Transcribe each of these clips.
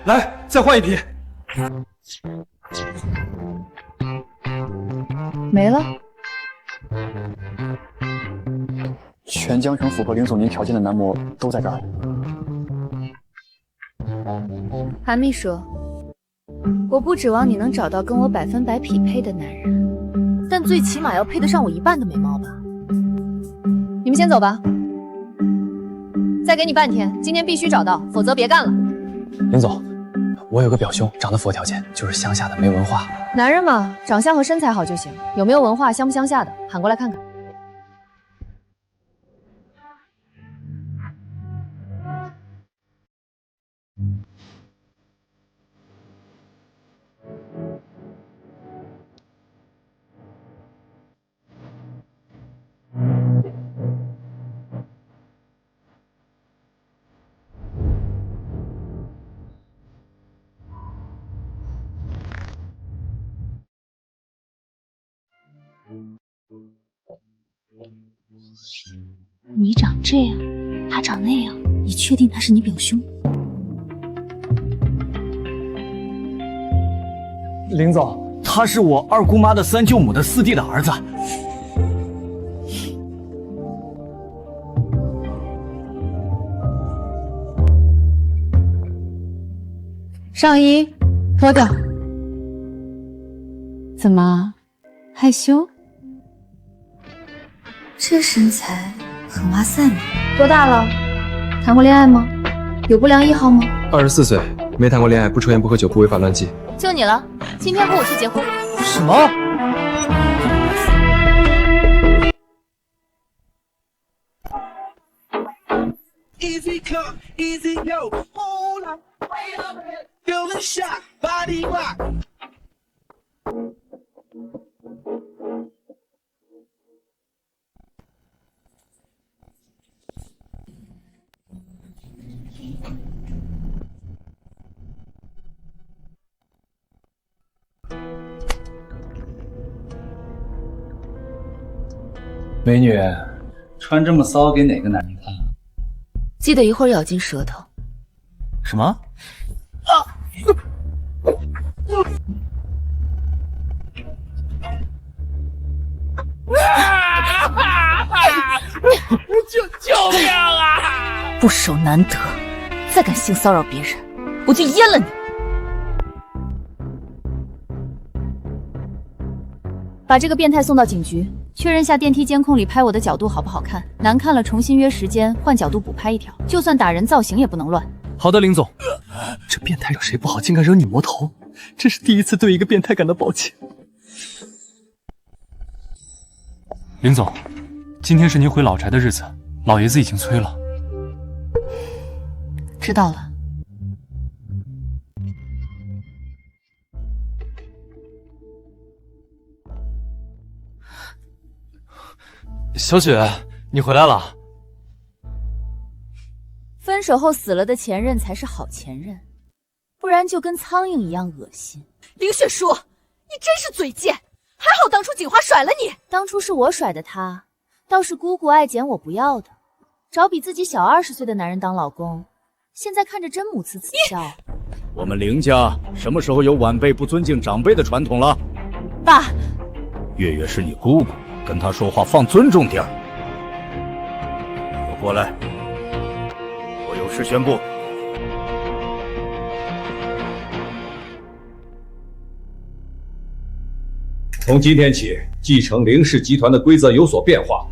来，再换一批。没了。全江城符合林总您条件的男模都在这儿。韩秘书，我不指望你能找到跟我100%匹配的男人，但最起码要配得上我一半的美貌吧。你们先走吧，再给你半天，今天必须找到，否则别干了。林总，我有个表兄，长得符合条件，就是乡下的，没文化。男人嘛，长相和身材好就行，有没有文化，乡不乡下的，喊过来看看。你长这样，他长那样，你确定他是你表兄？林总，他是我二姑妈的三舅母的四弟的儿子。上衣脱掉。怎么害羞？这身材很哇塞嘛。多大了？谈过恋爱吗？有不良嗜好吗24岁，没谈过恋爱，不抽烟不喝酒不违法乱纪。就你了，今天和我去结婚。什么？美女，穿这么骚给哪个男人看啊？记得一会儿咬紧舌头。什么？救命啊！不守难得，再敢性骚扰别人，我就阉了你！把这个变态送到警局，确认下电梯监控里拍我的角度好不好看，难看了重新约时间，换角度补拍一条。就算打人造型也不能乱。好的，林总。这变态惹谁不好，竟敢惹女魔头，真是第一次对一个变态感到抱歉。林总，今天是您回老宅的日子，老爷子已经催了。知道了。小雪，你回来了。分手后死了的前任才是好前任，不然就跟苍蝇一样恶心。林雪书，你真是嘴贱！还好当初锦华甩了你。当初是我甩的他，倒是姑姑爱捡我不要的，找比自己小20岁的男人当老公，现在看着真母慈子孝。我们林家什么时候有晚辈不尊敬长辈的传统了？爸，月月是你姑姑，跟她说话放尊重点儿。给我过来，我有事宣布。从今天起，继承林氏集团的规则有所变化，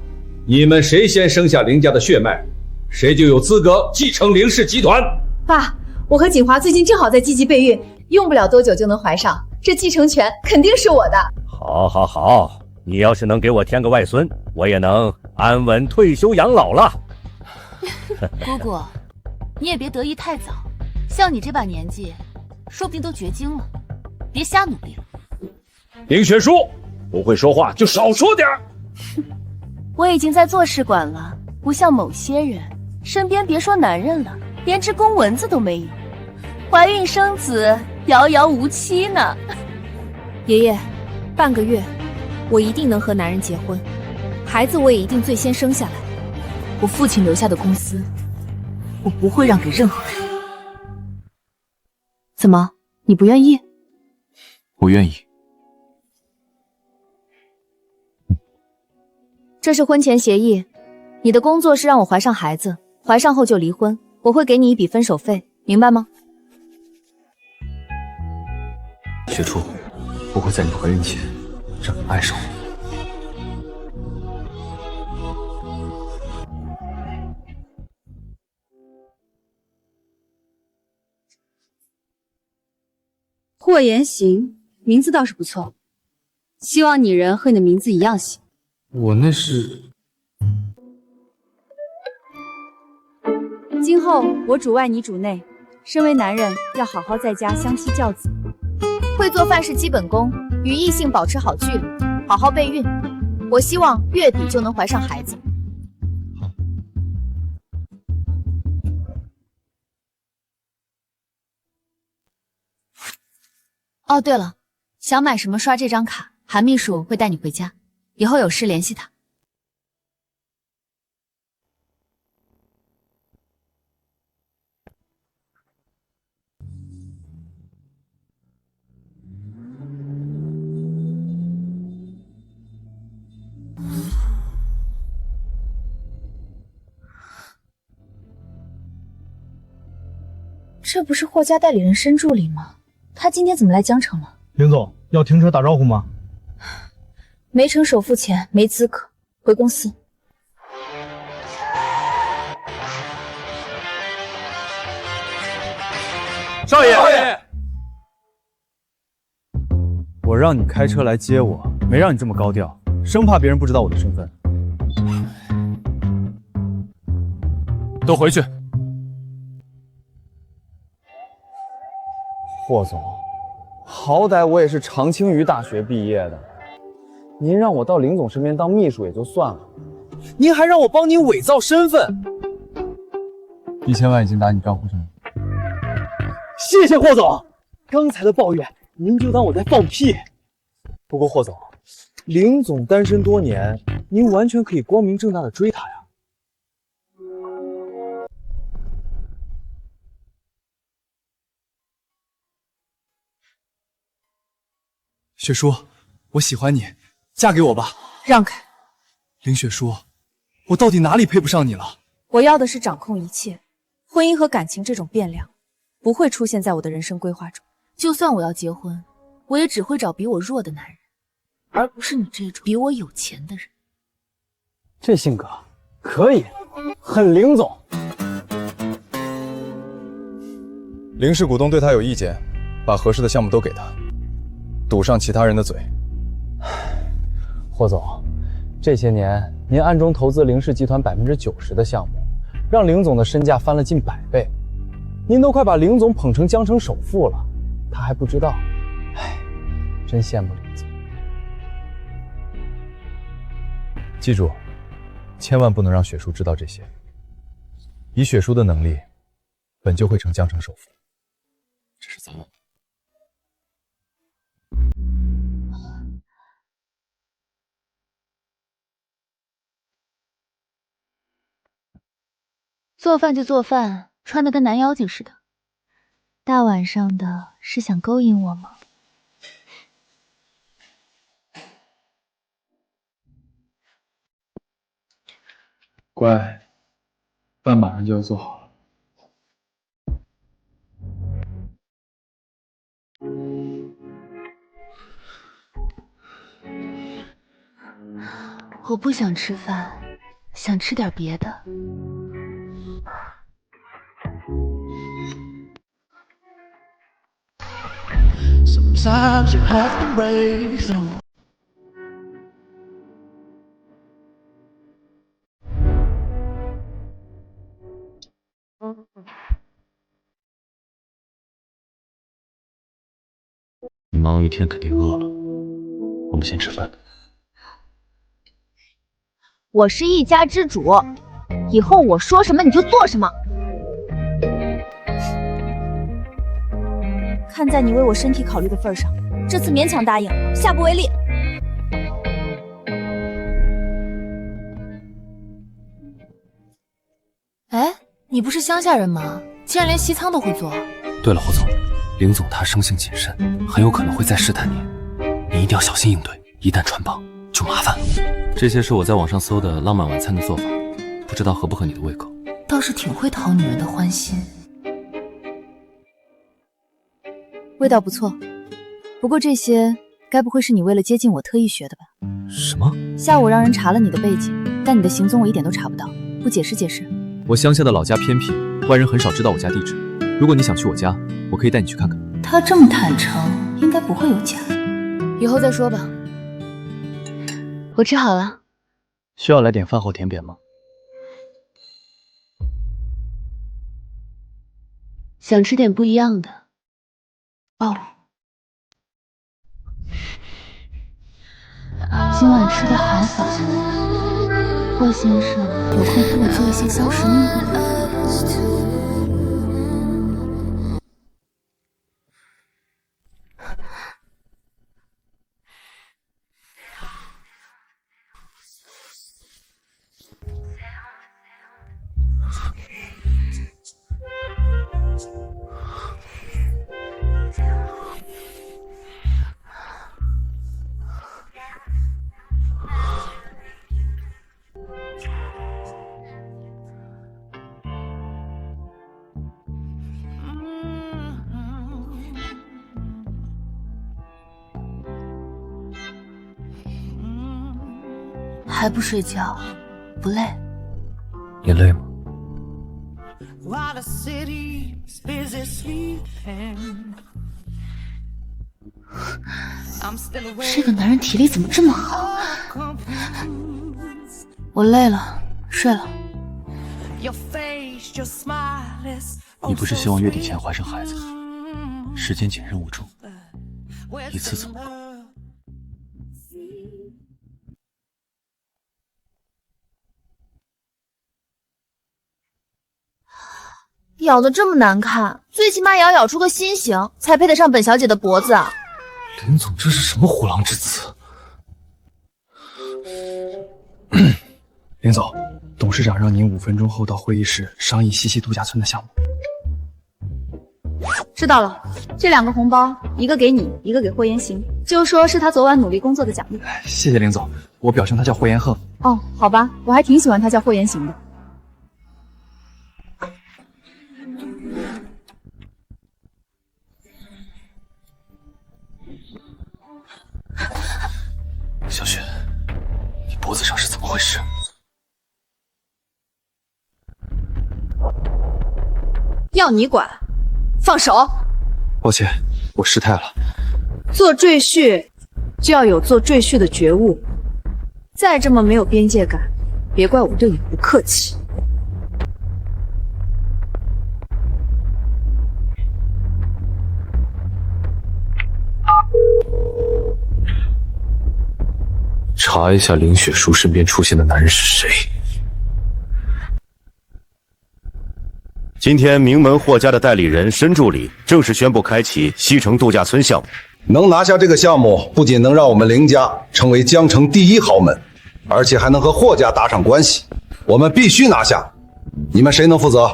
你们谁先生下林家的血脉，谁就有资格继承林氏集团。爸，我和锦华最近正好在积极备孕，用不了多久就能怀上，这继承权肯定是我的。好，好，好，你要是能给我添个外孙，我也能安稳退休养老了。姑姑，你也别得意太早，像你这把年纪，说不定都绝经了，别瞎努力了。林雪书，不会说话就少说点儿。我已经在做试管了，不像某些人，身边别说男人了，连只公蚊子都没有，怀孕生子遥遥无期呢。爷爷，半个月，我一定能和男人结婚，孩子我也一定最先生下来。我父亲留下的公司，我不会让给任何人。怎么，你不愿意？我愿意。这是婚前协议，你的工作是让我怀上孩子，怀上后就离婚，我会给你一笔分手费，明白吗？雪初，我会在你怀孕前让你爱上我。霍言行，名字倒是不错，希望拟人和你的名字一样行。我那是……今后我主外你主内，身为男人要好好在家相妻教子，会做饭是基本功，与异性保持好距离，好好备孕。我希望月底就能怀上孩子。哦，对了，想买什么刷这张卡，韩秘书会带你回家，以后有事联系他。这不是霍家代理人申助理吗？他今天怎么来江城了？林总，要停车打招呼吗？没成首付钱，没资格回公司。少爷，我让你开车来接我，没让你这么高调，生怕别人不知道我的身份。都回去。霍总，好歹我也是长青鱼大学毕业的，您让我到林总身边当秘书也就算了，您还让我帮您伪造身份，1000万已经打你账户上了。谢谢霍总，刚才的抱怨您就当我在放屁。不过霍总，林总单身多年，您完全可以光明正大的追他呀。雪叔，我喜欢你，嫁给我吧。让开！林雪叔，我到底哪里配不上你了？我要的是掌控一切，婚姻和感情这种变量不会出现在我的人生规划中。就算我要结婚，我也只会找比我弱的男人，而不是你这种比我有钱的人。这性格可以，很林总。林氏股东对他有意见，把合适的项目都给他。堵上其他人的嘴。霍总，这些年您暗中投资林氏集团90%的项目，让林总的身价翻了近100倍，您都快把林总捧成江城首富了，他还不知道，唉，真羡慕林总。记住，千万不能让雪叔知道这些。以雪叔的能力，本就会成江城首富。这是咱们。做饭就做饭，穿得跟男妖精似的。大晚上的是想勾引我吗？乖，饭马上就要做好了。我不想吃饭，想吃点别的。Sometimes you have to break through. 你忙一天肯定饿了，我们先吃饭。我是一家之主，以后我说什么你就做什么。看在你为我身体考虑的份上，这次勉强答应，下不为例。哎，你不是乡下人吗？竟然连西餐都会做。对了，霍总，林总他生性谨慎，很有可能会再试探你，你一定要小心应对，一旦穿帮就麻烦了。这些是我在网上搜的浪漫晚餐的做法，不知道合不合你的胃口。倒是挺会讨女人的欢心，味道不错。不过这些该不会是你为了接近我特意学的吧？什么？下午让人查了你的背景，但你的行踪我一点都查不到，不解释解释？我乡下的老家偏僻，外人很少知道我家地址。如果你想去我家，我可以带你去看看。他这么坦诚，应该不会有假。以后再说吧。我吃好了。需要来点饭后甜点吗？想吃点不一样的。哦。今晚吃的好饱，霍先生有空给我做一些小食吗？还不睡觉，不累？你累吗？这个男人体力怎么这么好？我累了，睡了。你不是希望月底前怀上孩子？时间紧任务重，一次怎么够？咬得这么难看，最起码也要咬出个心形，才配得上本小姐的脖子啊！林总，这是什么虎狼之词？林总，董事长让您5分钟后到会议室商议西溪度假村的项目。知道了，这2个红包，一个给你，一个给霍言行，就说是他昨晚努力工作的奖励。谢谢林总，我表兄他叫霍言鹤。哦，好吧，我还挺喜欢他叫霍言行的。小雪，你脖子上是怎么回事？要你管？放手！抱歉，我失态了。做赘婿就要有做赘婿的觉悟，再这么没有边界感，别怪我对你不客气。查一下林雪茹身边出现的男人是谁。今天名门霍家的代理人申助理正式宣布开启西城度假村项目。能拿下这个项目，不仅能让我们林家成为江城第1豪门，而且还能和霍家搭上关系。我们必须拿下。你们谁能负责？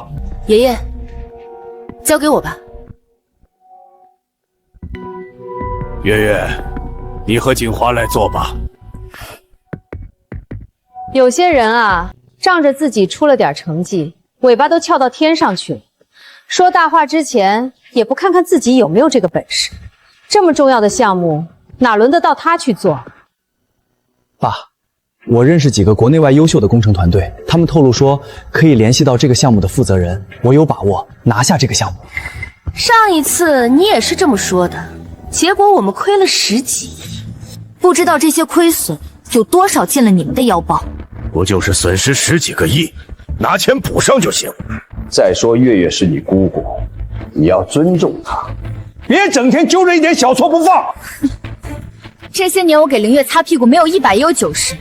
爷爷，交给我吧。月月，你和锦华来做吧。有些人啊，仗着自己出了点成绩，尾巴都翘到天上去了。说大话之前，也不看看自己有没有这个本事。这么重要的项目，哪轮得到他去做？爸，我认识几个国内外优秀的工程团队，他们透露说可以联系到这个项目的负责人，我有把握拿下这个项目。上一次你也是这么说的，结果我们亏了10几亿，不知道这些亏损有多少进了你们的腰包。不就是损失10几个亿，拿钱补上就行。再说月月是你姑姑，你要尊重她，别整天揪着一点小错不放。这些年我给凌月擦屁股，没有100也有90。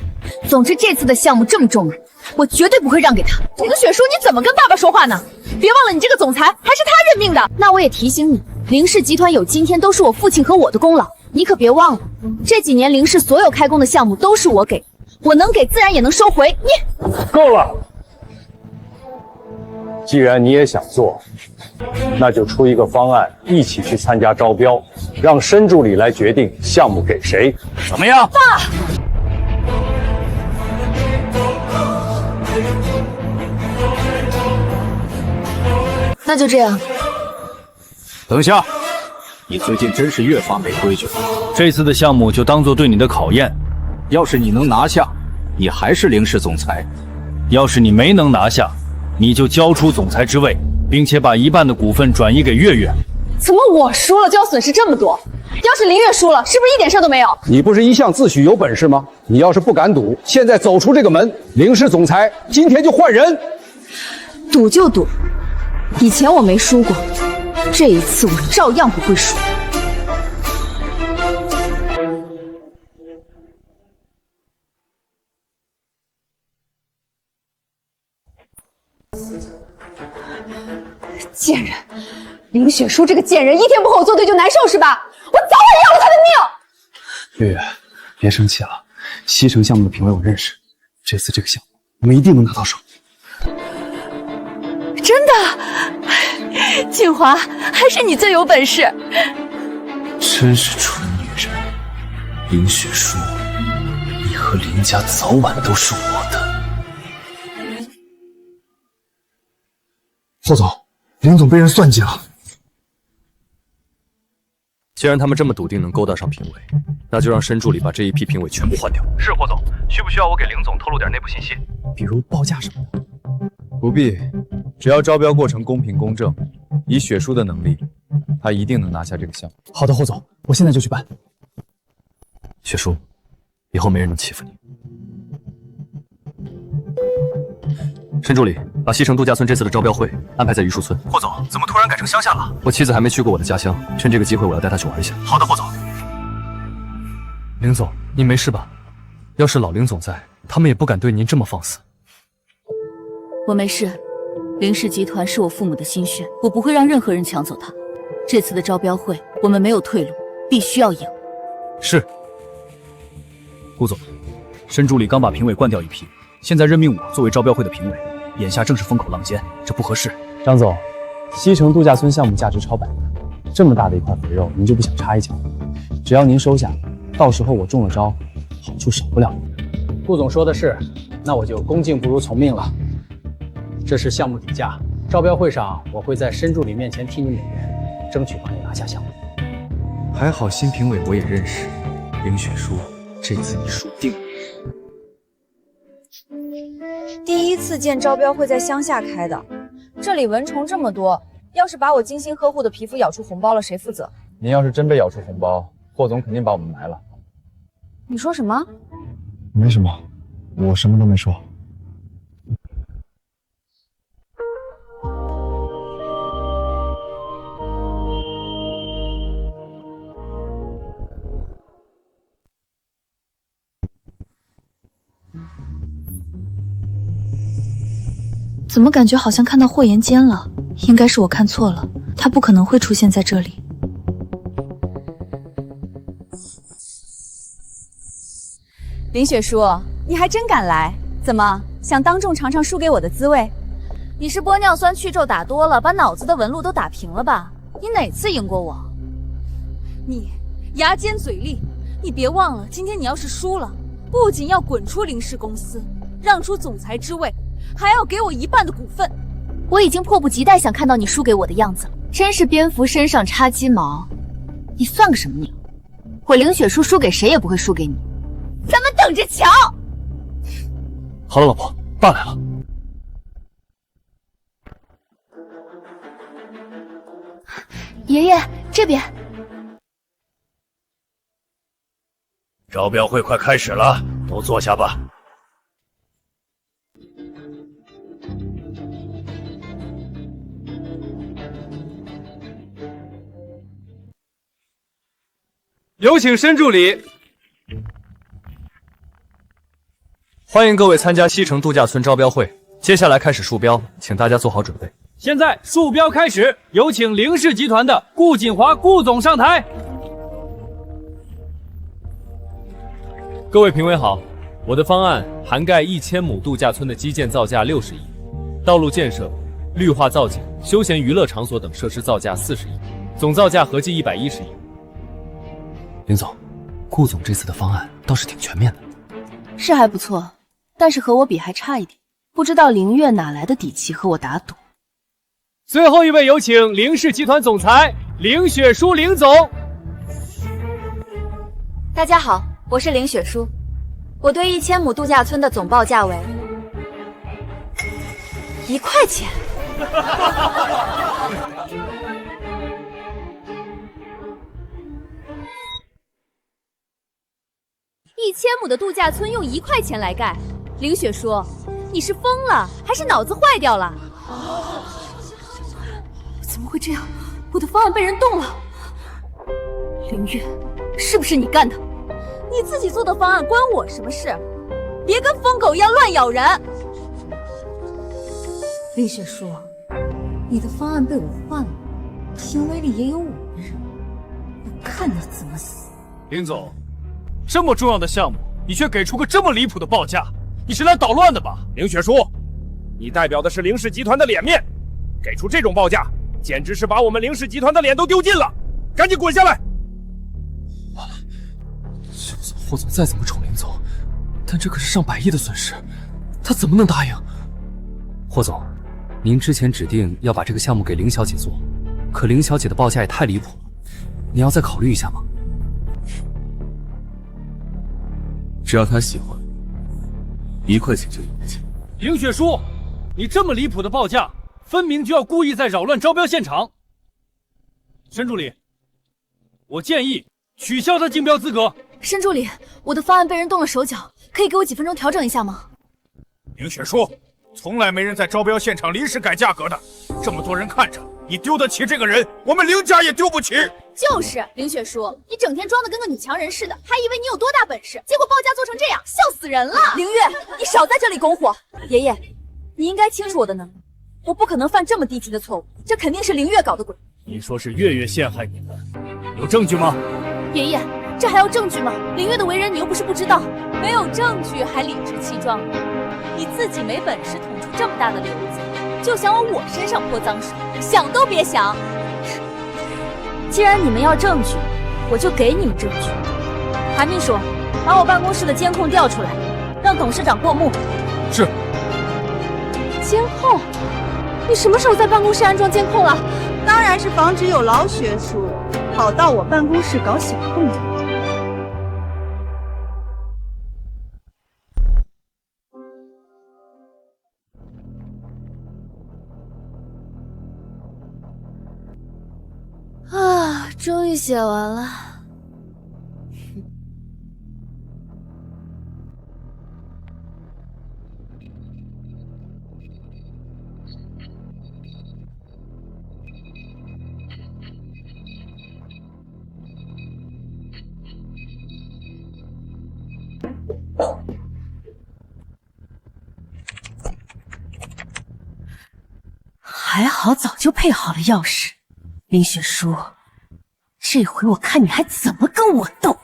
总之这次的项目这么重要，我绝对不会让给他。这个雪叔，你怎么跟爸爸说话呢？别忘了，你这个总裁还是他任命的。那我也提醒你，凌氏集团有今天都是我父亲和我的功劳，你可别忘了。这几年凌氏所有开工的项目都是我给，我能给自然也能收回。你够了。既然你也想做，那就出一个方案，一起去参加招标，让申助理来决定项目给谁，怎么样？爸，那就这样。等下，你最近真是越发没规矩了。这次的项目就当做对你的考验，要是你能拿下，你还是凌氏总裁；要是你没能拿下，你就交出总裁之位，并且把1半的股份转移给月月。怎么我输了就要损失这么多？要是林月输了，是不是一点事都没有？你不是一向自诩有本事吗？你要是不敢赌，现在走出这个门，凌氏总裁今天就换人。赌就赌，以前我没输过，这一次我照样不会输。贱人，林雪书这个贱人，一天不和我作对就难受是吧？我早晚要了他的命！月月，别生气了，西城项目的评委我认识，这次这个项目我们一定能拿到手。真的，锦华，还是你最有本事。真是蠢女人，林雪书，你和林家早晚都是我的。霍总，林总被人算计了。既然他们这么笃定能勾搭上评委，那就让申助理把这一批评委全部换掉。是霍总，需不需要我给林总透露点内部信息？比如报价什么的。不必，只要招标过程公平公正，以雪书的能力，他一定能拿下这个项目。好的，霍总，我现在就去办。雪书，以后没人能欺负你。申助理，把西城度假村这次的招标会安排在榆树村。霍总，怎么突然改成乡下了？我妻子还没去过我的家乡，趁这个机会我要带她去玩一下。好的，霍总。林总，您没事吧？要是老林总在，他们也不敢对您这么放肆。我没事，林氏集团是我父母的心血，我不会让任何人抢走它。这次的招标会，我们没有退路，必须要赢。是。顾总，申助理刚把评委换掉一批，现在任命我作为招标会的评委，眼下正是风口浪尖，这不合适。张总，西城度假村项目价值超100万，这么大的一块肥肉，您就不想插一脚？只要您收下，到时候我中了招，好处少不了。顾总说的是，那我就恭敬不如从命了。这是项目底价，招标会上我会在申助理面前替你美言，争取帮你拿下项目。还好新评委我也认识，林雪书，这次你输定了。第一次见招标会在乡下开的，这里蚊虫这么多，要是把我精心呵护的皮肤咬出红包了，谁负责？您要是真被咬出红包，霍总肯定把我们埋了。你说什么？没什么，我什么都没说。怎么感觉好像看到霍言间了？应该是我看错了，他不可能会出现在这里。林雪书，你还真敢来？怎么想当众尝尝输给我的滋味？你是玻尿酸去皱打多了，把脑子的纹路都打平了吧？你哪次赢过我？你牙尖嘴利，你别忘了，今天你要是输了，不仅要滚出林氏公司，让出总裁之位，还要给我1半的股份。我已经迫不及待想看到你输给我的样子了，真是蝙蝠身上插鸡毛。你算个什么鸟？我凌雪书输给谁也不会输给你，咱们等着瞧。好了，老婆，爸来了。爷爷，这边。招标会快开始了，都坐下吧。有请申助理。欢迎各位参加西城度假村招标会，接下来开始数标，请大家做好准备。现在数标开始，有请凌氏集团的顾锦华顾总上台。各位评委好，我的方案涵盖1000亩度假村的基建造价60亿，道路建设绿化造景、休闲娱乐场所等设施造价40亿，总造价合计110亿。林总，顾总这次的方案倒是挺全面的，是还不错，但是和我比还差一点。不知道凌月哪来的底气和我打赌。最后一位有请凌氏集团总裁凌雪书凌总。大家好，我是凌雪书。我对1000亩度假村的总报价为1块钱。1000亩的度假村用1块钱来盖，凌雪书，你是疯了还是脑子坏掉了？怎么会这样？我的方案被人动了。凌月，是不是你干的？你自己做的方案关我什么事？别跟疯狗一样乱咬人。凌雪书，你的方案被我换了，评委里也有我的人，我看你怎么死。凌总，这么重要的项目，你却给出个这么离谱的报价，你是来捣乱的吧？凌雪书，你代表的是凌氏集团的脸面，给出这种报价，简直是把我们凌氏集团的脸都丢尽了！赶紧滚下来！就算霍总再怎么宠林总，但这可是上百亿的损失，他怎么能答应？霍总，您之前指定要把这个项目给凌小姐做，可凌小姐的报价也太离谱了，你要再考虑一下吗？只要她喜欢，1块钱就1块钱。凌雪书，你这么离谱的报价，分明就要故意在扰乱招标现场。申助理，我建议取消他竞标资格。申助理，我的方案被人动了手脚，可以给我几分钟调整一下吗？凌雪书，从来没人在招标现场临时改价格的，这么多人看着，你丢得起这个人，我们凌家也丢不起。就是凌雪书，你整天装的跟个女强人似的，还以为你有多大本事，结果报价做成这样，笑死人了。凌月，你少在这里拱火。爷爷，你应该清楚我的能力，我不可能犯这么低级的错误，这肯定是凌月搞的鬼。你说是月月陷害你们，有证据吗？爷爷，这还要证据吗？凌月的为人你又不是不知道，没有证据还理直气壮的，你自己没本事捅出这么大的瘤子，就想往我身上泼脏水，想都别想。既然你们要证据，我就给你们证据。韩秘书，把我办公室的监控调出来，让董事长过目。是。监控？你什么时候在办公室安装监控了？当然是防止有老学术跑到我办公室搞小动作。啊，终于写完了。还好早就配好了钥匙，林雪书，这回我看你还怎么跟我斗。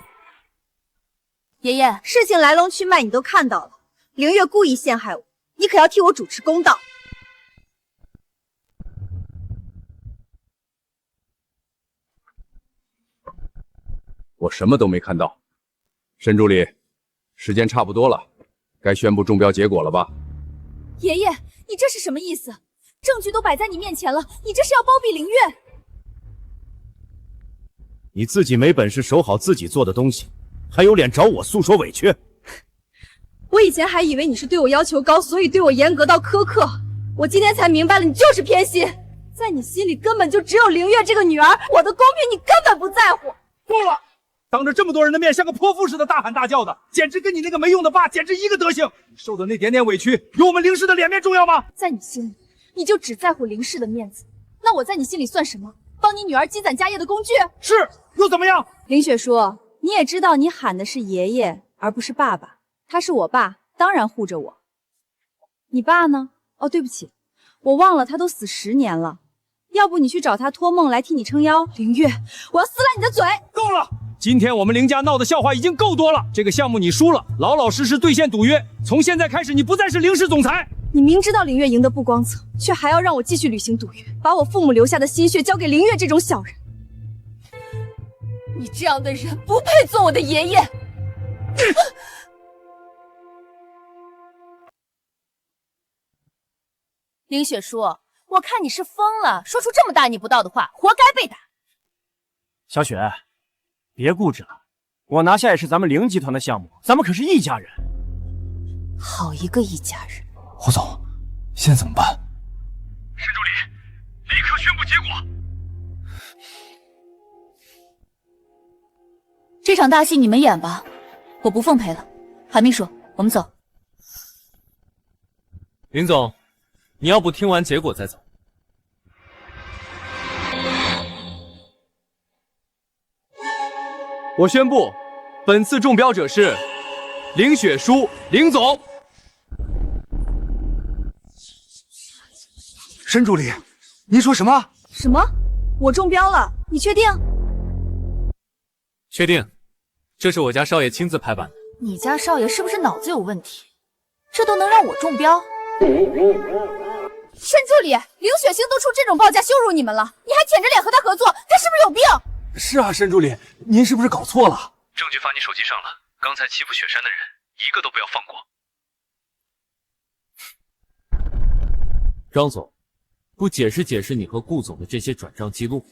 爷爷，事情来龙去脉你都看到了，凌月故意陷害我，你可要替我主持公道。我什么都没看到。申助理，时间差不多了，该宣布中标结果了吧？爷爷，你这是什么意思？证据都摆在你面前了，你这是要包庇凌月？你自己没本事守好自己做的东西，还有脸找我诉说委屈？我以前还以为你是对我要求高，所以对我严格到苛刻，我今天才明白了，你就是偏心，在你心里根本就只有凌月这个女儿，我的公平你根本不在乎。够了！当着这么多人的面，像个泼妇似的大喊大叫的，简直跟你那个没用的爸简直一个德行。你受的那点点委屈，有我们凌氏的脸面重要吗？在你心里，你就只在乎凌氏的面子，那我在你心里算什么？帮你女儿积攒家业的工具？是，又怎么样？林雪书，你也知道你喊的是爷爷，而不是爸爸。他是我爸，当然护着我。你爸呢？哦，对不起，我忘了他都死10年了。要不你去找他托梦来替你撑腰。凌月，我要撕烂你的嘴！够了！今天我们凌家闹的笑话已经够多了，这个项目你输了，老老实实兑现赌约。从现在开始，你不再是凌氏总裁。你明知道凌月赢得不光彩，却还要让我继续履行赌约，把我父母留下的心血交给凌月这种小人。你这样的人不配做我的爷爷。林雪书，我看你是疯了，说出这么大逆不道的话，活该被打。小雪，别固执了，我拿下也是咱们凌集团的项目，咱们可是一家人。好一个一家人！胡总，现在怎么办？沈助理，立刻宣布结果。这场大戏你们演吧，我不奉陪了。韩秘书，我们走。林总，你要不听完结果再走？我宣布，本次中标者是林雪书，林总。申助理，您说什么？什么？我中标了？你确定？确定，这是我家少爷亲自拍板的。你家少爷是不是脑子有问题？这都能让我中标？申助理，凌雪星都出这种报价羞辱你们了，你还舔着脸和他合作，他是不是有病？是啊，申助理，您是不是搞错了？证据发你手机上了，刚才欺负雪山的人，一个都不要放过。张总，不解释解释你和顾总的这些转账记录？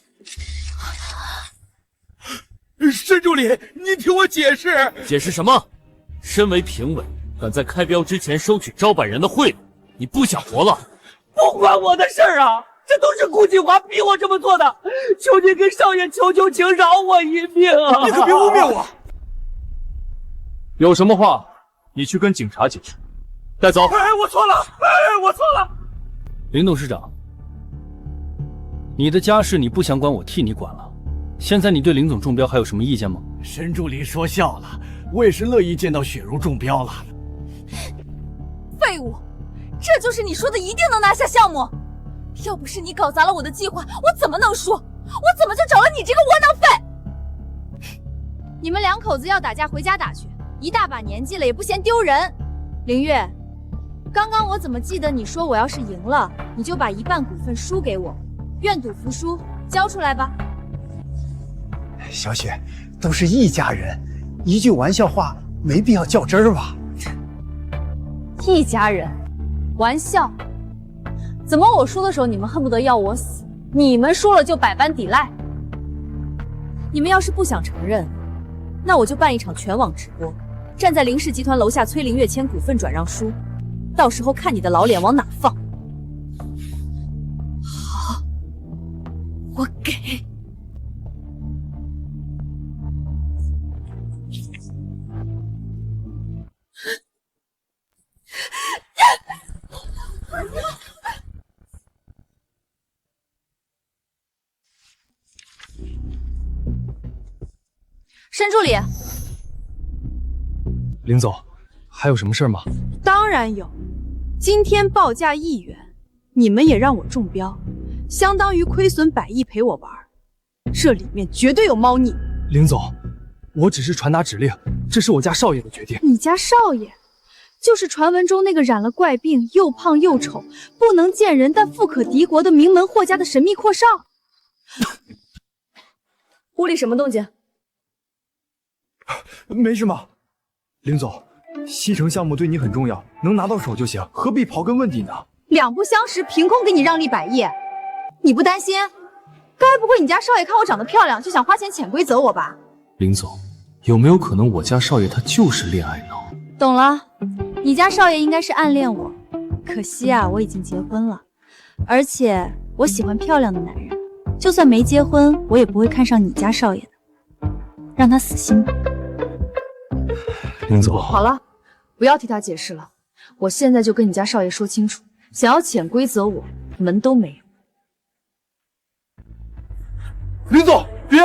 申助理，你听我解释。解释什么？身为评委，敢在开标之前收取招百人的贿赂，你不想活了？不关我的事儿啊！这都是顾锦华逼我这么做的，求您跟少爷求求情，饶我一命啊！你可别污蔑我！有什么话，你去跟警察解释。带走。哎，我错了，哎，我错了。林董事长，你的家事你不想管，我替你管了。现在你对林总中标还有什么意见吗？申助理说笑了，我也是乐意见到雪茹中标了。废物，这就是你说的一定能拿下项目？要不是你搞砸了我的计划，我怎么能输？我怎么就找了你这个窝囊废？你们两口子要打架回家打去，一大把年纪了也不嫌丢人。凌月，刚刚我怎么记得你说我要是赢了，你就把1半股份输给我，愿赌服输，交出来吧。小雪，都是一家人，一句玩笑话没必要较真儿吧？一家人，玩笑？怎么我输的时候你们恨不得要我死，你们输了就百般抵赖？你们要是不想承认，那我就办一场全网直播，站在凌氏集团楼下催凌月签股份转让书，到时候看你的老脸往哪放。好，我给。申助理，林总，还有什么事吗？当然有，今天报价1元，你们也让我中标，相当于亏损100亿陪我玩，这里面绝对有猫腻。林总，我只是传达指令，这是我家少爷的决定。你家少爷，就是传闻中那个染了怪病、又胖又丑、不能见人但富可敌国的名门霍家的神秘阔少。屋里什么动静？没什么，林总，西城项目对你很重要，能拿到手就行，何必刨根问底呢？两不相识，凭空给你让利100亿，你不担心？该不会你家少爷看我长得漂亮，就想花钱潜规则我吧？林总，有没有可能我家少爷他就是恋爱脑？懂了，你家少爷应该是暗恋我，可惜啊，我已经结婚了，而且我喜欢漂亮的男人，就算没结婚，我也不会看上你家少爷的，让他死心吧。林总，好了，不要替他解释了，我现在就跟你家少爷说清楚，想要潜规则我，门都没有。林总，别！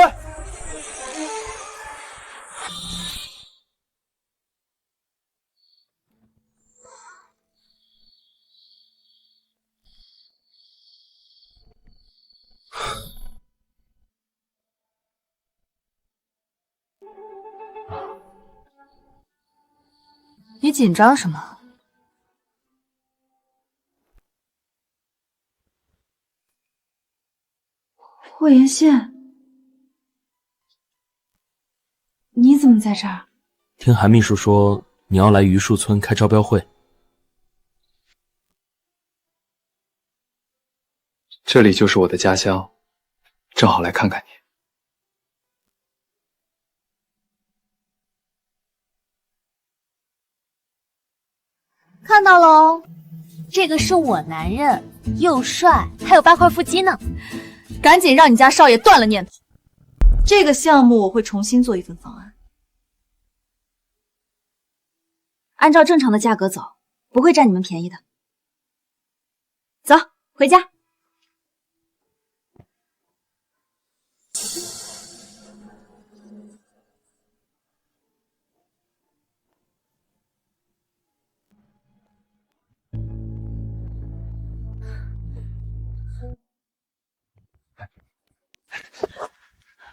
你紧张什么？霍元宪，你怎么在这儿？听韩秘书说你要来榆树村开招标会。这里就是我的家乡，正好来看看你。看到喽，这个是我男人，又帅，还有8块腹肌呢。赶紧让你家少爷断了念头。这个项目我会重新做一份方案，按照正常的价格走，不会占你们便宜的。走，回家。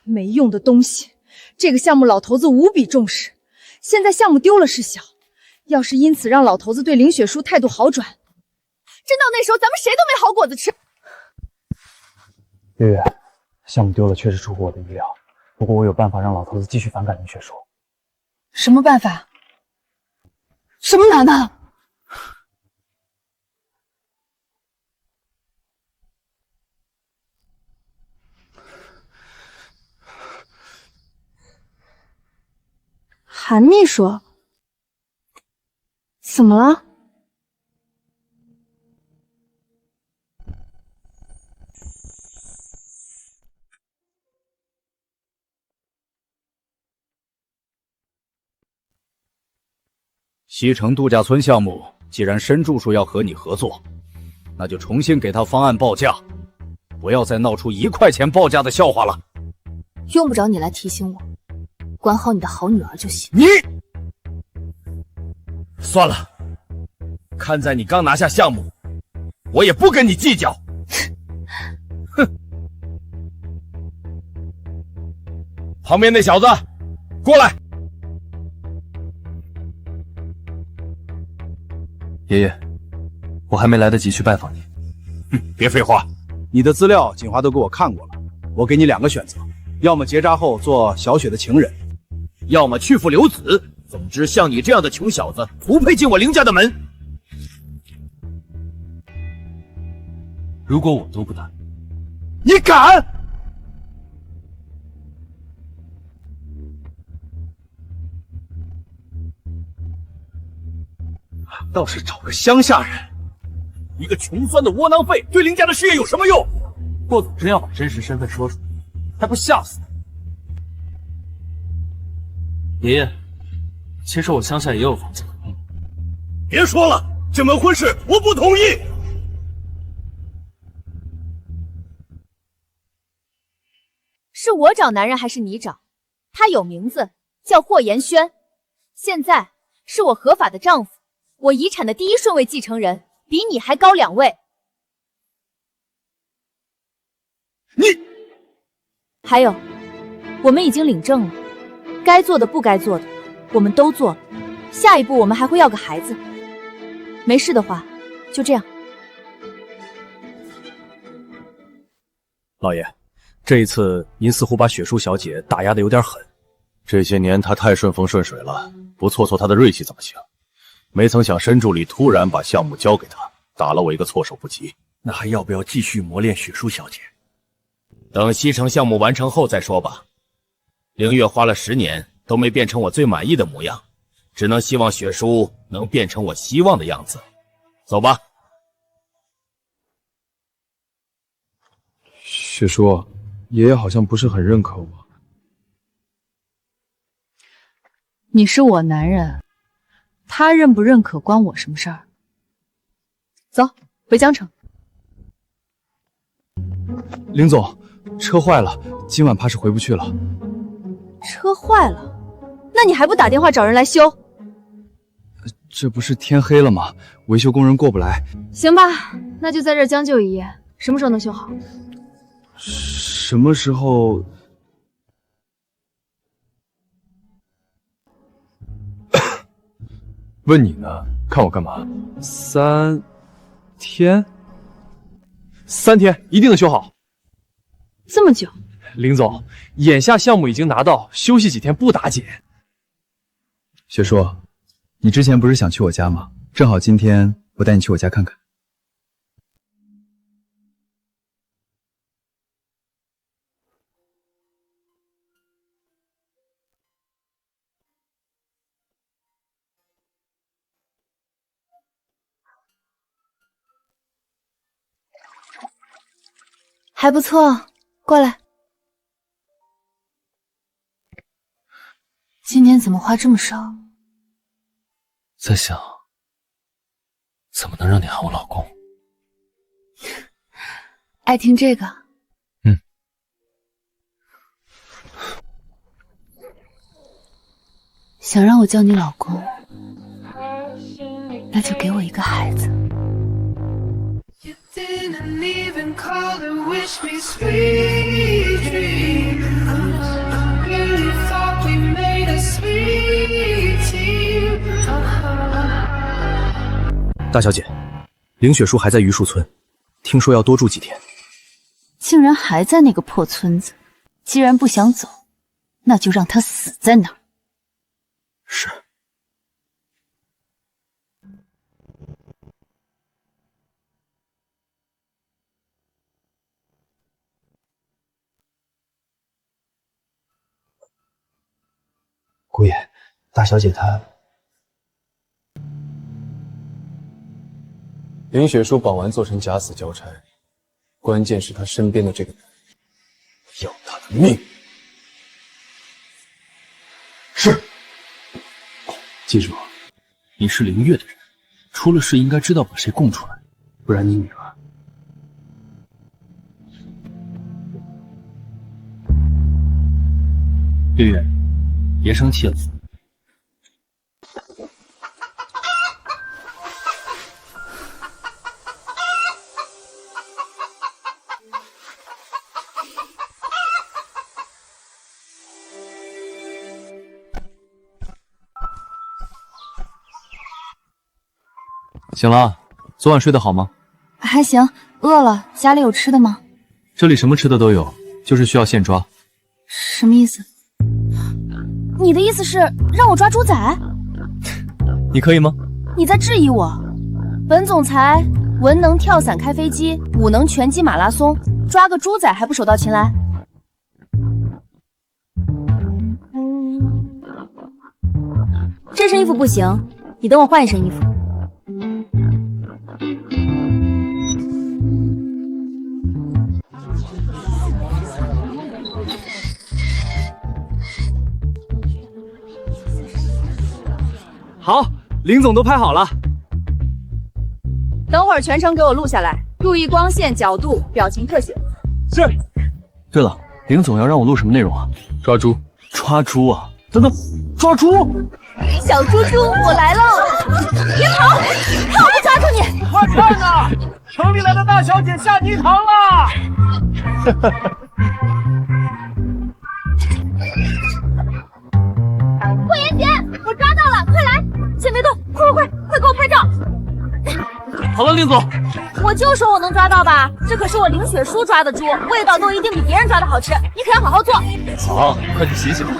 没用的东西！这个项目老头子无比重视，现在项目丢了是小，要是因此让老头子对林雪书态度好转，真到那时候咱们谁都没好果子吃。月月，项目丢了确实出乎我的意料，不过我有办法让老头子继续反感林雪书。什么办法？什么难的？韩秘书，怎么了？西城度假村项目，既然申柱说要和你合作，那就重新给他方案报价，不要再闹出1块钱报价的笑话了。用不着你来提醒我，管好你的好女儿就行。你算了，看在你刚拿下项目，我也不跟你计较。哼！旁边那小子，过来！爷爷，我还没来得及去拜访你。别废话，你的资料锦华都给我看过了，我给你2个选择，要么结扎后做小雪的情人，要么去父留子。总之，像你这样的穷小子，不配进我林家的门。如果我都不答应，你敢？倒是找个乡下人，一个穷酸的窝囊废，对林家的事业有什么用？霍总真要把真实身份说出来，还不吓死你！爷爷，其实我乡下也有房子。别说了，这门婚事我不同意。是我找男人还是你找？他有名字，叫霍延轩，现在是我合法的丈夫，我遗产的第1顺位继承人，比你还高2位。你还有，我们已经领证了，该做的不该做的我们都做了，下一步我们还会要个孩子。没事的话，就这样。老爷，这一次您似乎把雪书小姐打压的有点狠。这些年她太顺风顺水了，不挫挫她的锐气怎么行？没曾想申助理突然把项目交给她，打了我一个措手不及。那还要不要继续磨练雪书小姐？等西城项目完成后再说吧。凌月花了10年都没变成我最满意的模样，只能希望雪书能变成我希望的样子。走吧。雪叔，爷爷好像不是很认可我。你是我男人，他认不认可关我什么事儿？走，回江城。林总，车坏了，今晚怕是回不去了。车坏了，那你还不打电话找人来修？这不是天黑了吗？维修工人过不来。行吧，那就在这儿将就一夜，什么时候能修好？什么时候？问你呢，看我干嘛？3天，一定能修好。这么久。林总，眼下项目已经拿到，休息几天不打紧。雪叔，你之前不是想去我家吗？正好今天我带你去我家看看。还不错，过来。今年怎么花这么少？在想，怎么能让你喊我老公？爱听这个？嗯。想让我叫你老公，那就给我一个孩子。Didn't even call to wish me sweet dreams. Really thought we made a sweet team. 大小姐，凌雪叔还在榆树村，听说要多住几天。竟然还在那个破村子，既然不想走，那就让他死在那儿。是。姑爷，大小姐她……林雪书绑完做成假死交差，关键是她身边的这个人要她的命。是。记住，你是凌月的人，出了事应该知道把谁供出来，不然你女儿……月月，别生气了。醒了，昨晚睡得好吗？还行，饿了。家里有吃的吗？这里什么吃的都有，就是需要现抓。什么意思？你的意思是让我抓猪仔？你可以吗？你在质疑我？本总裁文能跳伞开飞机，武能拳击马拉松，抓个猪仔还不手到擒来？这身衣服不行，你等我换一身衣服。好，林总都拍好了。等会儿全程给我录下来，注意光线、角度、表情特写。是。对了，林总要让我录什么内容啊？抓猪。抓猪啊？等等，抓猪！小猪猪，我来喽！别跑，看我抓住你！快看呐，城里来的大小姐下泥塘了！霍妍姐，我抓到了，快来！先别动，快给我拍照！好了，林总，我就说我能抓到吧，这可是我凌雪书抓的猪，味道都一定比别人抓的好吃，你可要好好做。好，快去洗洗吧。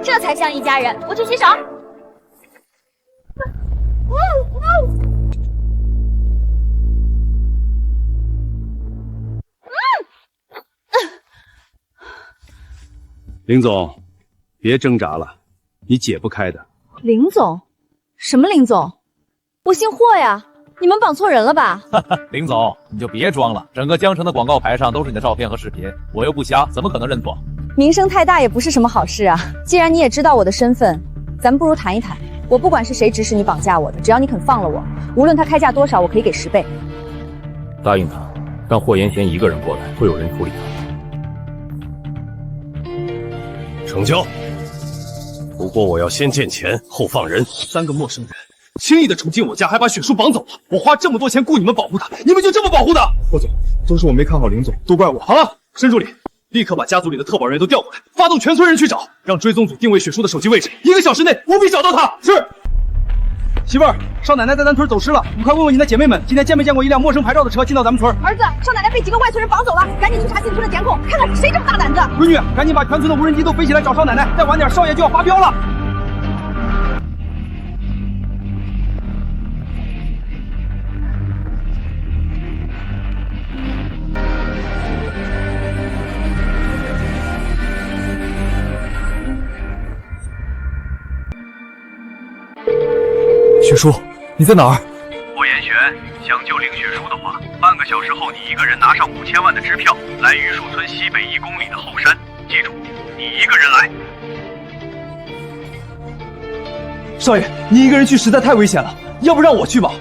这才像一家人，我去洗手。林总，别挣扎了，你解不开的。林总？什么林总？我姓霍呀，你们绑错人了吧？林总，你就别装了，整个江城的广告牌上都是你的照片和视频，我又不瞎，怎么可能认错？名声太大也不是什么好事啊。既然你也知道我的身份，咱们不如谈一谈。我不管是谁指使你绑架我的，只要你肯放了我，无论他开价多少，我可以给10倍。答应他，让霍延贤一个人过来，会有人处理他。成交。不过我要先见钱，后放人。3个陌生人轻易的闯进我家，还把雪叔绑走了。我花这么多钱雇你们保护他，你们就这么保护他？霍总，都是我没看好林总，都怪我。好了，申助理，立刻把家族里的特保人员都调过来，发动全村人去找，让追踪组定位雪叔的手机位置，1个小时内务必找到他。是。媳妇儿，少奶奶在咱村走失了，你快问问你的姐妹们，今天见没见过一辆陌生牌照的车进到咱们村？儿子，少奶奶被几个外村人绑走了，赶紧去查进村的监控，看看是谁这么大胆子。闺女，赶紧把全村的无人机都飞起来找少奶奶，再晚点少爷就要发飙了。雪叔，你在哪儿？霍元玄，想救林雪书的话，半个小时后你一个人拿上5000万的支票，来榆树村西北1公里的后山。记住，你一个人来。少爷，你一个人去实在太危险了，要不让我去吧？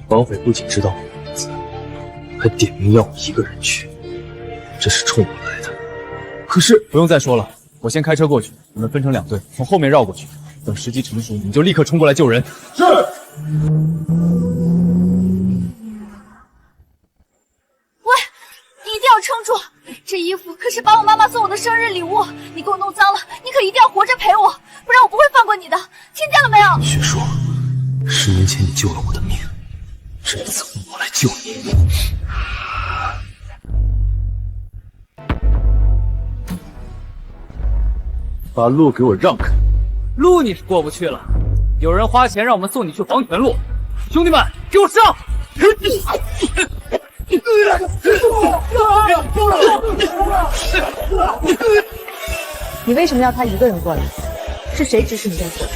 绑匪不仅知道我的名字，还点名要我一个人去，这是冲我来的。可是不用再说了，我先开车过去，你们分成2队，从后面绕过去。等时机成熟，你们就立刻冲过来救人。是。喂，你一定要撑住！这衣服可是把我妈妈送我的生日礼物，你给我弄脏了，你可一定要活着陪我，不然我不会放过你的，听见了没有？雪叔，10年前你救了我的命，这一次我来救你。把路给我让开！路你是过不去了，有人花钱让我们送你去黄泉路，兄弟们，给我上！你为什么要他一个人过来？是谁指使你这么做？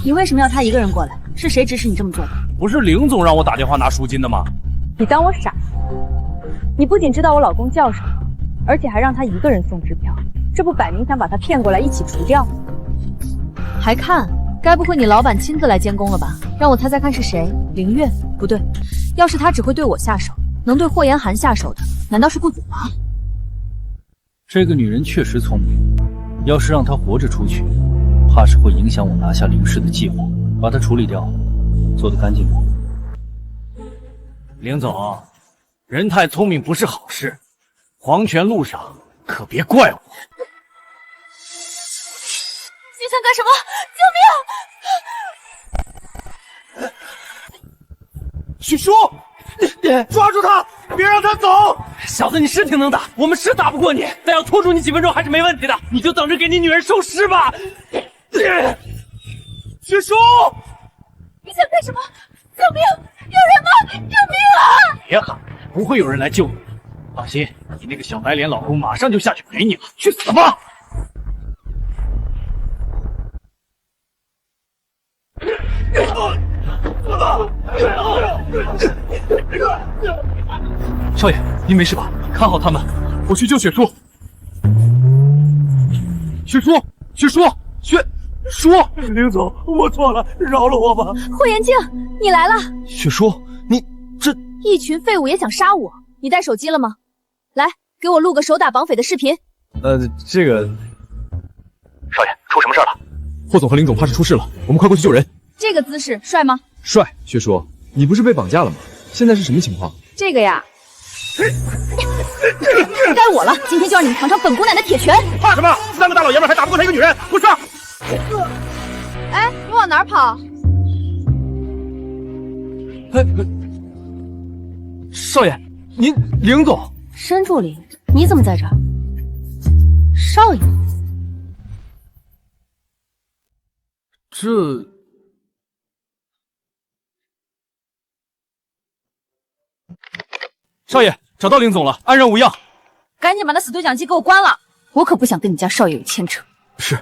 你为什么要他一个人过来？是谁指使你这么做的？不是林总让我打电话拿赎金的吗？你当我傻？你不仅知道我老公叫什么，而且还让他一个人送支票，这不摆明想把他骗过来一起除掉？还看？该不会你老板亲自来监工了吧？让我猜猜看是谁？林月？不对，要是他只会对我下手，能对霍言寒下手的，难道是顾祖吗？这个女人确实聪明，要是让她活着出去，怕是会影响我拿下林氏的计划。把她处理掉，做得干净点。林总，人太聪明不是好事，黄泉路上可别怪我。你想干什么？救命！许叔，抓住他，别让他走！小子，你是挺能打，我们是打不过你，但要拖住你几分钟还是没问题的。你就等着给你女人收尸吧。许叔，你想干什么？救命！有人吗？救命啊！别喊，不会有人来救你。放心，你那个小白脸老公马上就下去陪你了，去死吧！少爷，您没事吧？看好他们，我去救雪叔。雪叔，林总，我错了，饶了我吧。霍元静，你来了。雪叔，你这一群废物也想杀我？你带手机了吗？来，给我录个手打绑匪的视频。这个，少爷，出什么事了？霍总和林总怕是出事了，我们快过去救人。这个姿势帅吗？帅。薛叔，你不是被绑架了吗？现在是什么情况？这个呀，该我了，今天就让你们尝尝本姑奶奶铁拳。怕什么？3个大老爷们还打不过他一个女人，给我上！哎，你往哪儿跑？少爷，您林总，申助理，你怎么在这儿？少爷，这少爷找到林总了，安然无恙。赶紧把那死对讲机给我关了，我可不想跟你家少爷有牵扯。是。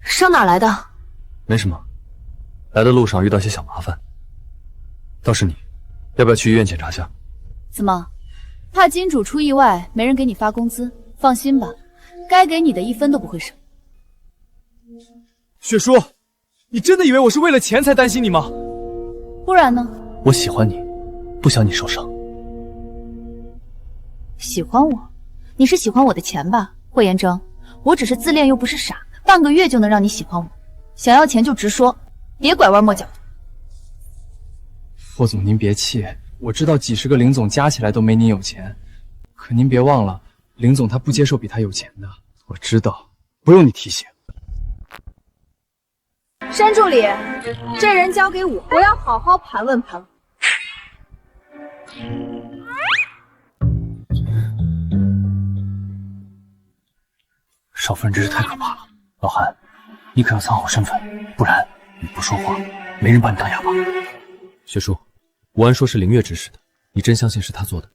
上哪儿来的？没什么，来的路上遇到些小麻烦。倒是你，要不要去医院检查下？怎么，怕金主出意外没人给你发工资？放心吧，该给你的1分都不会少。雪叔，你真的以为我是为了钱才担心你吗？不然呢？我喜欢你，不想你受伤。喜欢我？你是喜欢我的钱吧，霍延征？我只是自恋又不是傻，半个月就能让你喜欢我。想要钱就直说，别拐弯抹角。霍总，您别气，我知道几十个林总加起来都没您有钱，可您别忘了，林总他不接受比他有钱的。我知道，不用你提醒。山助理，这人交给我，我要好好盘问盘问。少夫人真是太可怕了，老韩，你可要藏好身份，不然你不说话，没人把你当哑巴。雪叔，吴安说是凌月指使的，你真相信是他做的？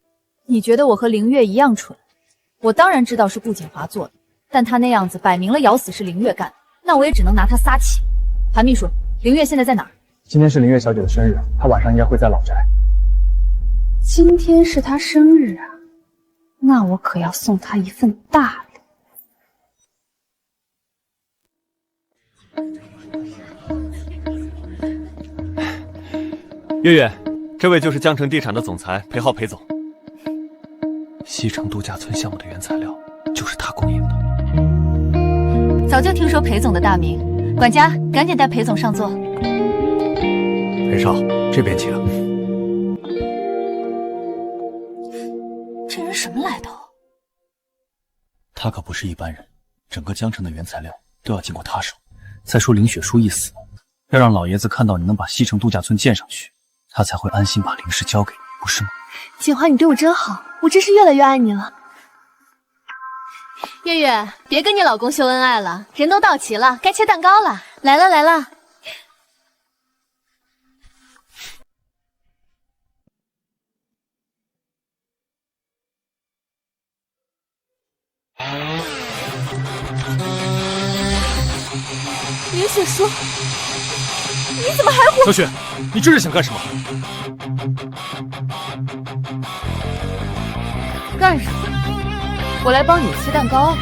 你觉得我和凌月一样蠢？我当然知道是顾锦华做的，但他那样子摆明了咬死是凌月干的，那我也只能拿他撒气。韩秘书，凌月现在在哪儿？今天是凌月小姐的生日，她晚上应该会在老宅。今天是她生日啊，那我可要送她一份大礼。月月，这位就是江城地产的总裁裴浩裴总。西城度假村项目的原材料就是他供应的。早就听说裴总的大名，管家赶紧带裴总上座。裴少，这边请。这人什么来头？他可不是一般人，整个江城的原材料都要经过他手。再说林雪书一死，要让老爷子看到你能把西城度假村建上去，他才会安心把林氏交给你，不是吗？锦华，你对我真好，我真是越来越爱你了。月月，别跟你老公秀恩爱了，人都到齐了，该切蛋糕了。来了来了。林雪书，你怎么还活？小雪，你这是想干什么？干什么？我来帮你切蛋糕。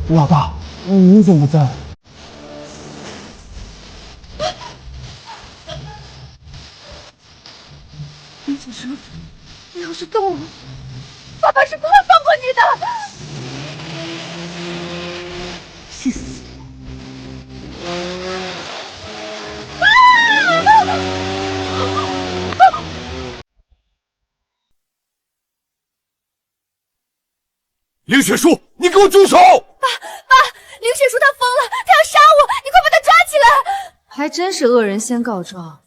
老大，你怎么在？林雪书，你要是动了，爸爸是不会放过你的。去死！林雪书，你给我住手！爸，林雪书她疯了，她要杀我，你快把她抓起来！还真是恶人先告状，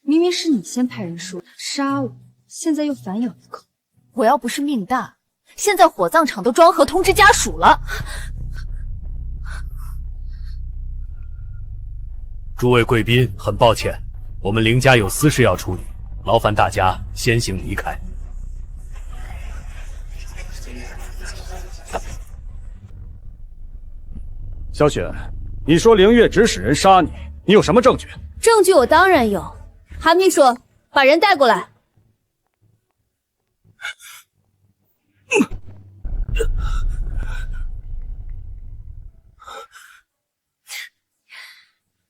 明明是你先派人说杀我，现在又反咬一口。我要不是命大，现在火葬场都装盒通知家属了。诸位贵宾，很抱歉，我们林家有私事要处理，劳烦大家先行离开。小雪，你说凌月指使人杀你，你有什么证据？证据我当然有。韩秘书，把人带过来。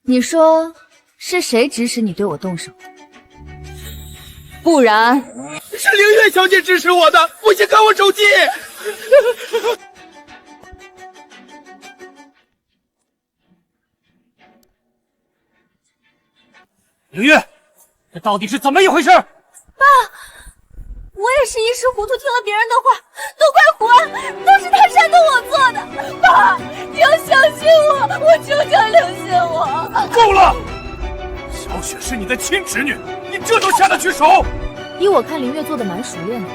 你说是谁指使你对我动手？不然是凌月小姐指使我的。我先看我手机。凌月，这到底是怎么一回事？爸，我也是一时糊涂，听了别人的话，都怪胡安，都是他煽动我做的。爸，你要相信我，我求求相信我。够了！小雪是你的亲侄女，你这都下得去手？依我看，凌月做的蛮熟练的，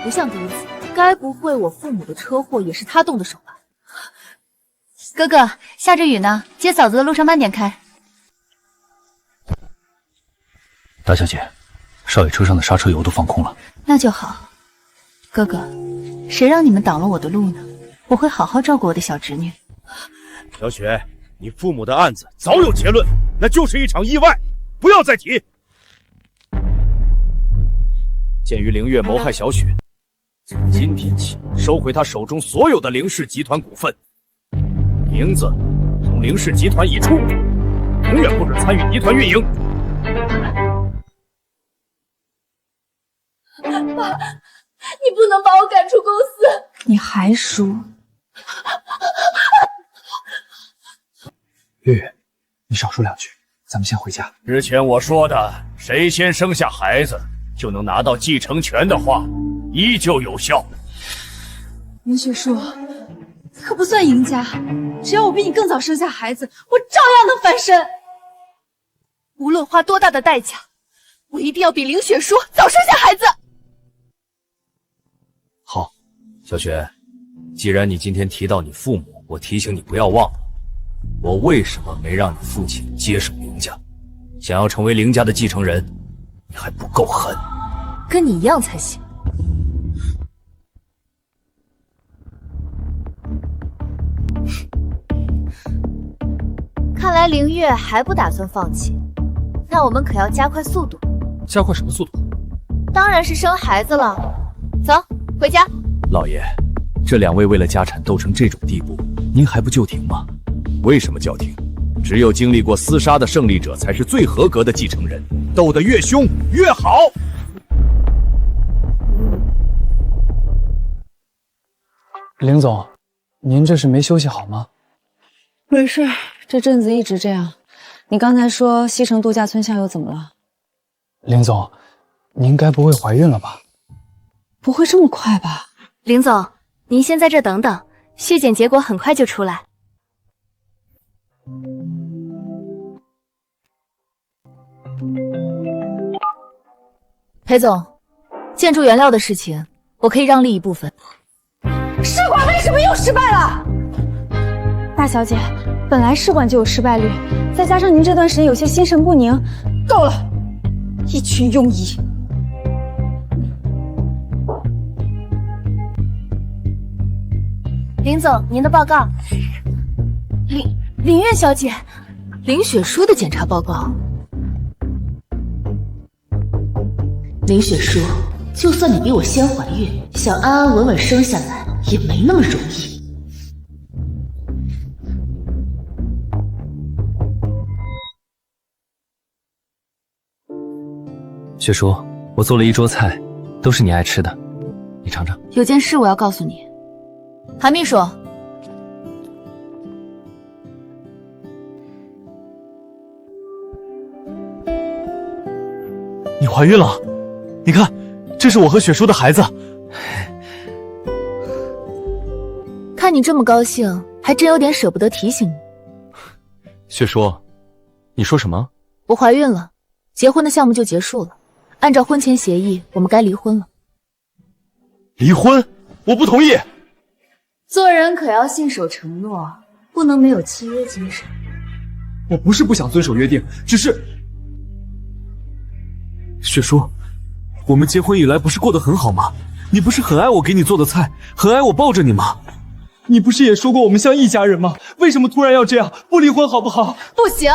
不像第一次。该不会我父母的车祸也是他动的手吧？哥哥，下着雨呢，接嫂子的路上慢点开。大小姐，少爷车上的刹车油都放空了。那就好。哥哥，谁让你们挡了我的路呢？我会好好照顾我的小侄女。小雪，你父母的案子早有结论，那就是一场意外，不要再提。鉴于凌月谋害小雪，从今天起收回他手中所有的凌氏集团股份，名字从凌氏集团移出，永远不准参与集团运营。爸，你不能把我赶出公司！你还输？月月，你少说两句，咱们先回家。之前我说的，谁先生下孩子就能拿到继承权的话，依旧有效。林雪树，可不算赢家，只要我比你更早生下孩子，我照样能翻身。无论花多大的代价，我一定要比凌雪书早生下孩子。好，小雪，既然你今天提到你父母，我提醒你不要忘了，我为什么没让你父亲接手凌家？想要成为凌家的继承人，你还不够狠。跟你一样才行。看来凌月还不打算放弃，那我们可要加快速度。加快什么速度？当然是生孩子了。走，回家。老爷，这两位为了家产斗成这种地步，您还不叫停吗？为什么叫停？只有经历过厮杀的胜利者才是最合格的继承人，斗得越凶越好。凌总，您这是没休息好吗？没事，这阵子一直这样。你刚才说西城度假村下游怎么了？凌总，您该不会怀孕了吧？不会这么快吧？凌总，您先在这等等，血检结果很快就出来。裴总，建筑原料的事情，我可以让利一部分。试管为什么又失败了？大小姐，本来试管就有失败率，再加上您这段时间有些心神不宁，够了，一群庸医。林总，您的报告。林月小姐，林雪书的检查报告。林雪书，就算你比我先怀孕，想安安稳稳生下来也没那么容易。雪叔，我做了一桌菜，都是你爱吃的，你尝尝。有件事我要告诉你，韩秘书。你怀孕了，你看，这是我和雪叔的孩子。看你这么高兴，还真有点舍不得提醒你。雪叔，你说什么？我怀孕了，结婚的项目就结束了。按照婚前协议，我们该离婚了。离婚？我不同意。做人可要信守承诺，不能没有契约精神。我不是不想遵守约定，只是……雪叔，我们结婚以来不是过得很好吗？你不是很爱我给你做的菜，很爱我抱着你吗？你不是也说过我们像一家人吗？为什么突然要这样？不离婚好不好？不行！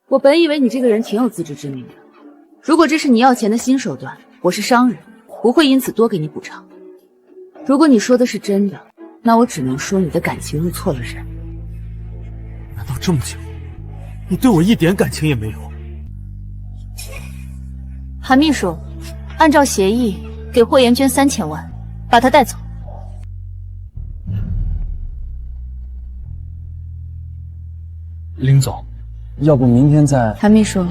我本以为你这个人挺有自知之明的，如果这是你要钱的新手段，我是商人，不会因此多给你补偿。如果你说的是真的，那我只能说你的感情用错了人。难道这么久，你对我一点感情也没有？韩秘书，按照协议给霍妍娟3000万，把她带走。林总，要不明天再……韩秘书，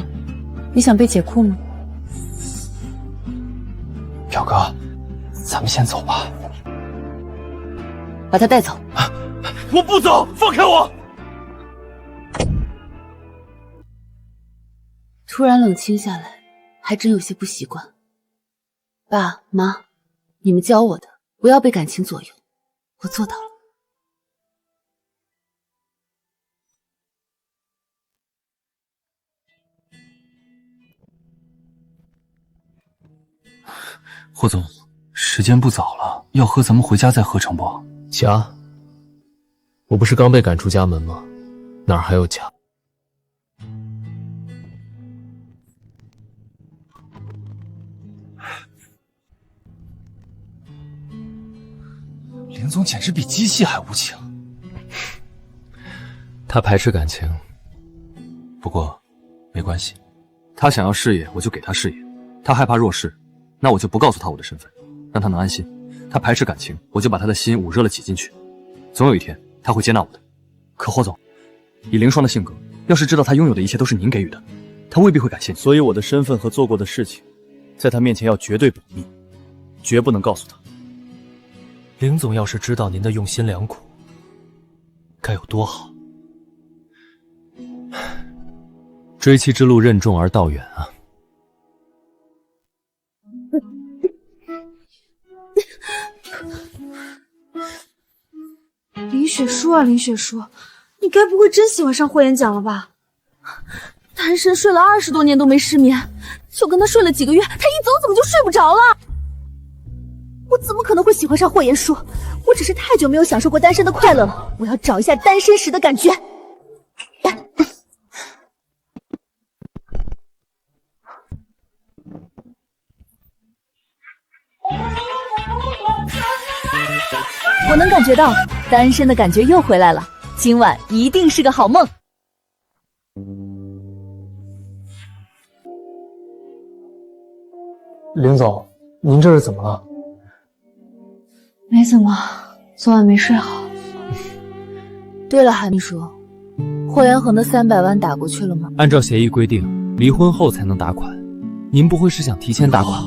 你想被解雇吗？表哥，咱们先走吧。把她带走。我不走，放开我！突然冷清下来，还真有些不习惯。爸妈，你们教我的，不要被感情左右，我做到了。霍总，时间不早了，要喝咱们回家再喝成不？家？我不是刚被赶出家门吗？哪儿还有家？林总简直比机器还无情。他排斥感情，不过没关系，他想要事业，我就给他事业；他害怕弱势，那我就不告诉他我的身份，让他能安心。他排斥感情，我就把他的心捂热了挤进去，总有一天他会接纳我的。可霍总，以凌霜的性格，要是知道他拥有的一切都是您给予的，他未必会感谢你。所以我的身份和做过的事情，在他面前要绝对保密，绝不能告诉他。林总要是知道您的用心良苦，该有多好。追妻之路任重而道远啊。林雪书啊，林雪书，你该不会真喜欢上霍元甲了吧？单身睡了20多年都没失眠，就跟他睡了几个月，他一走怎么就睡不着了？我怎么可能会喜欢上霍元书？我只是太久没有享受过单身的快乐了，我要找一下单身时的感觉。我能感觉到单身的感觉又回来了，今晚一定是个好梦。林总，您这是怎么了？没怎么，昨晚没睡好。对了，韩秘书，霍元衡的300万打过去了吗？按照协议规定，离婚后才能打款。您不会是想提前打款？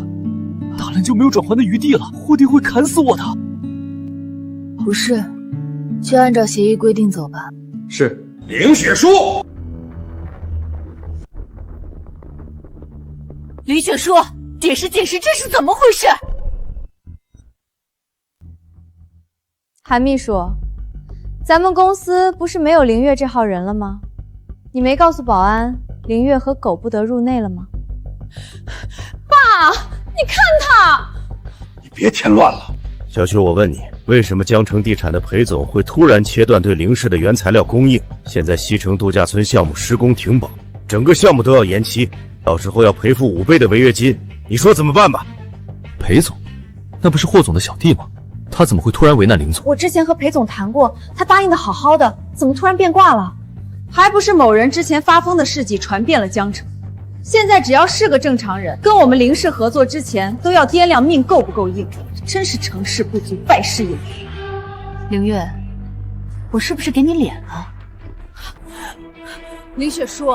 打了就没有转还的余地了，霍弟会砍死我的。不是，就按照协议规定走吧。是。凌雪书，林雪书，解释解释，这是怎么回事？韩秘书，咱们公司不是没有凌月这号人了吗？你没告诉保安凌月和狗不得入内了吗？爸，你看他！你别添乱了。小秋，我问你，为什么江城地产的裴总会突然切断对凌氏的原材料供应？现在西城度假村项目施工停保，整个项目都要延期，到时候要赔付5倍的违约金，你说怎么办吧？裴总，那不是霍总的小弟吗？他怎么会突然为难凌总？我之前和裴总谈过，他答应的好好的，怎么突然变卦了？还不是某人之前发疯的事迹传遍了江城。现在只要是个正常人，跟我们凌氏合作之前，都要掂量命够不够硬，真是成事不足败事有余。凌月，我是不是给你脸了？林雪书，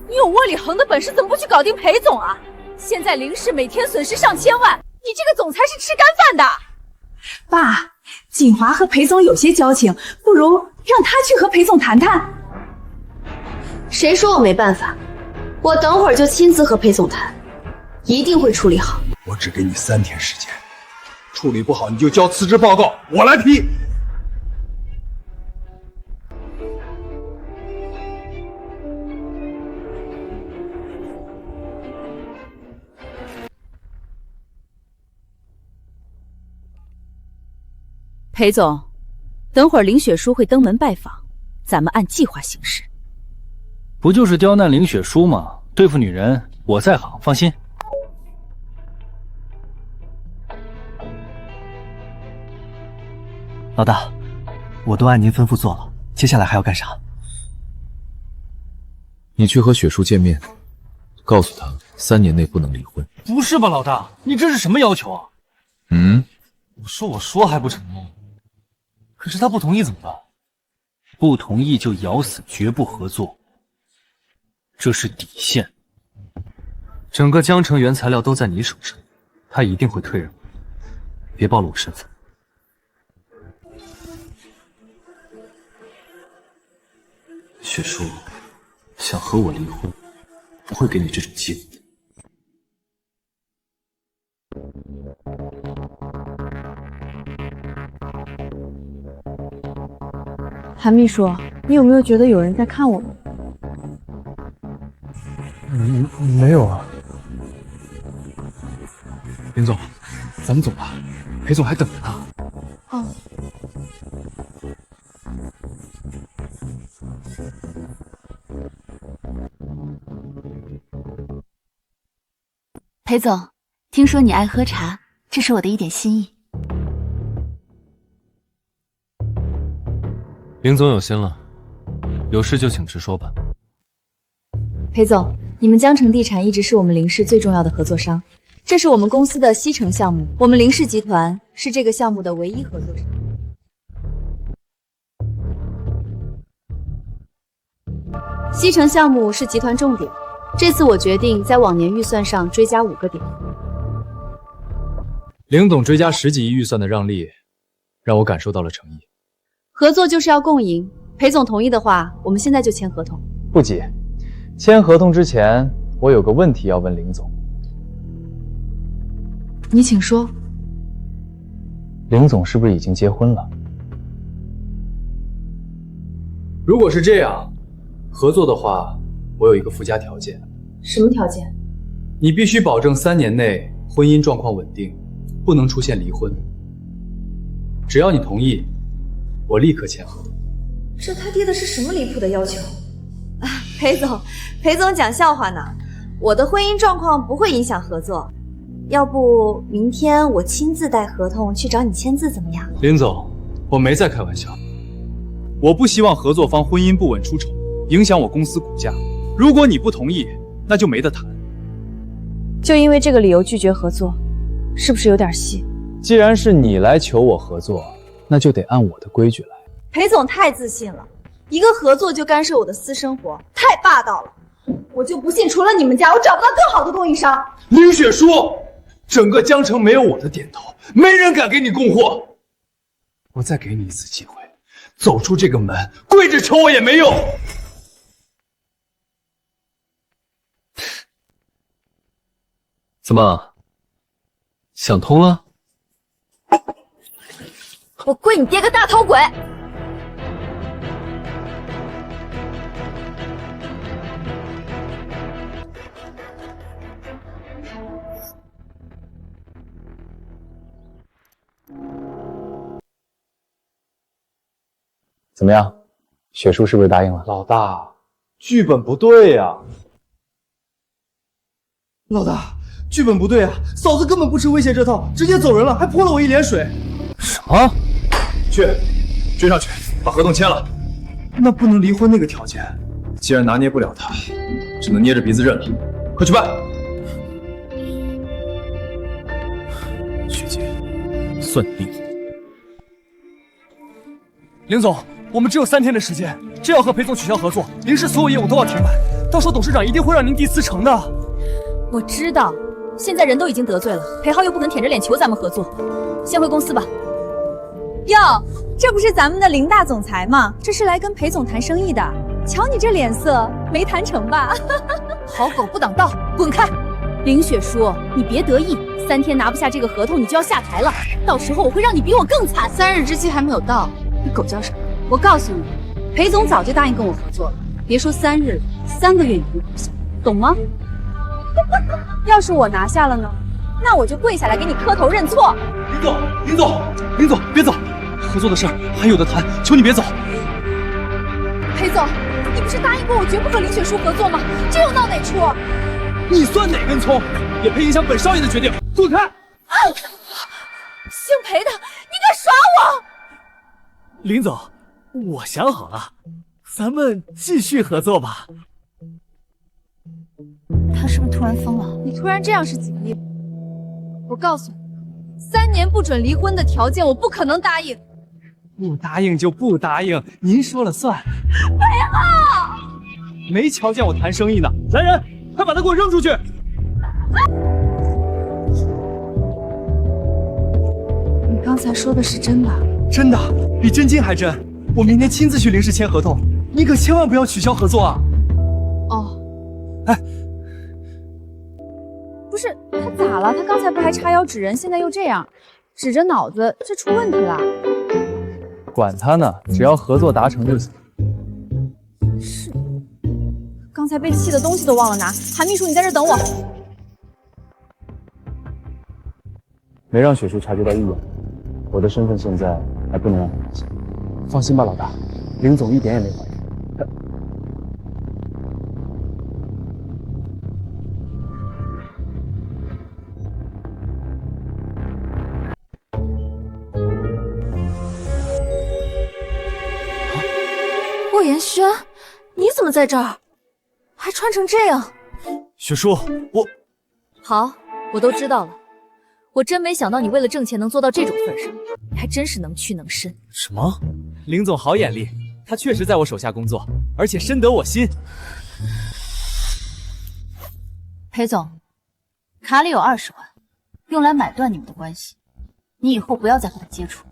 你有窝里横的本事，怎么不去搞定裴总啊？现在凌氏每天损失上千万，你这个总裁是吃干饭的。爸，锦华和裴总有些交情，不如让他去和裴总谈谈。谁说我没办法？我等会儿就亲自和裴总谈，一定会处理好。我只给你3天时间，处理不好你就交辞职报告，我来批。裴总，等会儿林雪书会登门拜访，咱们按计划行事。不就是刁难林雪书吗？对付女人我在行，放心。老大，我都按您吩咐做了，接下来还要干啥？你去和雪叔见面，告诉他3年内不能离婚。不是吧，老大，你这是什么要求啊？我说还不成吗？可是他不同意怎么办？不同意就咬死绝不合作，这是底线。整个江城原材料都在你手上，他一定会退让。别暴露我身份。雪叔想和我离婚，不会给你这种机会的。韩秘书，你有没有觉得有人在看我们？没有啊。林总，咱们走吧，裴总还等着呢。哦。裴总，听说你爱喝茶，这是我的一点心意。林总有心了，有事就请直说吧。裴总，你们江城地产一直是我们林氏最重要的合作商，这是我们公司的西城项目，我们林氏集团是这个项目的唯一合作商。西城项目是集团重点，这次我决定在往年预算上追加5个点。林总追加10几亿预算的让利，让我感受到了诚意。合作就是要共赢，裴总同意的话，我们现在就签合同。不急，签合同之前，我有个问题要问林总。你请说。林总是不是已经结婚了？如果是这样，合作的话，我有一个附加条件。什么条件？你必须保证3年内婚姻状况稳定，不能出现离婚。只要你同意，我立刻签合同。这他爹的是什么离谱的要求？裴总讲笑话呢。我的婚姻状况不会影响合作，要不明天我亲自带合同去找你签字怎么样？林总，我没在开玩笑。我不希望合作方婚姻不稳出丑，影响我公司股价。如果你不同意，那就没得谈。就因为这个理由拒绝合作，是不是有点戏？既然是你来求我合作，那就得按我的规矩来。裴总太自信了，一个合作就干涉我的私生活，太霸道了。我就不信除了你们家，我找不到更好的供应商。林雪书，整个江城没有我的点头，没人敢给你供货。我再给你一次机会，走出这个门，跪着求我也没用。怎么，想通了？我跪你爹个大头鬼！怎么样，雪叔是不是答应了？老大，剧本不对呀！老大，剧本不对啊！嫂子根本不吃威胁这套，直接走人了，还泼了我一脸水。什么？追上去，把合同签了。那不能离婚那个条件，既然拿捏不了他，只能捏着鼻子认了。快去办！徐姐，算你厉害。林总，我们只有3天的时间，这要和裴总取消合作，林氏所有业务都要停摆，到时候董事长一定会让您弟辞呈的。我知道，现在人都已经得罪了，裴浩又不肯舔着脸求咱们合作，先回公司吧。哟，这不是咱们的林大总裁吗？这是来跟裴总谈生意的。瞧你这脸色，没谈成吧？好狗不挡道，滚开！林雪书，你别得意，3天拿不下这个合同，你就要下台了。到时候我会让你比我更惨。3日之期还没有到，你狗叫什么？我告诉你，裴总早就答应跟我合作了，别说3日，3个月也不会行，懂吗？要是我拿下了呢，那我就跪下来给你磕头认错。林总，别走，合作的事儿还有的谈，求你别走。裴总，你不是答应过我绝不和林雪书合作吗？这又闹哪出？你算哪根葱？也配影响本少爷的决定？滚开！姓裴的，你敢耍我！林总，我想好了，咱们继续合作吧。他是不是突然疯了？你突然这样是几个意？我告诉你，3年不准离婚的条件我不可能答应。不答应就不答应，您说了算。裴浩，没瞧见我谈生意呢！来人，快把他给我扔出去！你刚才说的是真的？真的，比真金还真。我明天亲自去林氏签合同，你可千万不要取消合作啊！哦，哎，不是他咋了？他刚才不还叉腰指人，现在又这样，指着脑子，这出问题了。管他呢，只要合作达成就行。是，刚才被气的东西都忘了拿。韩秘书，你在这等我。没让雪叔察觉到异样，我的身份现在还不能让他发现。放心吧，老大，林总一点也没怀疑。你怎么在这儿？还穿成这样？雪叔，我……好，我都知道了。我真没想到你为了挣钱能做到这种份上，你还真是能屈能伸。什么？林总好眼力，他确实在我手下工作，而且深得我心。裴总，卡里有20万，用来买断你们的关系，你以后不要再和他接触。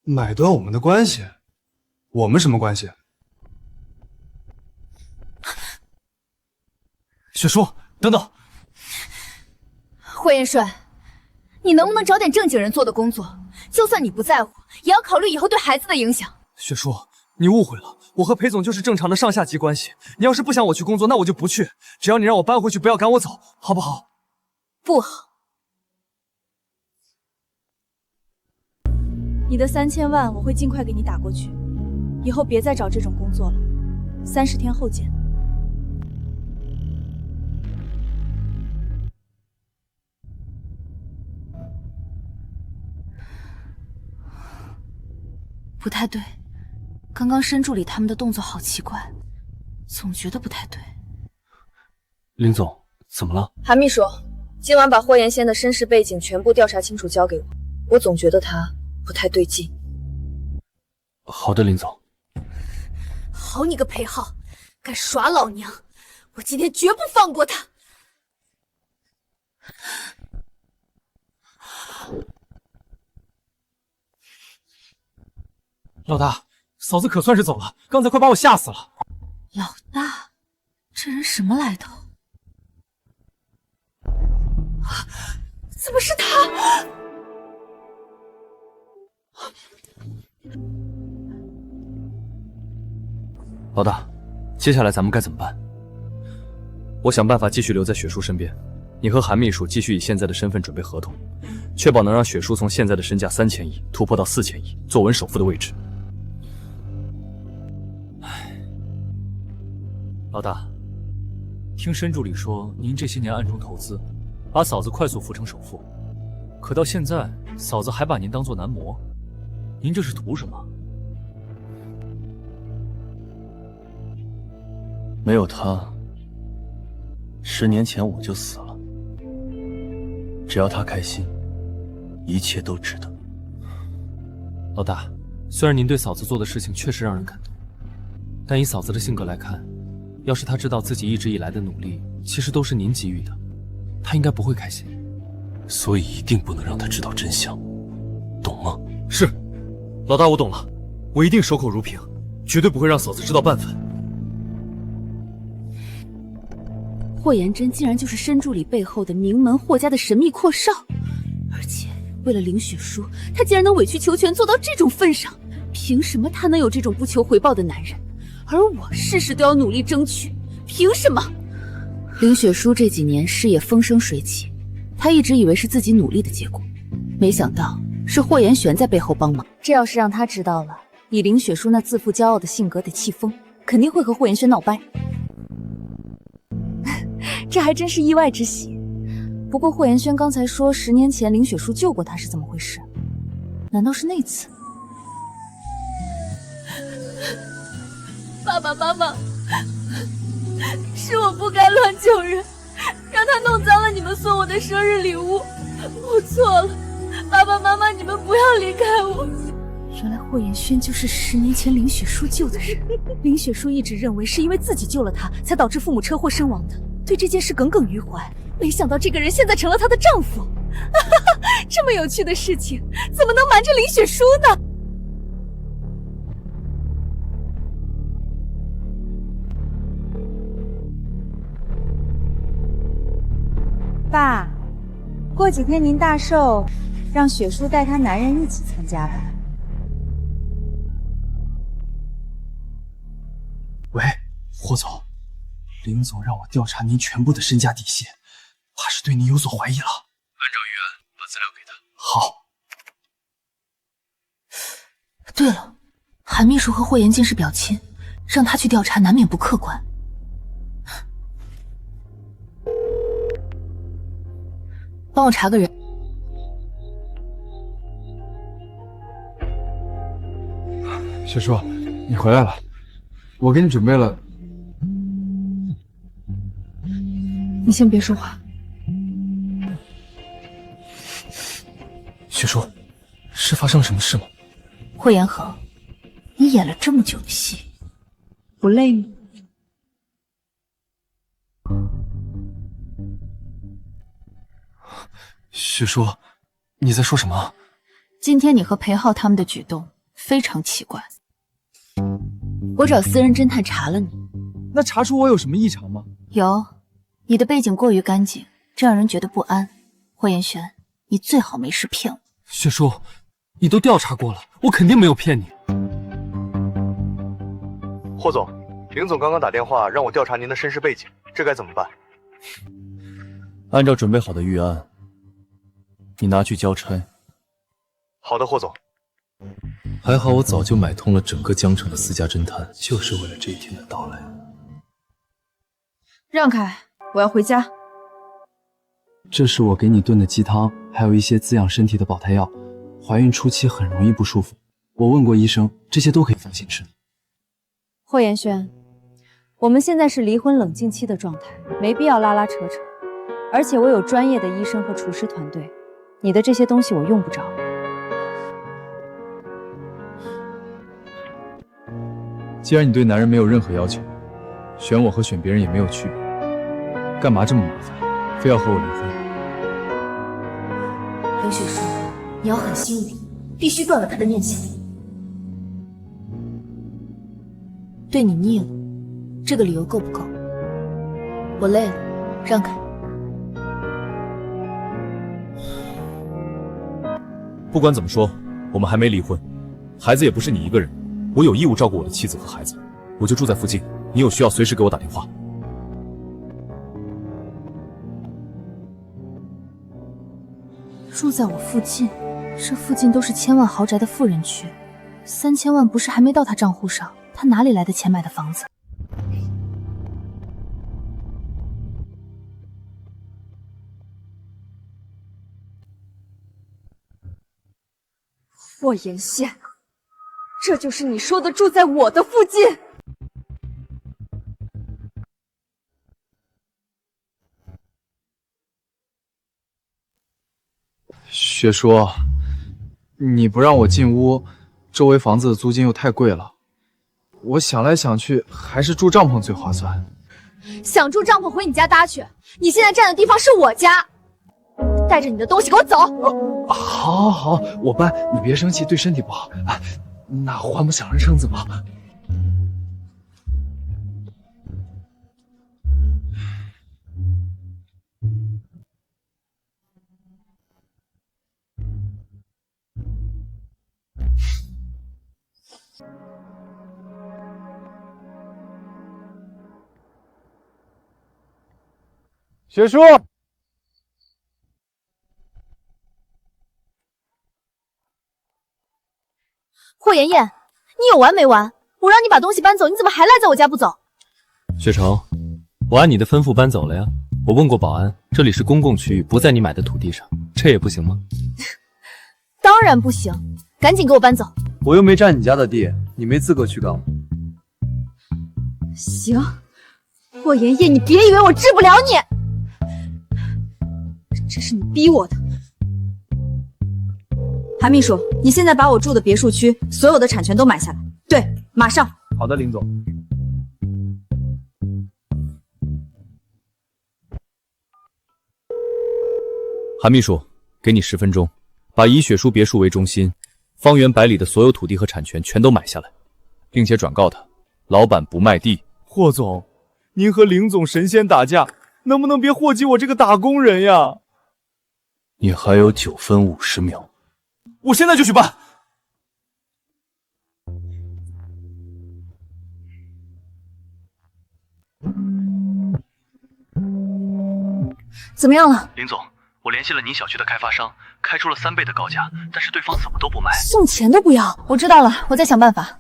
买断我们的关系？我们什么关系？雪叔，等等！霍元帅，你能不能找点正经人做的工作？就算你不在乎，也要考虑以后对孩子的影响。雪叔，你误会了，我和裴总就是正常的上下级关系。你要是不想我去工作，那我就不去。只要你让我搬回去，不要赶我走，好不好？不好。你的3000万我会尽快给你打过去，以后别再找这种工作了。30天后见。不太对，刚刚申助理他们的动作好奇怪，总觉得不太对。林总，怎么了？韩秘书，今晚把霍延仙的身世背景全部调查清楚交给我，我总觉得他不太对劲。好的，林总。好你个裴浩，敢耍老娘，我今天绝不放过他！老大，嫂子可算是走了，刚才快把我吓死了。老大，这人什么来头？怎么是他？老大，接下来咱们该怎么办？我想办法继续留在雪叔身边，你和韩秘书继续以现在的身份准备合同，确保能让雪叔从现在的身价3000亿突破到4000亿，坐稳首富的位置。老大，听申助理说，您这些年暗中投资，把嫂子快速扶成首富，可到现在，嫂子还把您当作男模，您这是图什么？没有他，10年前我就死了。只要他开心，一切都值得。老大，虽然您对嫂子做的事情确实让人感动，但以嫂子的性格来看，要是她知道自己一直以来的努力其实都是您给予的，她应该不会开心。所以一定不能让他知道真相，懂吗？是，老大，我懂了，我一定守口如瓶，绝对不会让嫂子知道半分。霍延真竟然就是申助理背后的名门霍家的神秘阔少，而且为了林雪书，他竟然能委曲求全做到这种份上，凭什么他能有这种不求回报的男人，而我事事都要努力争取？凭什么？林雪书这几年事业风生水起，他一直以为是自己努力的结果，没想到是霍延玄在背后帮忙。这要是让他知道了，以林雪书那自负骄傲的性格得气疯，肯定会和霍延轩闹掰。这还真是意外之喜。不过霍延轩刚才说10年前林雪书救过他是怎么回事？难道是那次？爸爸妈妈，是我不该乱救人，让他弄脏了你们送我的生日礼物，我错了。爸爸妈妈，你们不要离开我。原来霍延轩就是10年前林雪书救的人。林雪书一直认为是因为自己救了他，才导致父母车祸身亡的，对这件事耿耿于怀。没想到这个人现在成了她的丈夫。这么有趣的事情，怎么能瞒着林雪书呢？爸，过几天您大寿，让雪叔带她男人一起参加吧。喂，霍总，林总让我调查您全部的身家底细，怕是对您有所怀疑了。按照预案把资料给他。好。对了，韩秘书和霍延静是表亲，让他去调查难免不客观。帮我查个人。雪叔，你回来了，我给你准备了。你先别说话。雪叔，是发生了什么事吗？霍言恒，你演了这么久的戏，不累吗？雪叔，你在说什么？今天你和裴浩他们的举动非常奇怪。我找私人侦探查了你，那查出我有什么异常吗？有，你的背景过于干净，这让人觉得不安。霍言轩，你最好没事骗我。雪叔，你都调查过了，我肯定没有骗你。霍总，林总刚刚打电话让我调查您的身世背景，这该怎么办？按照准备好的预案，你拿去交差。好的，霍总。还好我早就买通了整个江城的私家侦探，就是为了这一天的到来。让开，我要回家。这是我给你炖的鸡汤，还有一些滋养身体的保胎药。怀孕初期很容易不舒服，我问过医生，这些都可以放心吃。霍言轩，我们现在是离婚冷静期的状态，没必要拉拉扯扯。而且我有专业的医生和厨师团队，你的这些东西我用不着。既然你对男人没有任何要求，选我和选别人也没有区别，干嘛这么麻烦，非要和我离婚？刘雪叔，你要狠心一点，必须断了他的念想。对你腻了，这个理由够不够？我累了，让开。不管怎么说，我们还没离婚，孩子也不是你一个人，我有义务照顾我的妻子和孩子，我就住在附近，你有需要随时给我打电话。住在我附近，这附近都是千万豪宅的富人区，3000万不是还没到他账户上，他哪里来的钱买的房子？霍言轩，这就是你说的住在我的附近？雪叔，你不让我进屋，周围房子的租金又太贵了，我想来想去，还是住帐篷最划算。想住帐篷回你家搭去，你现在站的地方是我家，带着你的东西给我走。好，好，我搬，你别生气，对身体不好。啊，那换不想人绳子吧。雪叔，霍妍妍，你有完没完？我让你把东西搬走，你怎么还赖在我家不走？雪城，我按你的吩咐搬走了呀。我问过保安，这里是公共区域，不在你买的土地上，这也不行吗？当然不行，赶紧给我搬走！我又没占你家的地，你没资格去告我。行，霍妍妍，你别以为我治不了你，这是你逼我的。韩秘书，你现在把我住的别墅区所有的产权都买下来，对，马上。好的，林总。韩秘书，给你10分钟，把以雪叔别墅为中心，方圆100里的所有土地和产权全都买下来，并且转告他，老板不卖地。霍总，您和林总神仙打架，能不能别祸及我这个打工人呀？你还有9分50秒。我现在就去办。怎么样了？林总，我联系了您小区的开发商，开出了3倍的高价，但是对方怎么都不卖，送钱都不要。我知道了，我再想办法。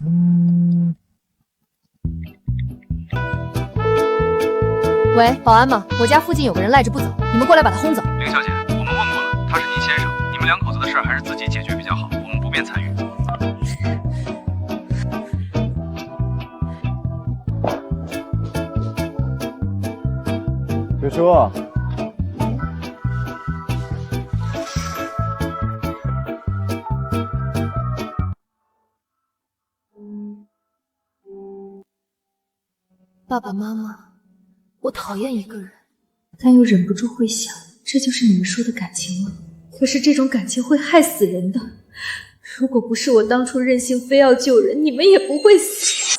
喂，保安吗？我家附近有个人赖着不走，你们过来把他轰走。林小姐，我们问过了，他是您先生，你们2口子的事还是自己解决比较好，我们不便参与。叔。爸爸妈妈，我讨厌一个人，但又忍不住会想，这就是你们说的感情吗？可是这种感情会害死人的。如果不是我当初任性非要救人，你们也不会死。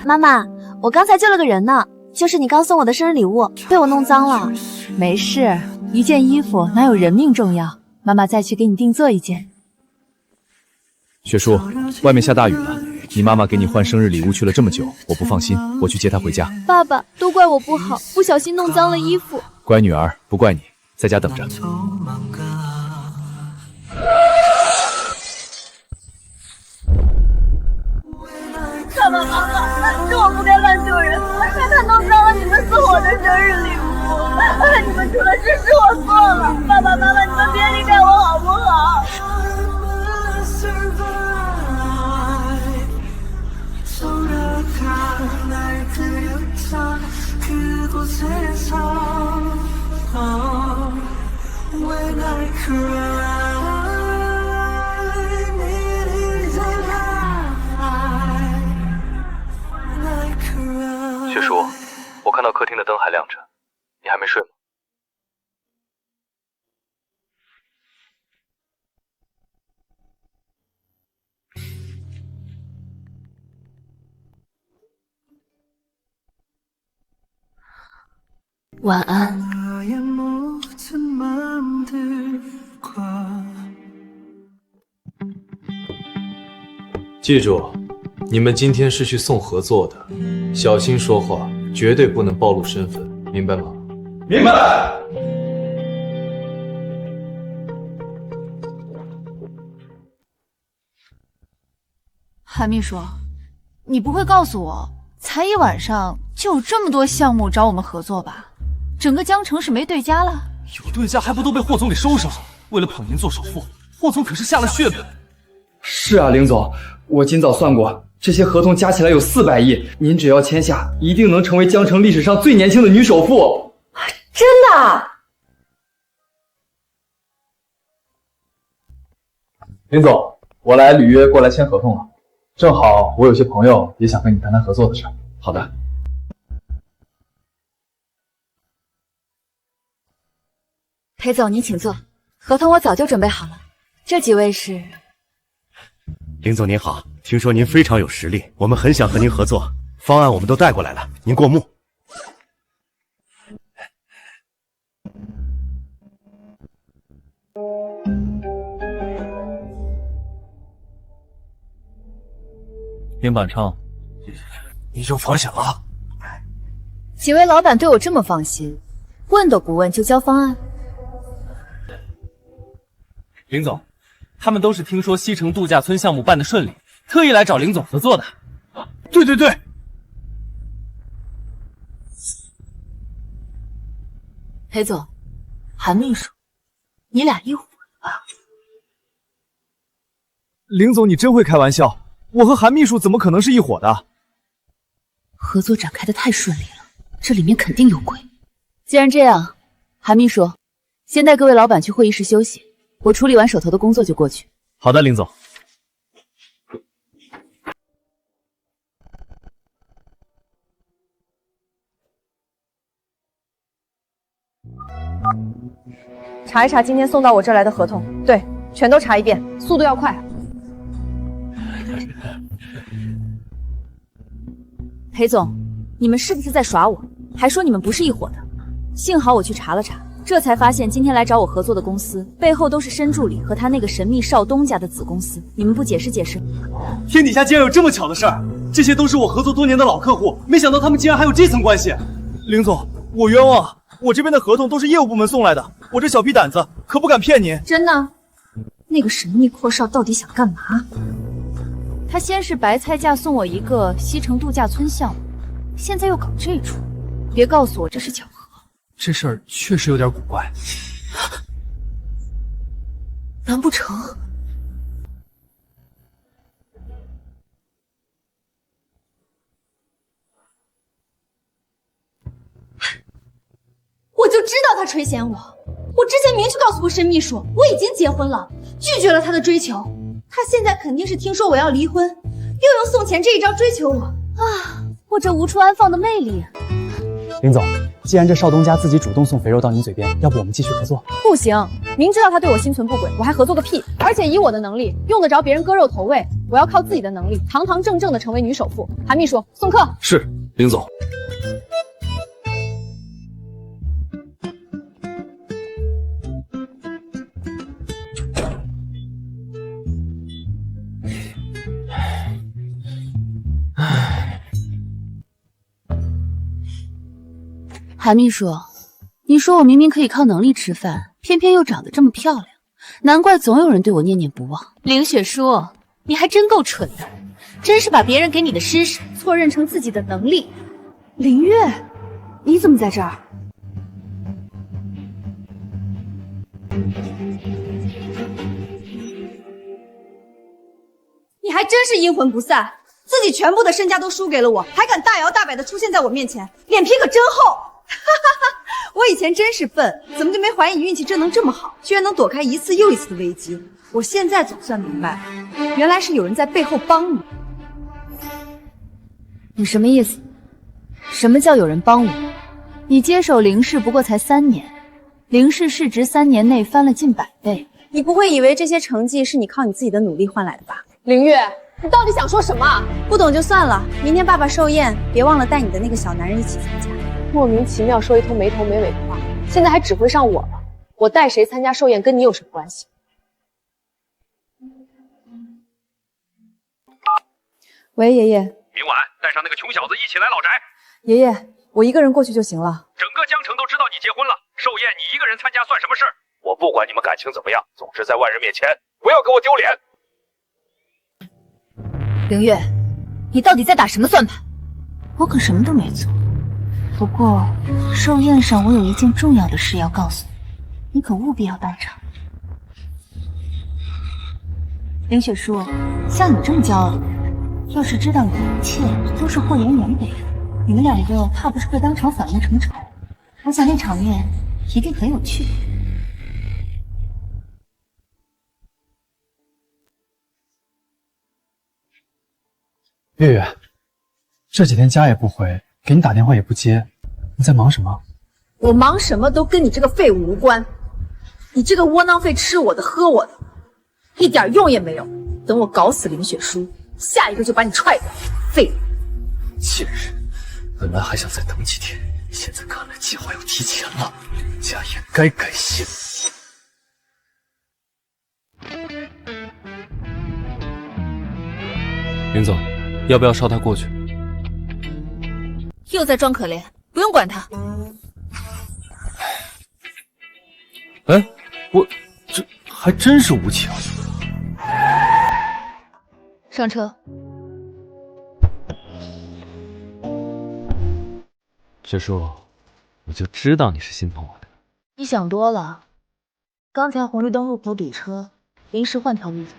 妈妈，我刚才救了个人呢，就是你刚送我的生日礼物，被我弄脏了。没事，一件衣服哪有人命重要？妈妈再去给你定做一件。雪叔，外面下大雨了，你妈妈给你换生日礼物去了这么久，我不放心，我去接她回家。爸爸，都怪我不好，不小心弄脏了衣服。乖女儿，不怪你，在家等着。爸爸妈妈，是我不该乱救人，是他弄脏了你们送我的生日礼物。你们出了事是我错了，爸爸妈妈，你们别离开我好不好？雪叔，我看到客厅的灯还亮着，你还没睡吗？晚安。记住，你们今天是去送合作的，小心说话，绝对不能暴露身份，明白吗？明白。韩秘书，你不会告诉我，才一晚上就有这么多项目找我们合作吧？整个江城是没对家了？有对家还不都被霍总给收拾了？为了捧您做首富，霍总可是下了血本。是啊，林总，我今早算过，这些合同加起来有400亿，您只要签下，一定能成为江城历史上最年轻的女首富。真的？林总，我来履约过来签合同了，正好我有些朋友也想跟你谈谈合作的事。好的。裴总，您请坐，合同我早就准备好了。这几位是？林总您好，听说您非常有实力，我们很想和您合作，方案我们都带过来了，您过目。林板昌，你就放下了。几位老板对我这么放心，问都不问就交方案？林总，他们都是听说西城度假村项目办得顺利，特意来找林总合作的。对对对，裴总，韩秘书，你俩一伙的吧？林总，你真会开玩笑，我和韩秘书怎么可能是一伙的？合作展开的太顺利了，这里面肯定有鬼。既然这样，韩秘书，先带各位老板去会议室休息，我处理完手头的工作就过去。好的，林总。查一查今天送到我这儿来的合同，对，全都查一遍，速度要快。裴总，你们是不是在耍我？还说你们不是一伙的。幸好我去查了查，这才发现今天来找我合作的公司背后都是申助理和他那个神秘少东家的子公司。你们不解释解释？天底下竟然有这么巧的事儿！这些都是我合作多年的老客户，没想到他们竟然还有这层关系。林总，我冤枉，我这边的合同都是业务部门送来的，我这小屁胆子可不敢骗您。真的？那个神秘阔少到底想干嘛？他先是白菜价送我一个西城度假村项目，现在又搞这出，别告诉我这是巧合。这事儿确实有点古怪。难不成？我就知道他垂涎我。我之前明确告诉过申秘书，我已经结婚了，拒绝了他的追求。他现在肯定是听说我要离婚，又用送钱这一招追求我啊！我这无处安放的魅力。林总，既然这少东家自己主动送肥肉到您嘴边，要不我们继续合作？不行，明知道他对我心存不轨，我还合作个屁！而且以我的能力，用得着别人割肉投喂？我要靠自己的能力，堂堂正正的成为女首富。韩秘书，送客。是，林总。韩秘书，你说我明明可以靠能力吃饭，偏偏又长得这么漂亮，难怪总有人对我念念不忘。凌雪书，你还真够蠢的，真是把别人给你的施舍错认成自己的能力。林月，你怎么在这儿？你还真是阴魂不散，自己全部的身家都输给了我，还敢大摇大摆的出现在我面前，脸皮可真厚。哈哈，我以前真是笨，怎么就没怀疑你运气真能这么好，居然能躲开一次又一次的危机。我现在总算明白，原来是有人在背后帮你。你什么意思？什么叫有人帮我？你接手凌氏不过才3年，凌氏市值3年内翻了近100倍。你不会以为这些成绩是你靠你自己的努力换来的吧？凌月，你到底想说什么？不懂就算了，明天爸爸寿宴，别忘了带你的那个小男人一起参加。莫名其妙说一通没头没尾的话，现在还指挥上我了。我带谁参加寿宴跟你有什么关系？喂，爷爷。明晚带上那个穷小子一起来老宅。爷爷，我一个人过去就行了。整个江城都知道你结婚了，寿宴你一个人参加算什么事？我不管你们感情怎么样，总之在外人面前不要给我丢脸。凌月，你到底在打什么算盘？我可什么都没做。不过寿宴上我有一件重要的事要告诉你，你可务必要到场。凌雪书，像你这么骄傲的人，要是知道你的一切都是霍妍妍给的，你们2个怕不是会当场反目成仇？我想那场面一定很有趣。月月，这几天家也不回，给你打电话也不接，你在忙什么？我忙什么都跟你这个废物无关，你这个窝囊废吃我的喝我的，一点用也没有。等我搞死林雪书，下一个就把你踹掉，废物！贱人，本来还想再等几天，现在看来计划要提前了，人家也该改姓。林总，要不要捎他过去？又在装可怜，不用管他。哎，我这还真是无情。上车。雪叔，我就知道你是心疼我的。你想多了，刚才红绿灯路口堵车，临时换条路走。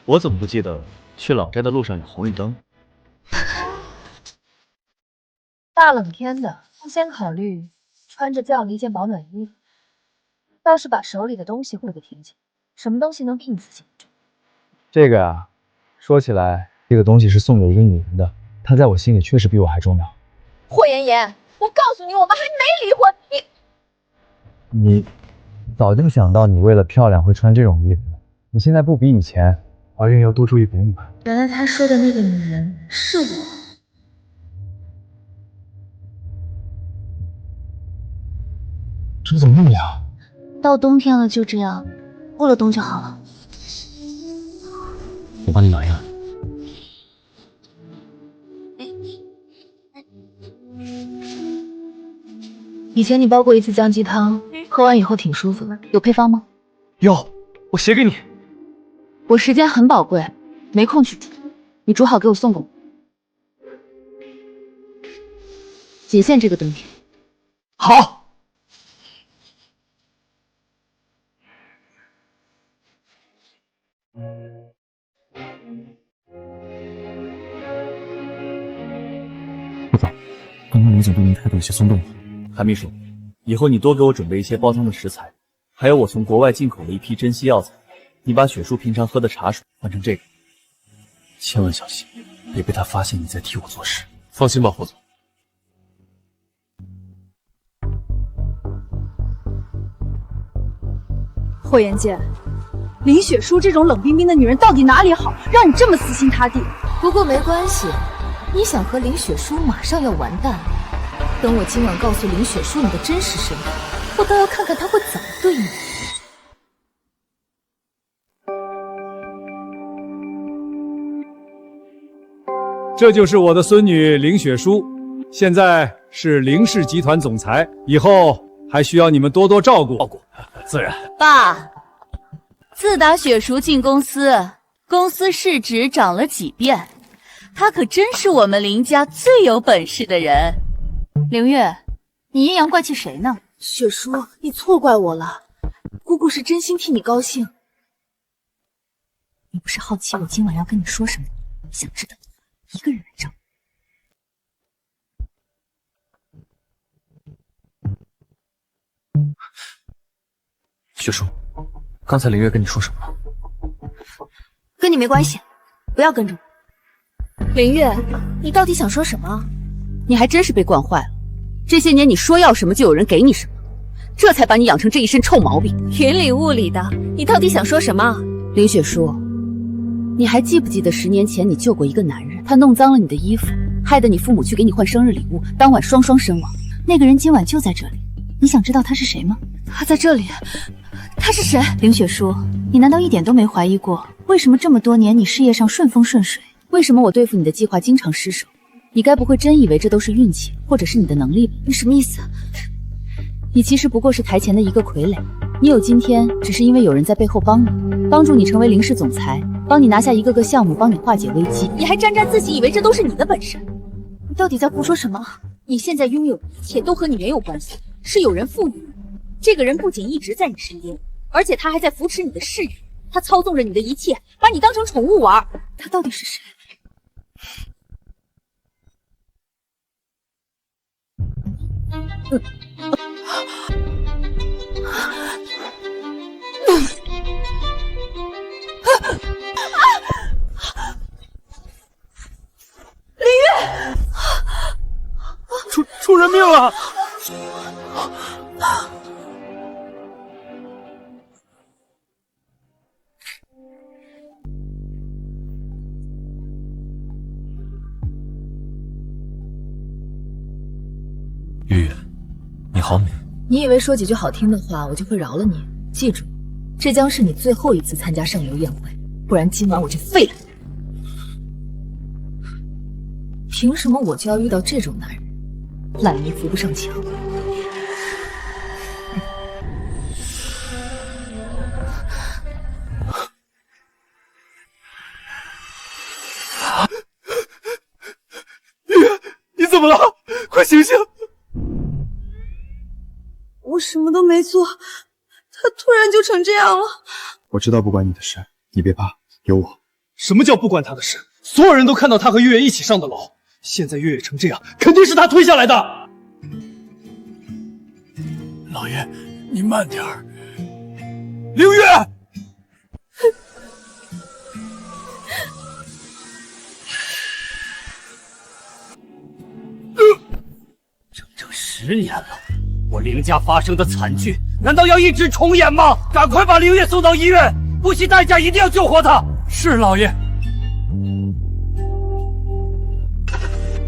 我怎么不记得去老宅的路上有红绿灯？大冷天的，先考虑穿着这样的一件保暖衣服，倒是把手里的东西汇个平静。什么东西能替你自己？这个呀，说起来，这个东西是送给一个女人的，她在我心里确实比我还重要。霍妍妍，我告诉你，我们还没离婚。你早就想到你为了漂亮会穿这种衣服，你现在不比以前，怀孕要多注意保暖。原来他说的那个女人是我。这怎么那么凉？到冬天了就这样，过了冬就好了。我帮你暖一暖。以前你煲过一次姜鸡汤，喝完以后挺舒服的，有配方吗？有，我写给你。我时间很宝贵，没空去煮，你煮好给我送过来。仅限这个冬天。好。刚刚林总对您态度有些松动了。韩秘书，以后你多给我准备一些煲汤的食材，还有我从国外进口的一批珍稀药材。你把雪叔平常喝的茶水换成这个，千万小心，别被他发现你在替我做事。放心吧，霍总。霍元剑，林雪书这种冷冰冰的女人到底哪里好，让你这么死心塌地？不过没关系，你想和林雪书马上要完蛋了。等我今晚告诉林雪书你的真实身份，我倒要看看她会怎么对你。这就是我的孙女林雪书，现在是林氏集团总裁，以后还需要你们多多照顾。自然。爸，自打雪叔进公司，公司市值涨了几遍，他可真是我们林家最有本事的人。凌月，你阴阳怪气谁呢？雪叔，你错怪我了，姑姑是真心替你高兴。你不是好奇我今晚要跟你说什么，想知道一个人来找雪叔，刚才林月跟你说什么了？跟你没关系，不要跟着我。凌月，你到底想说什么？你还真是被惯坏了。这些年你说要什么就有人给你什么，这才把你养成这一身臭毛病。云里雾里的，你到底想说什么？林雪书，你还记不记得10年前你救过一个男人，他弄脏了你的衣服，害得你父母去给你换生日礼物，当晚双双身亡。那个人今晚就在这里，你想知道他是谁吗？他在这里，他是谁？林雪书，你难道一点都没怀疑过，为什么这么多年你事业上顺风顺水？为什么我对付你的计划经常失手？你该不会真以为这都是运气，或者是你的能力吧？你什么意思？你其实不过是台前的一个傀儡，你有今天只是因为有人在背后帮你，帮助你成为林氏总裁，帮你拿下一个个项目，帮你化解危机。你还沾沾自喜，以为这都是你的本事？你到底在胡说什么？你现在拥有的一切都和你没有关系，是有人赋予的。这个人不仅一直在你身边，而且他还在扶持你的事业，他操纵着你的一切，把你当成宠物玩。他到底是谁？林月，出人命了！月月，你好美。你以为说几句好听的话，我就会饶了你？记住，这将是你最后一次参加上流宴会，不然今晚我就废了你。凭什么我就要遇到这种男人？烂泥扶不上墙。月，你怎么了？快醒醒！我什么都没做，他突然就成这样了。我知道不关你的事，你别怕，有我。什么叫不关他的事？所有人都看到他和月月一起上的牢，现在月月成这样，肯定是他推下来的。老爷，你慢点儿。凌月，整整10年了。我凌家发生的惨剧，难道要一直重演吗？赶快把凌月送到医院，不惜代价一定要救活她。是老爷。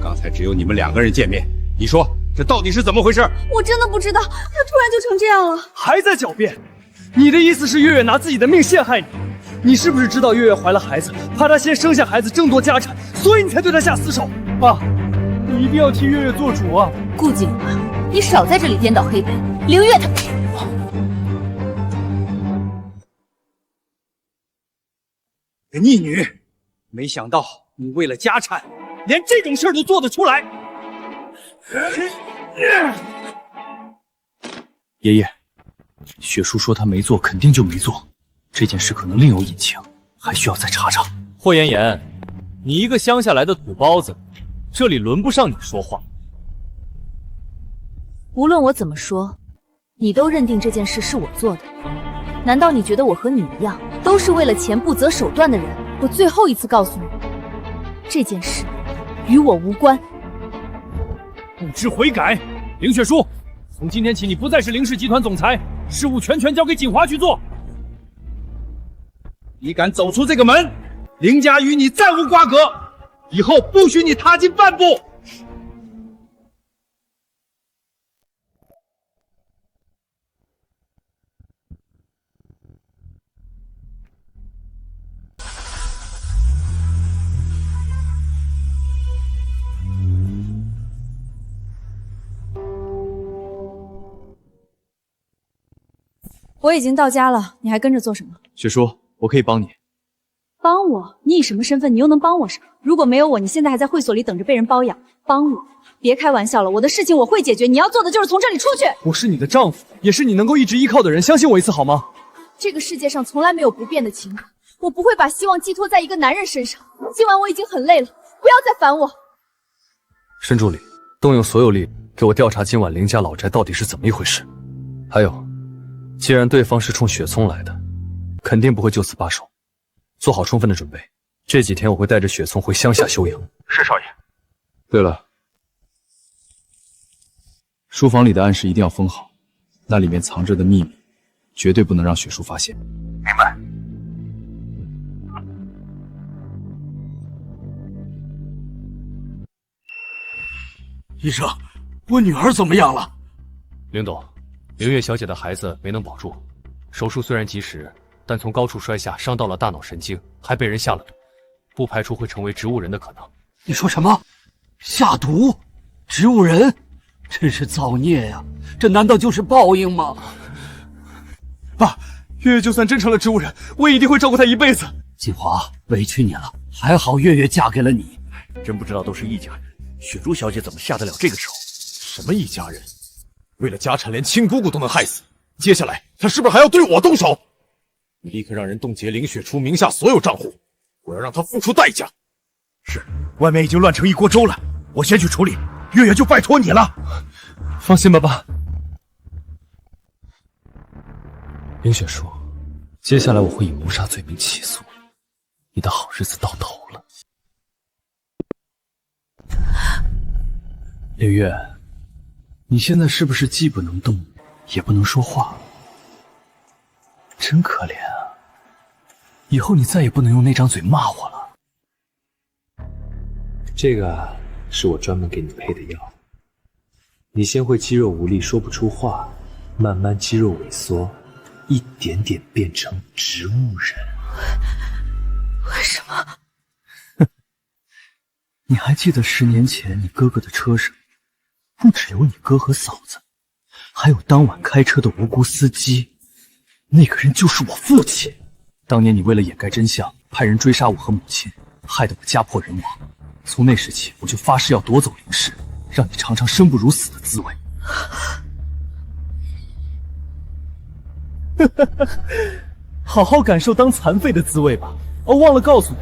刚才只有你们2个人见面，你说这到底是怎么回事？我真的不知道，他突然就成这样了。还在狡辩？你的意思是月月拿自己的命陷害你？你是不是知道月月怀了孩子，怕她先生下孩子争夺家产，所以你才对她下死手？爸，你一定要替月月做主啊！顾景华，你少在这里颠倒黑白。凌月她逆女，没想到你为了家产，连这种事儿都做得出来。爷爷，雪叔说他没做，肯定就没做。这件事可能另有隐情，还需要再查查。霍妍妍，你一个乡下来的土包子，这里轮不上你说话。无论我怎么说，你都认定这件事是我做的。难道你觉得我和你一样，都是为了钱不择手段的人？我最后一次告诉你，这件事与我无关。不知悔改，凌雪书，从今天起你不再是凌氏集团总裁，事务全权交给锦华去做。你敢走出这个门，凌家与你再无瓜葛，以后不许你踏进半步。我已经到家了，你还跟着做什么？雪叔，我可以帮你。帮我？你以什么身份？你又能帮我什么？如果没有我，你现在还在会所里等着被人包养。帮我？别开玩笑了，我的事情我会解决。你要做的就是从这里出去。我是你的丈夫，也是你能够一直依靠的人，相信我一次好吗？这个世界上从来没有不变的情感，我不会把希望寄托在一个男人身上。今晚我已经很累了，不要再烦我。申助理，动用所有力给我调查今晚凌家老宅到底是怎么一回事。还有，既然对方是冲雪聪来的，肯定不会就此罢手，做好充分的准备。这几天我会带着雪聪回乡下休养。是少爷。对了，书房里的暗室一定要封好，那里面藏着的秘密，绝对不能让雪叔发现。明白。医生，我女儿怎么样了？凌董，凌月小姐的孩子没能保住，手术虽然及时，但从高处摔下伤到了大脑神经，还被人下了毒，不排除会成为植物人的可能。你说什么？下毒？植物人？真是造孽呀！这难道就是报应吗？爸，月月就算真成了植物人，我也一定会照顾她一辈子。锦华，委屈你了，还好月月嫁给了你。真不知道都是一家人，雪珠小姐怎么下得了这个手？什么一家人？为了家产，连亲姑姑都能害死。接下来，他是不是还要对我动手？你立刻让人冻结林雪初名下所有账户，我要让他付出代价。是，外面已经乱成一锅粥了，我先去处理，月月就拜托你了。放心吧，爸。林雪书，接下来我会以谋杀罪名起诉你，你的好日子到头了。凌月，你现在是不是既不能动，也不能说话？真可怜啊！以后你再也不能用那张嘴骂我了。这个是我专门给你配的药，你先会肌肉无力，说不出话，慢慢肌肉萎缩，一点点变成植物人。为什么？你还记得10年前你哥哥的车上，不只有你哥和嫂子，还有当晚开车的无辜司机，那个人就是我父亲。当年你为了掩盖真相，派人追杀我和母亲，害得我家破人亡。从那时起，我就发誓要夺走凌氏，让你尝尝生不如死的滋味。好好感受当残废的滋味吧。哦，忘了告诉你，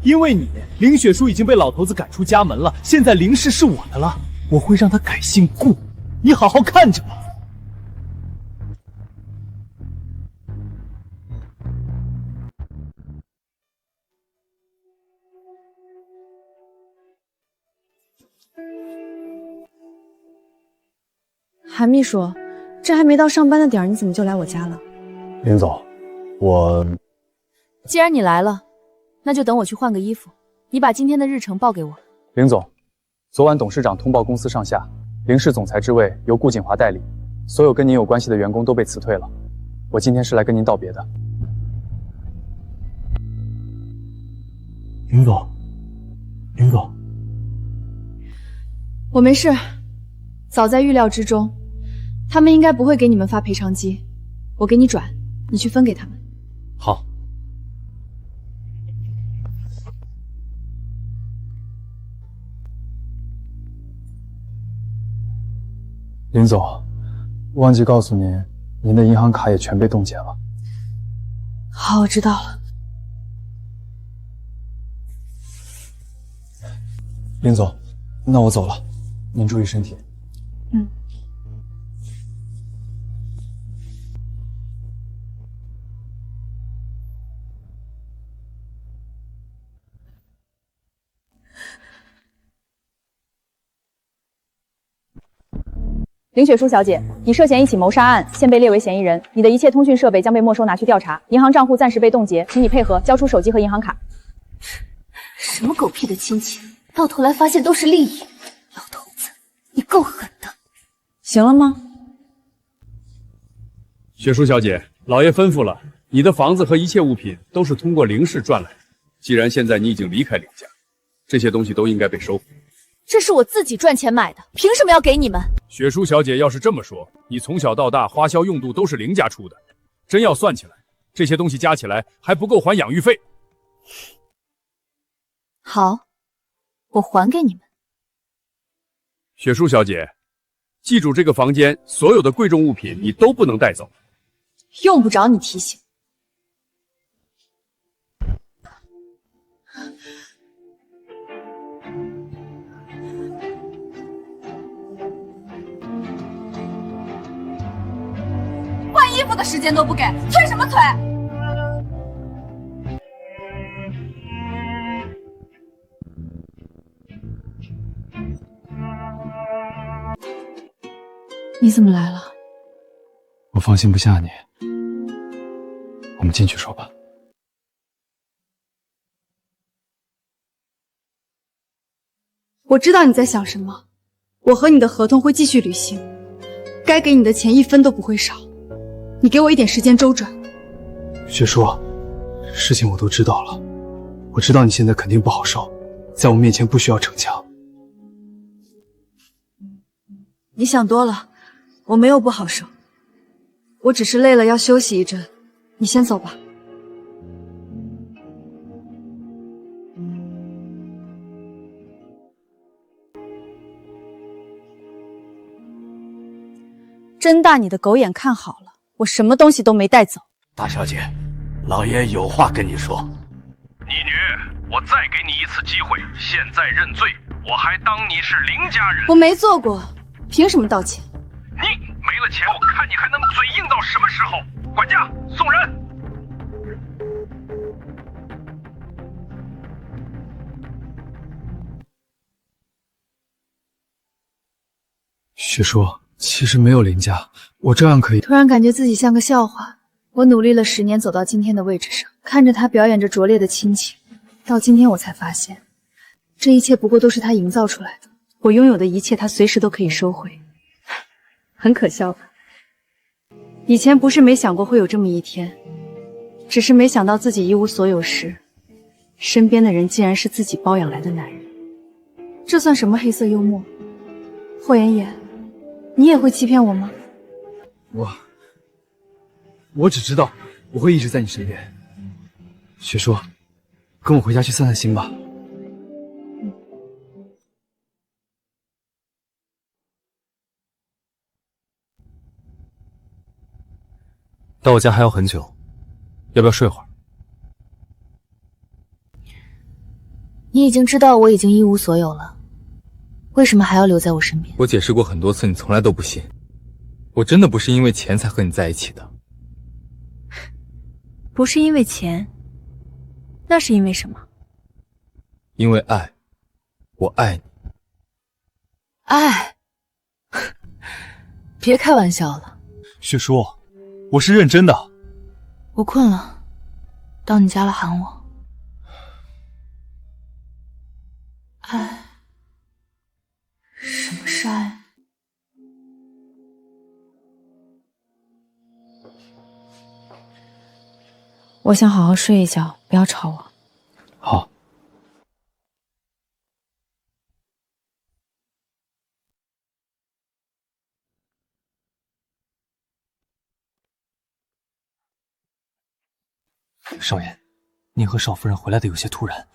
因为你，凌雪书已经被老头子赶出家门了，现在凌氏是我的了，我会让他改姓顾，你好好看着吧。韩秘书，这还没到上班的点儿，你怎么就来我家了？林总，我……既然你来了，那就等我去换个衣服。你把今天的日程报给我。林总，昨晚董事长通报公司上下，凌氏总裁之位由顾锦华代理，所有跟您有关系的员工都被辞退了。我今天是来跟您道别的。林总，林总，我没事，早在预料之中。他们应该不会给你们发赔偿金，我给你转，你去分给他们。好。林总，忘记告诉您，您的银行卡也全被冻结了。好，我知道了。林总，那我走了，您注意身体。林雪书小姐，你涉嫌一起谋杀案，现被列为嫌疑人，你的一切通讯设备将被没收拿去调查，银行账户暂时被冻结，请你配合交出手机和银行卡。什么狗屁的亲戚，到头来发现都是利益。老头子，你够狠的。行了吗？雪书小姐，老爷吩咐了，你的房子和一切物品都是通过林氏赚来的。既然现在你已经离开林家，这些东西都应该被收回。这是我自己赚钱买的，凭什么要给你们？雪书小姐要是这么说，你从小到大花销用度都是林家出的，真要算起来，这些东西加起来还不够还养育费。好，我还给你们。雪书小姐，记住这个房间所有的贵重物品你都不能带走。用不着你提醒。换衣服的时间都不给，催什么催？你怎么来了？我放心不下你，我们进去说吧。我知道你在想什么，我和你的合同会继续履行，该给你的钱1分都不会少，你给我一点时间周转。雪叔，事情我都知道了，我知道你现在肯定不好受，在我面前不需要逞强。你想多了，我没有不好受，我只是累了要休息一阵，你先走吧。睁大你的狗眼看好了，我什么东西都没带走。大小姐，老爷有话跟你说。你女，我再给你一次机会，现在认罪，我还当你是林家人。我没做过，凭什么道歉？你没了钱，我看你还能嘴硬到什么时候？管家，送人。雪叔，其实没有林家，我照样可以。突然感觉自己像个笑话。我努力了10年，走到今天的位置上，看着他表演着拙劣的亲情，到今天我才发现，这一切不过都是他营造出来的。我拥有的一切，他随时都可以收回，很可笑吧？以前不是没想过会有这么一天，只是没想到自己一无所有时，身边的人竟然是自己包养来的男人。这算什么黑色幽默？霍妍妍，你也会欺骗我吗？我只知道我会一直在你身边。雪叔，跟我回家去散散心吧。到我家还要很久，要不要睡会儿？你已经知道我已经一无所有了，为什么还要留在我身边？我解释过很多次，你从来都不信。我真的不是因为钱才和你在一起的。不是因为钱，那是因为什么？因为爱，我爱你。爱？别开玩笑了。雪叔，我是认真的。我困了，到你家了喊我。爱？什么是爱？我想好好睡一觉，不要吵我。好。少爷，您和少夫人回来的有些突然，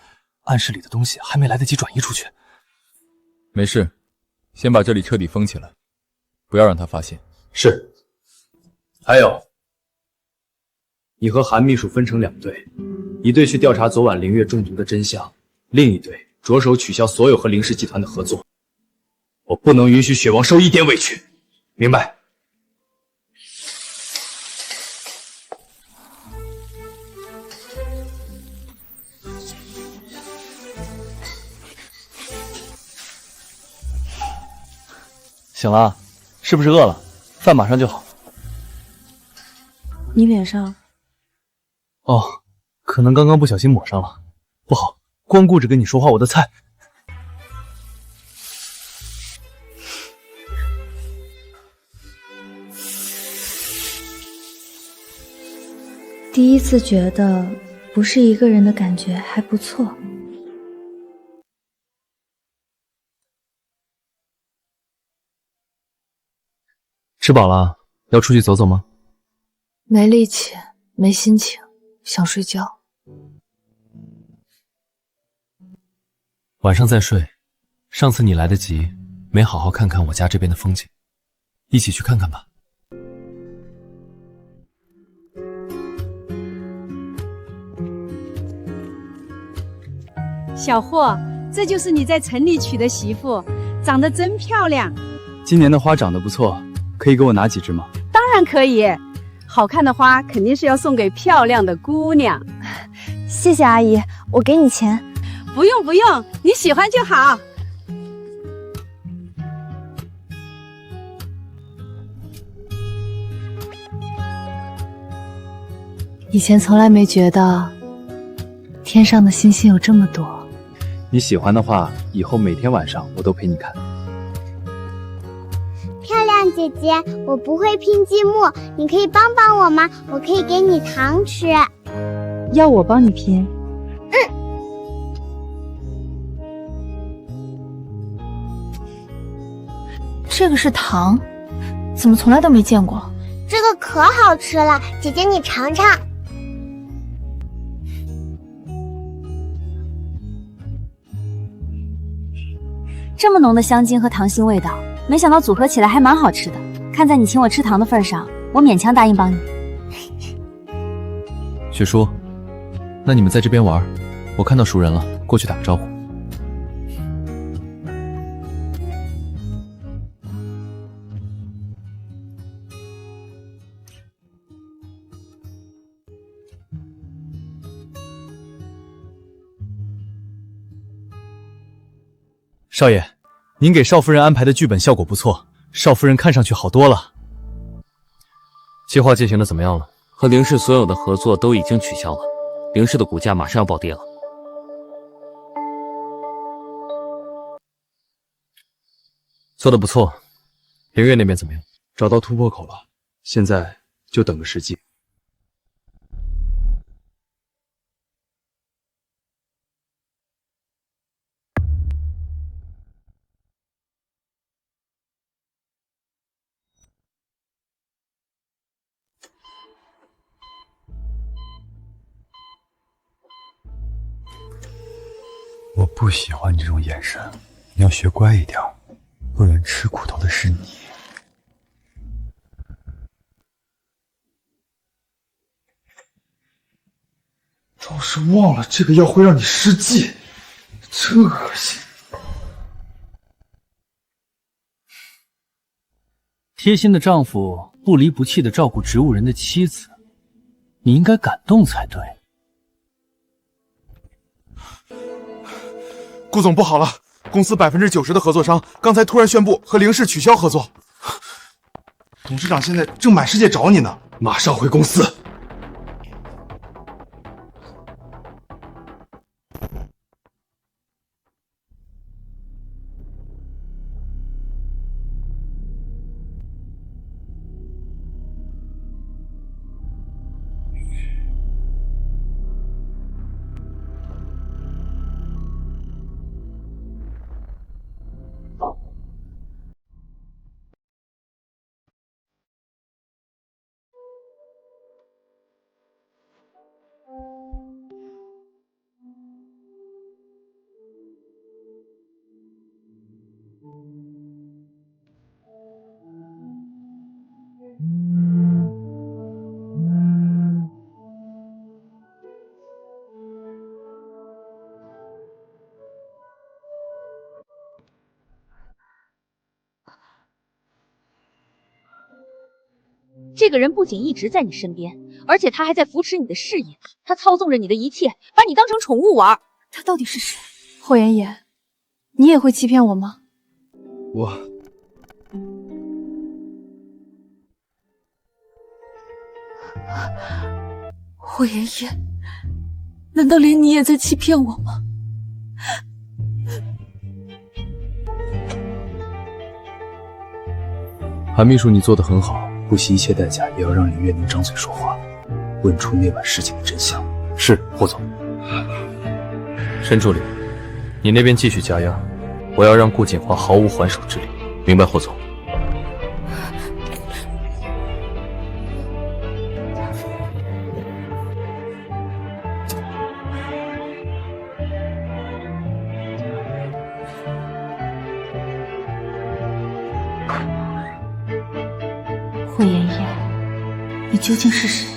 暗室里的东西还没来得及转移出去。没事，先把这里彻底封起来，不要让他发现。是。还有，你和韩秘书分成2队，一队去调查昨晚凌月中毒的真相，另一队着手取消所有和林氏集团的合作。我不能允许雪王受一点委屈，明白？醒了，是不是饿了？饭马上就好。你脸上……哦，可能刚刚不小心抹上了，不好，光顾着跟你说话，我的菜……第一次觉得不是一个人的感觉还不错。吃饱了，要出去走走吗？没力气，没心情，想睡觉。晚上再睡。上次你来得及，没好好看看我家这边的风景，一起去看看吧。小霍，这就是你在城里娶的媳妇，长得真漂亮。今年的花长得不错，可以给我拿几枝吗？当然可以，好看的花肯定是要送给漂亮的姑娘。谢谢阿姨，我给你钱。不用不用，你喜欢就好。以前从来没觉得天上的星星有这么多。你喜欢的话，以后每天晚上我都陪你看。漂亮姐姐，我不会拼积木，你可以帮帮我吗？我可以给你糖吃。要我帮你拼？这个是糖，怎么从来都没见过？这个可好吃了，姐姐你尝尝。这么浓的香精和糖心味道，没想到组合起来还蛮好吃的。看在你请我吃糖的份上，我勉强答应帮你。雪叔，那你们在这边玩，我看到熟人了，过去打个招呼。少爷，您给少夫人安排的剧本效果不错，少夫人看上去好多了。计划进行的怎么样了？和凌氏所有的合作都已经取消了，凌氏的股价马上要暴跌了。做得不错，凌月那边怎么样？找到突破口了，现在就等个时机。我不喜欢这种眼神，你要学乖一点，不然吃苦头的是你。倒是忘了这个药会让你失禁，真恶心。贴心的丈夫不离不弃的照顾植物人的妻子，你应该感动才对。顾总，不好了，公司90%的合作商刚才突然宣布和凌氏取消合作。董事长现在正满世界找你呢，马上回公司。这个人不仅一直在你身边，而且他还在扶持你的事业，他操纵着你的一切，把你当成宠物玩。他到底是谁？霍妍妍，你也会欺骗我吗？霍妍妍，难道连你也在欺骗我吗？韩秘书，你做得很好，不惜一切代价也要让林月宁张嘴说话，问出那晚事情的真相。是，霍总。申助理，你那边继续加压，我要让顾锦华毫无还手之力。明白，霍总。霍妍妍，你究竟是谁？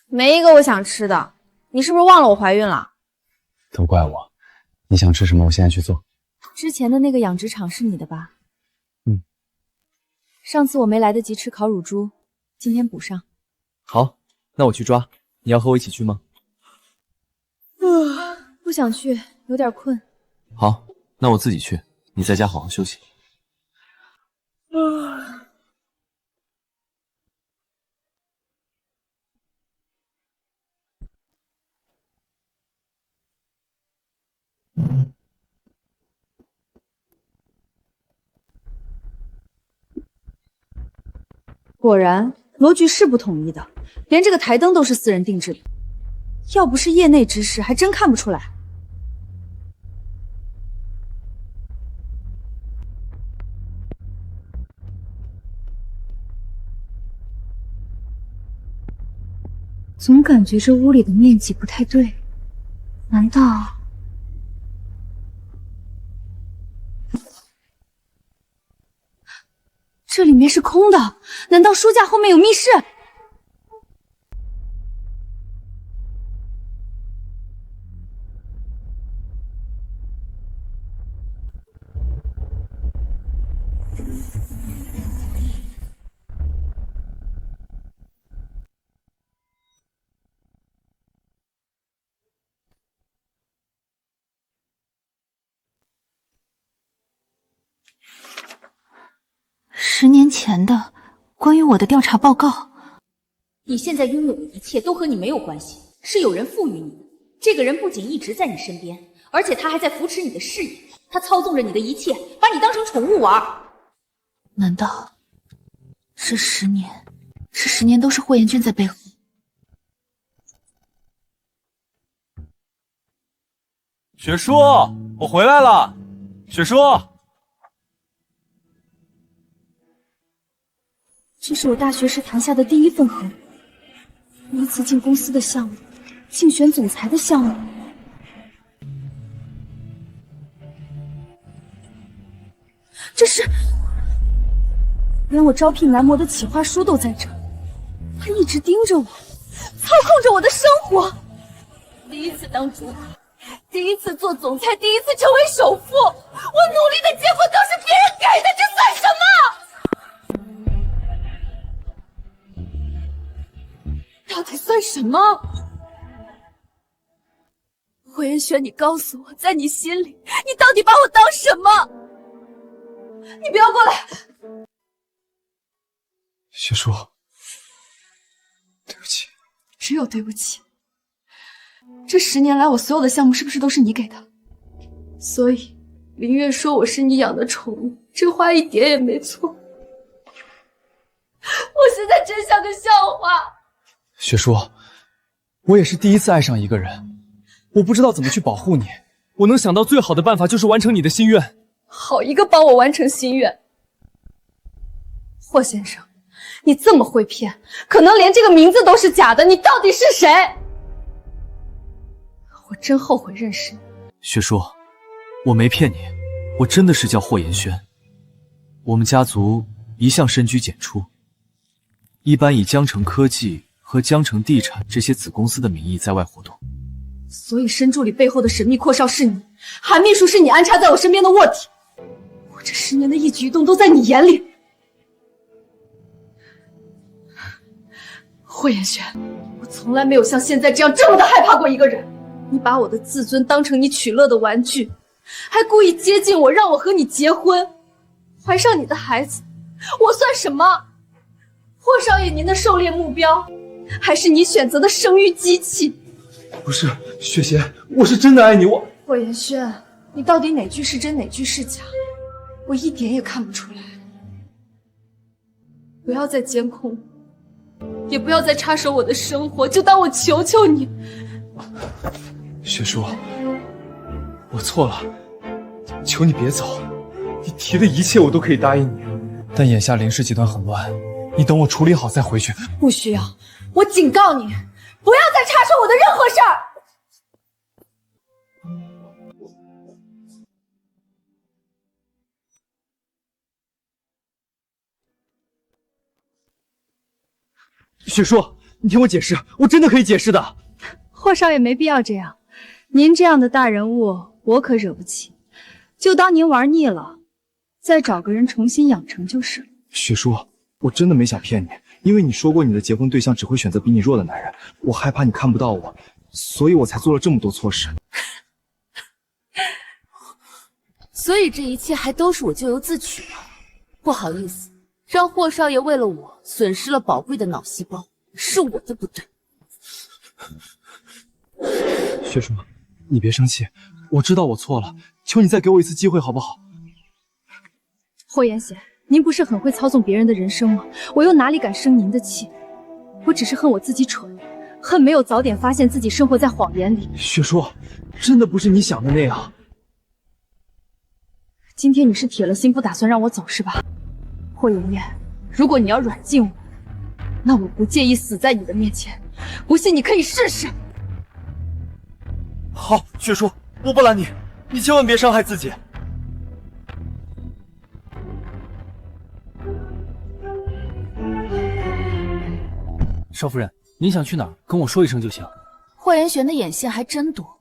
没一个我想吃的，你是不是忘了我怀孕了？都怪我，你想吃什么，我现在去做。之前的那个养殖场是你的吧？嗯。上次我没来得及吃烤乳猪，今天补上。好，那我去抓，你要和我一起去吗？不想去，有点困。好，那我自己去，你在家好好休息。果然，罗局是不统一的，连这个台灯都是私人定制的。要不是业内知识，还真看不出来。总感觉这屋里的面积不太对，难道……这里面是空的？难道书架后面有密室？10年前的关于我的调查报告。你现在拥有的一切都和你没有关系，是有人赋予你的。这个人不仅一直在你身边，而且他还在扶持你的事业，他操纵着你的一切，把你当成宠物玩。难道这10年都是霍妍娟在背后？雪叔，我回来了。雪叔，这是我大学时谈下的第一份合同，第一次进公司的项目，竞选总裁的项目。这是连我招聘男模的企划书都在这，他一直盯着我，操控着我的生活。第一次当主管，第一次做总裁，第一次成为首富，我努力的结果都是别人给的，这算什么？到底算什么？霍妍轩，你告诉我，在你心里，你到底把我当什么？你不要过来！雪叔，对不起。只有对不起。这10年来，我所有的项目是不是都是你给的？所以林月说我是你养的宠物，这话一点也没错。我现在真像个笑话。雪叔，我也是第一次爱上一个人，我不知道怎么去保护你，我能想到最好的办法就是完成你的心愿。好一个帮我完成心愿！霍先生，你这么会骗，可能连这个名字都是假的，你到底是谁？我真后悔认识你。雪叔，我没骗你，我真的是叫霍妍轩。我们家族一向深居简出，一般以江城科技和江城地产这些子公司的名义在外活动。所以申助理背后的神秘阔少是你，韩秘书是你安插在我身边的卧底。我这10年的一举一动都在你眼里。霍妍轩，我从来没有像现在这样这么的害怕过一个人。你把我的自尊当成你取乐的玩具，还故意接近我，让我和你结婚，怀上你的孩子，我算什么？霍少爷，您的狩猎目标，还是你选择的生育机器？不是，雪贤，我是真的爱你，我。霍元轩，你到底哪句是真，哪句是假？我一点也看不出来。不要再监控我，也不要再插手我的生活，就当我求求你。雪叔，我错了，求你别走，你提的一切我都可以答应你，但眼下林氏集团很乱，你等我处理好再回去。不需要，我警告你，不要再插手我的任何事儿。雪叔，你听我解释，我真的可以解释的。霍少爷没必要这样，您这样的大人物我可惹不起，就当您玩腻了，再找个人重新养成就是了。雪叔，我真的没想骗你，因为你说过你的结婚对象只会选择比你弱的男人，我害怕你看不到我，所以我才做了这么多错事。所以这一切还都是我咎由自取吗？不好意思，让霍少爷为了我损失了宝贵的脑细胞，是我的不对。雪叔，你别生气，我知道我错了，求你再给我一次机会好不好？霍元贤，您不是很会操纵别人的人生吗？我又哪里敢生您的气？我只是恨我自己蠢，恨没有早点发现自己生活在谎言里。雪叔，真的不是你想的那样。今天你是铁了心不打算让我走是吧？霍妍妍，如果你要软禁我，那我不介意死在你的面前，不信你可以试试。好，雪叔，我不拦你，你千万别伤害自己。少夫人，您想去哪儿，跟我说一声就行。霍元玄的眼线还真多，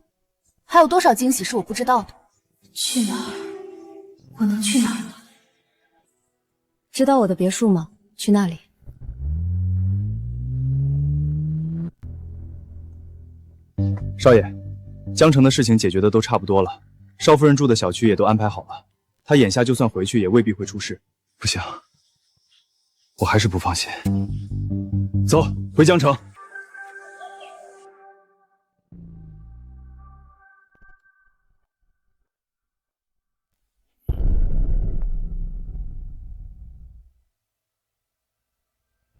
还有多少惊喜是我不知道的？去哪儿？我能去哪儿呢？知道我的别墅吗？去那里。少爷，江城的事情解决的都差不多了，少夫人住的小区也都安排好了，她眼下就算回去也未必会出事。不行，我还是不放心。走，回江城。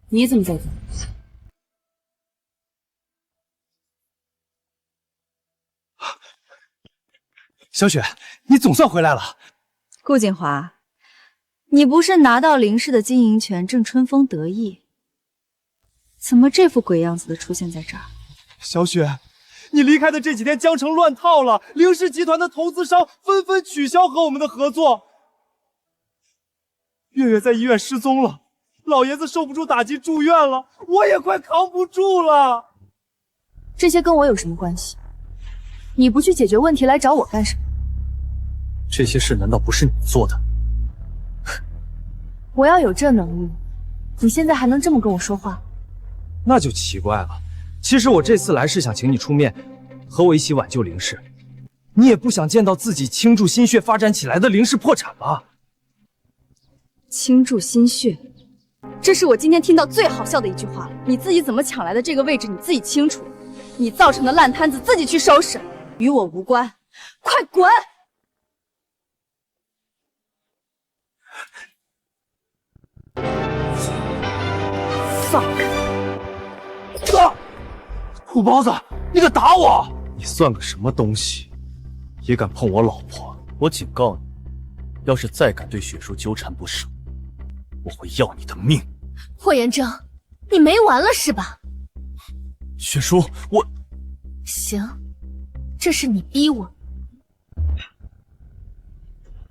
你怎么在这？小雪，你总算回来了。顾景华，你不是拿到林氏的经营权，正春风得意，怎么这副鬼样子的出现在这儿？小雪，你离开的这几天，江城乱套了，林氏集团的投资商纷纷取消和我们的合作。月月在医院失踪了，老爷子受不住打击住院了，我也快扛不住了。这些跟我有什么关系？你不去解决问题来找我干什么？这些事难道不是你做的？我要有这能力，你现在还能这么跟我说话？那就奇怪了。其实我这次来是想请你出面，和我一起挽救林氏。你也不想见到自己倾注心血发展起来的林氏破产吧？倾注心血，这是我今天听到最好笑的一句话了。你自己怎么抢来的这个位置，你自己清楚。你造成的烂摊子自己去收拾，与我无关。快滚！放开！土包子，你敢打我！你算个什么东西，也敢碰我老婆！我警告你，要是再敢对雪叔纠缠不舍，我会要你的命！霍元征，你没完了是吧？雪叔，我……行，这是你逼我。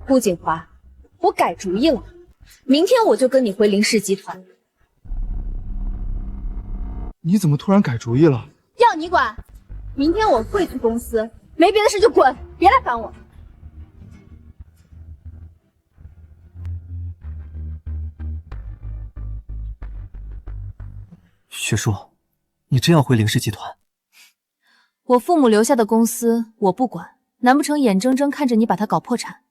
顾景华，我改主意了，明天我就跟你回林氏集团。你怎么突然改主意了？要你管！明天我会去公司，没别的事就滚，别来烦我。雪叔，你真要回林氏集团？我父母留下的公司我不管，难不成眼睁睁看着你把它搞破产？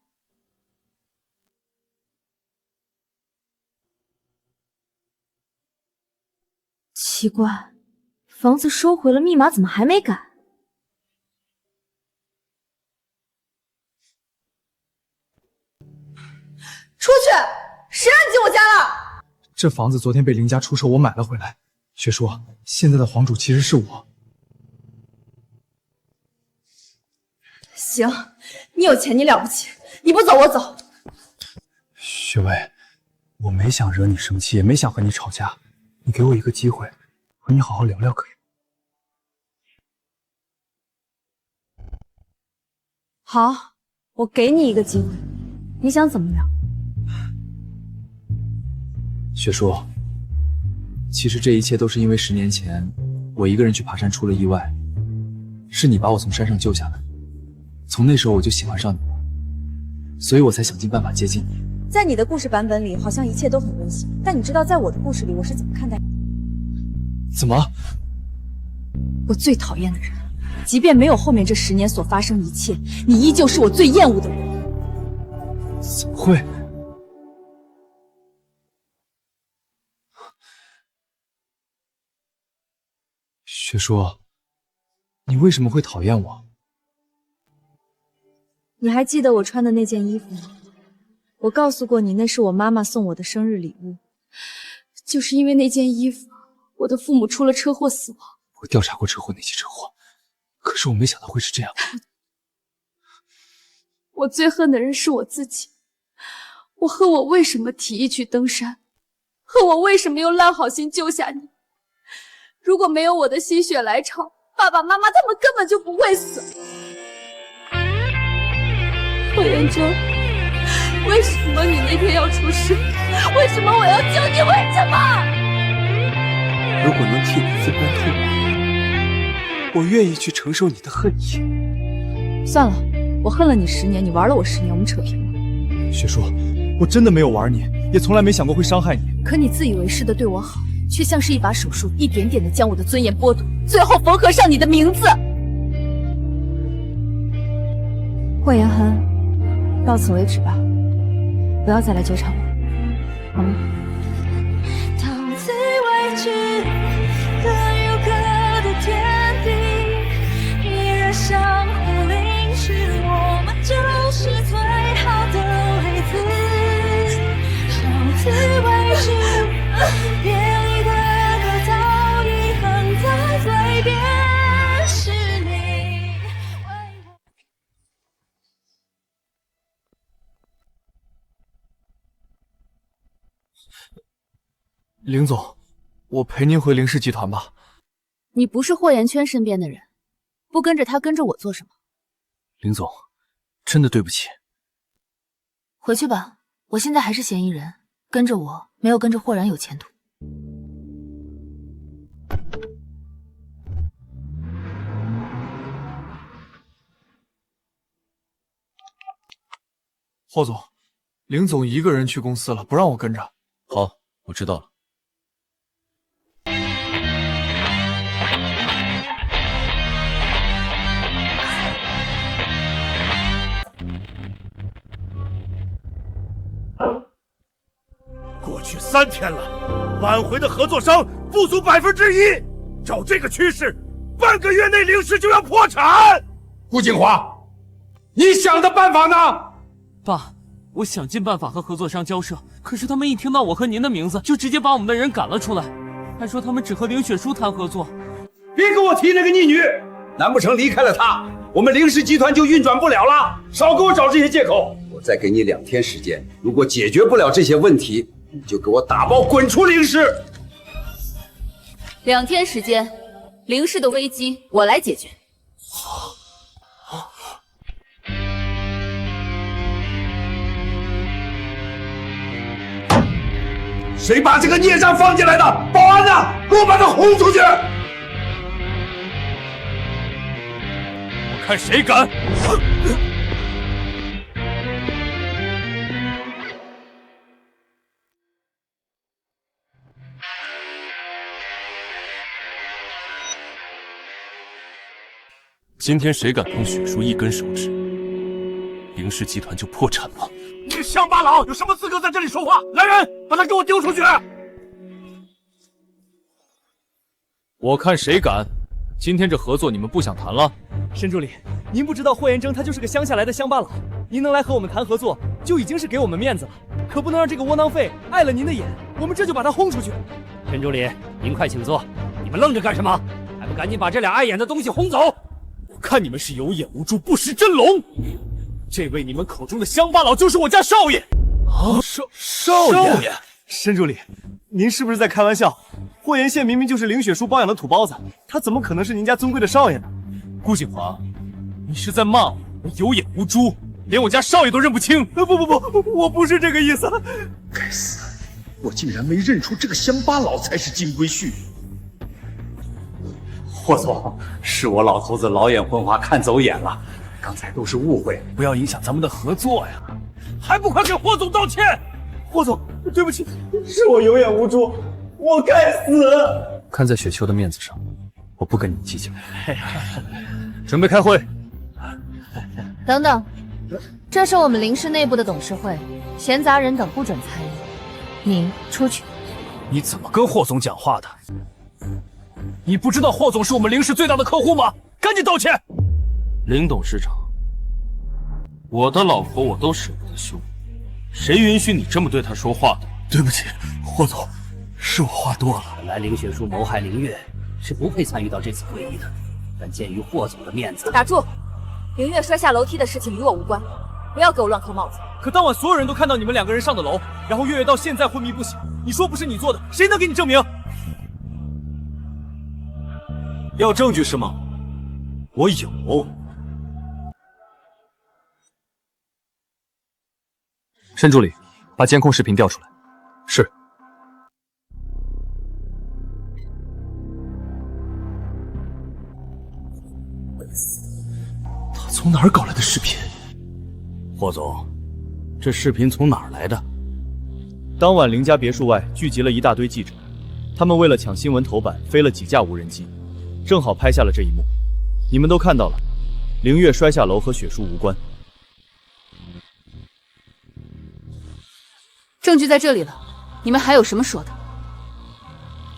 奇怪，房子收回了，密码怎么还没改？出去！谁让你进我家了？这房子昨天被林家出售，我买了回来。雪叔，现在的房主其实是我。行，你有钱，你了不起，你不走我走。雪薇，我没想惹你生气，也没想和你吵架，你给我一个机会，和你好好聊聊可以吗？好，我给你一个机会，你想怎么聊？雪叔，其实这一切都是因为10年前我一个人去爬山出了意外，是你把我从山上救下来。从那时候我就喜欢上你了，所以我才想尽办法接近你。在你的故事版本里，好像一切都很温馨，但你知道在我的故事里，我是怎么看待你？怎么？我最讨厌的人，即便没有后面这10年所发生一切，你依旧是我最厌恶的人。怎么会？雪叔，你为什么会讨厌我？你还记得我穿的那件衣服吗？我告诉过你，那是我妈妈送我的生日礼物。就是因为那件衣服，我的父母出了车祸死亡。我调查过车祸那起车祸，可是我没想到会是这样。我最恨的人是我自己，我恨我为什么提议去登山，恨我为什么又烂好心救下你。如果没有我的心血来潮，爸爸妈妈他们根本就不会死。霍元真，为什么你那天要出事？为什么我要救你？为什么？如果能替你分担痛苦，我愿意去承受你的恨意。算了，我恨了你10年，你玩了我10年，我们扯平了。雪叔，我真的没有玩你，也从来没想过会伤害你。可你自以为是的对我好，却像是一把手术，一点点的将我的尊严剥夺，最后缝合上你的名字。霍言恒，到此为止吧，不要再来纠缠我，好吗？到此为止，各有各的天地，依然相互凝视，我们就是最好的例子。到此为止，别离的歌早已哼在嘴边，是你。林总，我陪您回凌氏集团吧。你不是霍元圈身边的人，不跟着他跟着我做什么？林总，真的对不起。回去吧，我现在还是嫌疑人，跟着我没有跟着霍然有前途。霍总，林总一个人去公司了，不让我跟着。好，我知道了。过去3天了，挽回的合作商不足1%。照这个趋势，半个月内凌氏就要破产。顾景华，你想的办法呢？爸，我想尽办法和合作商交涉，可是他们一听到我和您的名字，就直接把我们的人赶了出来，还说他们只和凌雪书谈合作。别给我提那个逆女，难不成离开了她，我们凌氏集团就运转不了了？少给我找这些借口！我再给你2天时间，如果解决不了这些问题，你就给我打包滚出凌氏。2天时间，凌氏的危机我来解决。谁把这个孽障放进来的？保安呢？给我把他轰出去！我看谁敢！今天谁敢碰血叔一根手指，凌氏集团就破产了。你个乡巴佬，有什么资格在这里说话？来人，把他给我丢出去！我看谁敢！今天这合作你们不想谈了？申助理，您不知道霍元征他就是个乡下来的乡巴佬，您能来和我们谈合作，就已经是给我们面子了，可不能让这个窝囊废碍了您的眼，我们这就把他轰出去。申助理，您快请坐，你们愣着干什么？还不赶紧把这俩碍眼的东西轰走！我看你们是有眼无珠，不识真龙。这位你们口中的乡巴佬就是我家少爷。啊，少爷，申助理，您是不是在开玩笑？霍岩县明明就是凌雪书包养的土包子，他怎么可能是您家尊贵的少爷呢？顾景华，你是在骂我有眼无珠，连我家少爷都认不清？不，我不是这个意思。该死，我竟然没认出这个乡巴佬才是金龟婿。霍总，是我老头子老眼昏花，看走眼了，刚才都是误会，不要影响咱们的合作呀！还不快给霍总道歉！霍总，对不起，是我有眼无珠，我该死。看在雪秋的面子上，我不跟你计较。准备开会。等等，这是我们凌氏内部的董事会，闲杂人等不准参与。您出去。你怎么跟霍总讲话的？你不知道霍总是我们凌氏最大的客户吗？赶紧道歉！林董事长，我的老婆我都舍不得休，谁允许你这么对她说话的？对不起，霍总，是我话多了。本来凌雪书谋害凌月是不配参与到这次会议的，但鉴于霍总的面子，打住！凌月摔下楼梯的事情与我无关，不要给我乱扣帽子。可当晚所有人都看到你们两个人上的楼，然后月月到现在昏迷不醒，你说不是你做的，谁能给你证明？要证据是吗？我有。申助理，把监控视频调出来。是。他从哪儿搞来的视频？霍总，这视频从哪儿来的？当晚凌家别墅外聚集了一大堆记者，他们为了抢新闻头版，飞了几架无人机，正好拍下了这一幕。你们都看到了，凌月摔下楼和雪叔无关。证据在这里了，你们还有什么说的？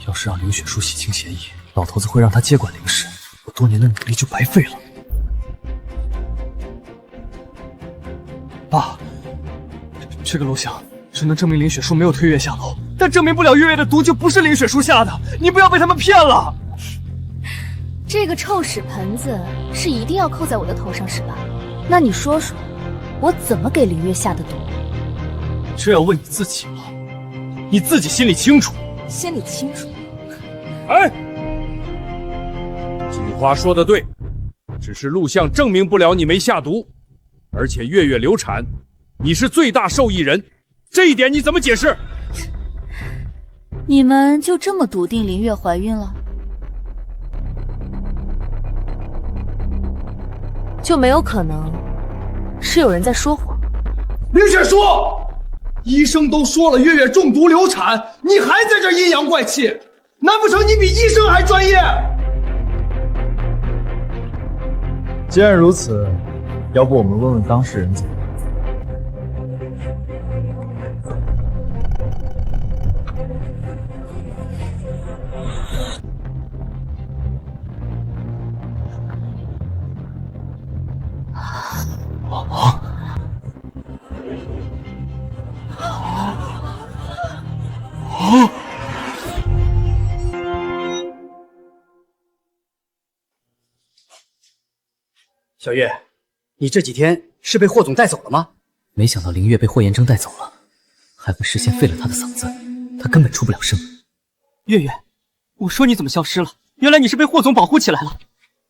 要是让凌雪书洗清嫌疑，老头子会让他接管凌氏，我多年的努力就白费了。爸，这个录像只能证明凌雪书没有推月下楼，但证明不了月月的毒就不是凌雪书下的。你不要被他们骗了。这个臭屎盆子是一定要扣在我的头上是吧？那你说说，我怎么给凌月下的毒？这要问你自己了，你自己心里清楚。心里清楚。哎，锦花说的对，只是录像证明不了你没下毒，而且月月流产，你是最大受益人，这一点你怎么解释？你们就这么笃定凌月怀孕了？就没有可能是有人在说谎？凌雪书，医生都说了月月中毒流产，你还在这阴阳怪气，难不成你比医生还专业？既然如此，要不我们问问当事人怎么样？小月，你这几天是被霍总带走了吗？没想到凌月被霍延征带走了，还会事先废了他的嗓子，他根本出不了声。月月，我说你怎么消失了？原来你是被霍总保护起来了，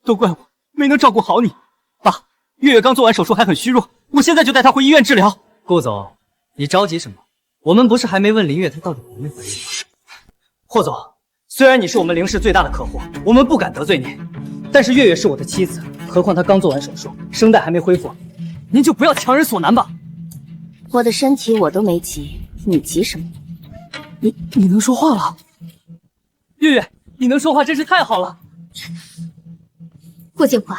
都怪我没能照顾好你。爸，月月刚做完手术还很虚弱，我现在就带她回医院治疗。顾总，你着急什么？我们不是还没问凌月她到底怀没怀孕？霍总，虽然你是我们凌氏最大的客户，我们不敢得罪您，但是月月是我的妻子，何况她刚做完手术，声带还没恢复，您就不要强人所难吧。我的身体我都没急，你急什么？你能说话了？月月，你能说话真是太好了。顾景华，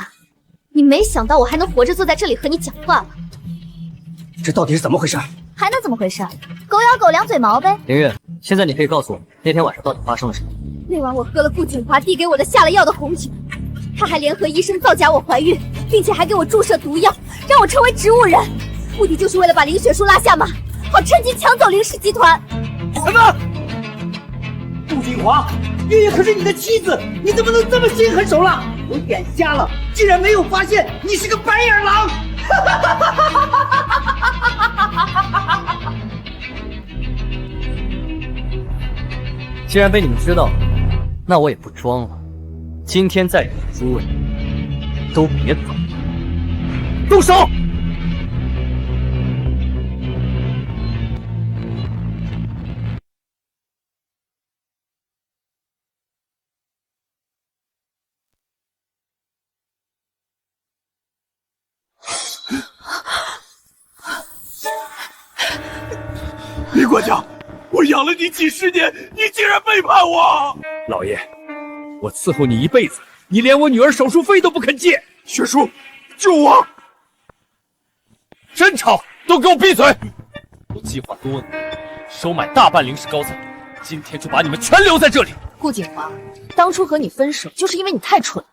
你没想到我还能活着坐在这里和你讲话吧？这到底是怎么回事？还能怎么回事？狗咬狗，两嘴毛呗。凌月，现在你可以告诉我那天晚上到底发生了什么？那晚我喝了顾景华递给我的下了药的红酒，他还联合医生造假我怀孕，并且还给我注射毒药，让我成为植物人，目的就是为了把林雪书拉下马，好趁机抢走林氏集团。什么？顾景华，月月可是你的妻子，你怎么能这么心狠手辣？我眼瞎了，竟然没有发现你是个白眼狼！既然被你们知道了，那我也不装了。今天在场的诸位都别走，动手！李管家，我养了你几十年，你竟然背叛我！老爷，我伺候你一辈子，你连我女儿手术费都不肯借。雪叔，救我！真吵，都给我闭嘴！我计划多年，收买大半林氏高层，今天就把你们全留在这里。顾景华，当初和你分手就是因为你太蠢了。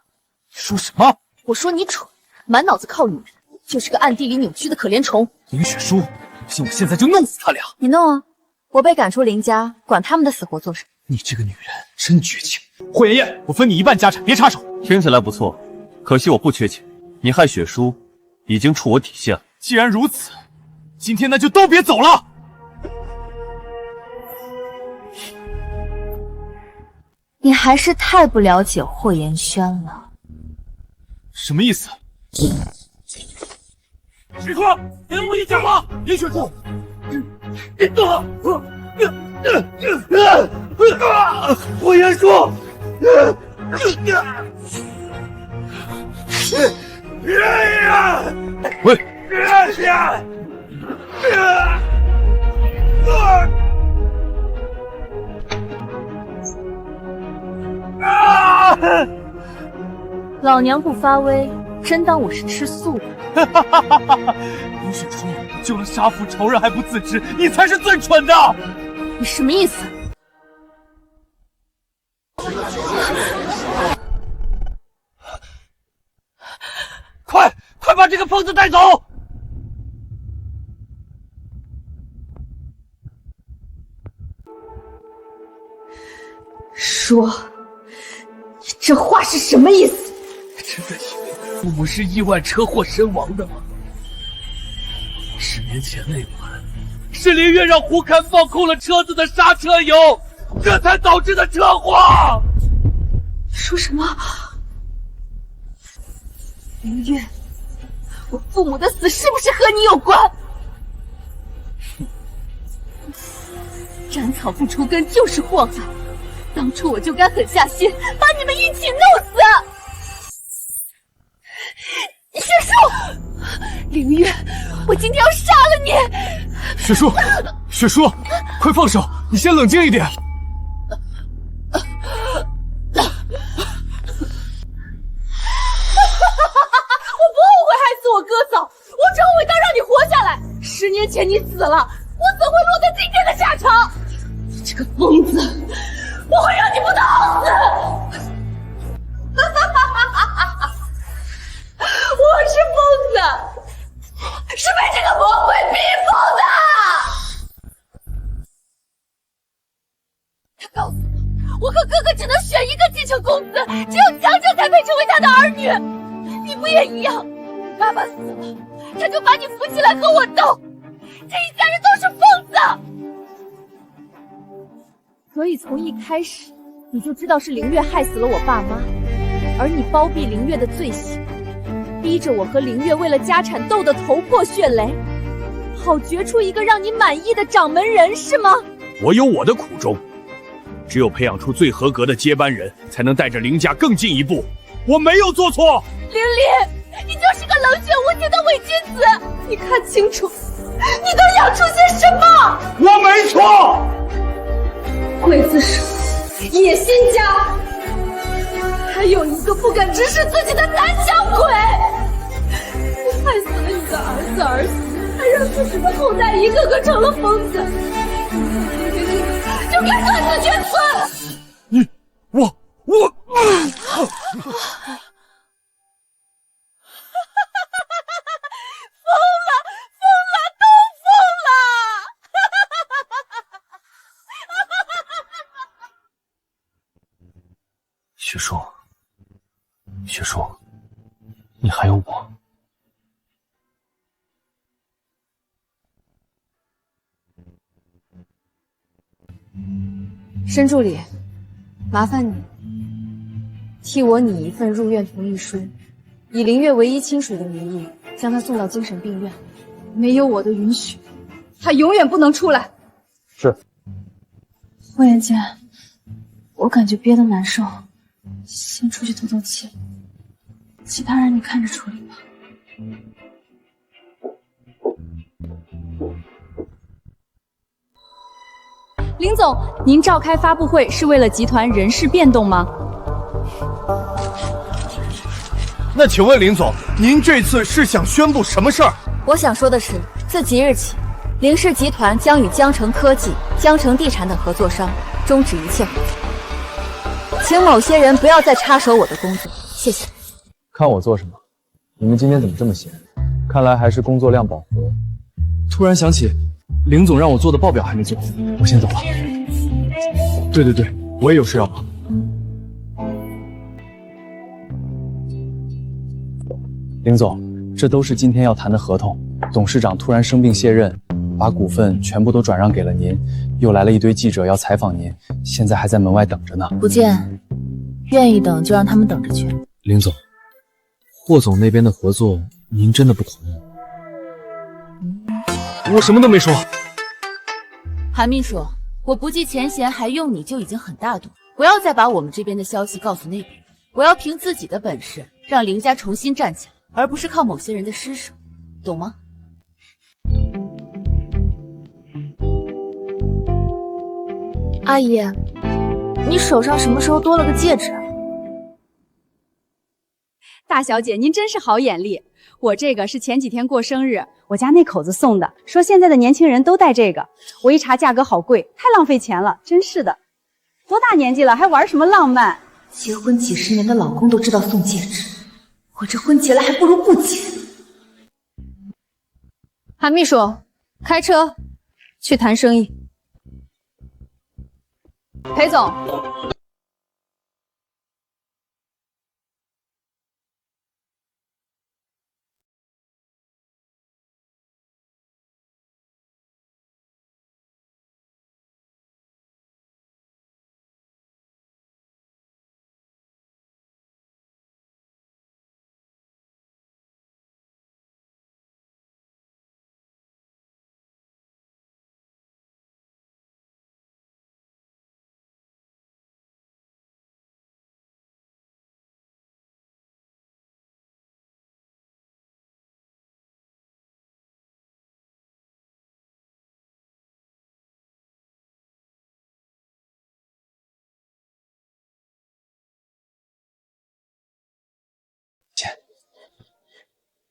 说什么？我说你蠢，满脑子靠女人，就是个暗地里扭曲的可怜虫。林雪书，不信我现在就弄死他俩。你弄啊！我被赶出林家，管他们的死活做什么？你这个女人真绝情！霍妍妍，我分你一半家产，别插手。听起来不错，可惜我不缺钱。你害雪叔，已经触我底线了。既然如此，今天那就都别走了。你还是太不了解霍妍轩了。什么意思？许哥，别跟我一讲话！林雪书，霍妍书，喂！老娘不发威，真当我是吃素的？林雪书救了杀父仇人还不自知，你才是最蠢的！你什么意思？快把这个疯子带走！说，你这话是什么意思？真的以为父母是意外车祸身亡的吗？10年前那晚，是林月让胡侃放空了车子的刹车油，这才导致的车祸。说什么？林月，我父母的死是不是和你有关？斩草不除根就是祸害，当初我就该狠下心把你们一起弄死。雪书，凌月，我今天要杀了你！雪书，雪书，快放手！你先冷静一点。我不后悔害死我哥嫂，我只后悔当让你活下来。10年前你死了，我怎会落得今天的下场？你这个疯子，我会让你不得好死！我是疯子，是被这个魔鬼逼疯的。他告诉我，我和哥哥只能选一个继承公司，只有强者才配成为他的儿女。你不也一样？爸爸死了，他就把你扶起来和我斗，这一家人都是疯子。所以从一开始你就知道是凌月害死了我爸妈，而你包庇凌月的罪行，逼着我和凌月为了家产斗得头破血雷，好决出一个让你满意的掌门人，是吗？我有我的苦衷，只有培养出最合格的接班人，才能带着凌家更进一步。我没有做错。凌离，你就是个冷血无情的伪君子！你看清楚，你都养出些什么？我没错。刽子手、野心家，还有一个不敢直视自己的胆小鬼。一个儿子，还让自己的后代一个个成了疯子，就该断子绝孙！我。雪叔，雪叔，你还有我。申助理，麻烦你替我拟一份入院同意书，以林月唯一亲属的名义将他送到精神病院。没有我的允许，他永远不能出来。是。霍言间，我感觉憋得难受，先出去透透气，其他人你看着处理吧。林总，您召开发布会是为了集团人事变动吗？那请问林总，您这次是想宣布什么事儿？我想说的是，自即日起，林氏集团将与江城科技、江城地产等合作商终止一切合作，请某些人不要再插手我的工作，谢谢。看我做什么？你们今天怎么这么闲？看来还是工作量饱和。突然想起，林总让我做的报表还没做，我先走了。对，我也有事要忙。林总，这都是今天要谈的合同。董事长突然生病卸任，把股份全部都转让给了您，又来了一堆记者要采访您，现在还在门外等着呢。不见，愿意等就让他们等着去。林总，霍总那边的合作，您真的不同意？我什么都没说。韩秘书，我不计前嫌还用你就已经很大度，不要再把我们这边的消息告诉那边。我要凭自己的本事让林家重新站起来，而不是靠某些人的施舍，懂吗？阿姨，你手上什么时候多了个戒指啊？大小姐，您真是好眼力。我这个是前几天过生日，我家那口子送的，说现在的年轻人都戴这个。我一查价格好贵，太浪费钱了，真是的。多大年纪了，还玩什么浪漫？结婚几10年的老公都知道送戒指，我这婚结了还不如不结。韩秘书，开车去谈生意。裴总。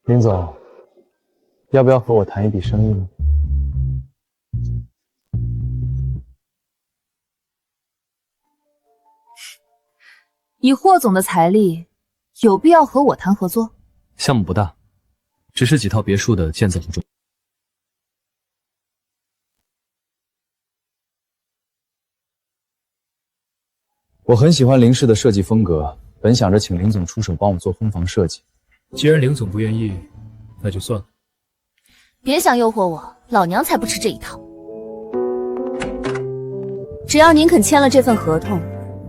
林总，要不要和我谈一笔生意呢？以霍总的财力，有必要和我谈合作？项目不大，只是几套别墅的建造和装。我很喜欢林氏的设计风格，本想着请林总出手帮我做婚房设计。既然林总不愿意，那就算了。别想诱惑我，老娘才不吃这一套。只要您肯签了这份合同，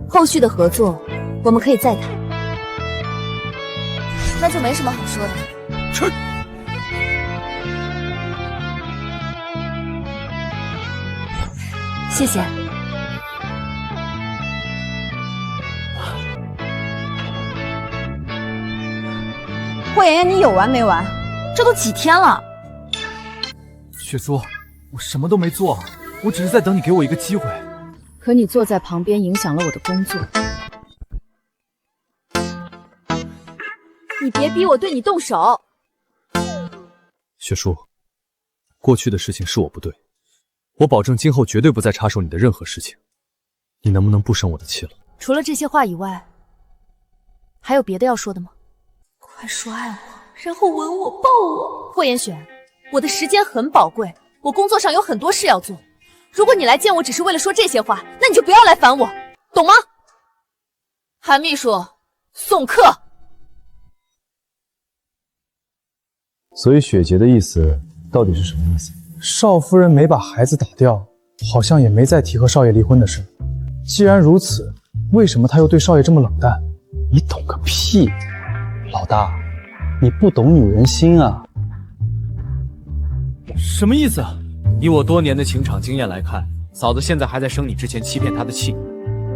后续的合作我们可以再谈。那就没什么好说的。去。谢谢。霍妍妍，你有完没完？这都几天了。雪叔，我什么都没做，我只是在等你给我一个机会。可你坐在旁边影响了我的工作。你别逼我对你动手。雪叔，过去的事情是我不对，我保证今后绝对不再插手你的任何事情。你能不能不生我的气了？除了这些话以外，还有别的要说的吗？快说爱我，然后吻我、抱我。霍妍雪，我的时间很宝贵，我工作上有很多事要做。如果你来见我只是为了说这些话，那你就不要来烦我，懂吗？韩秘书，送客。所以雪洁的意思到底是什么意思？少夫人没把孩子打掉，好像也没再提和少爷离婚的事。既然如此，为什么她又对少爷这么冷淡？你懂个屁！老大，你不懂女人心啊！什么意思？以我多年的情场经验来看，嫂子现在还在生你之前欺骗她的气，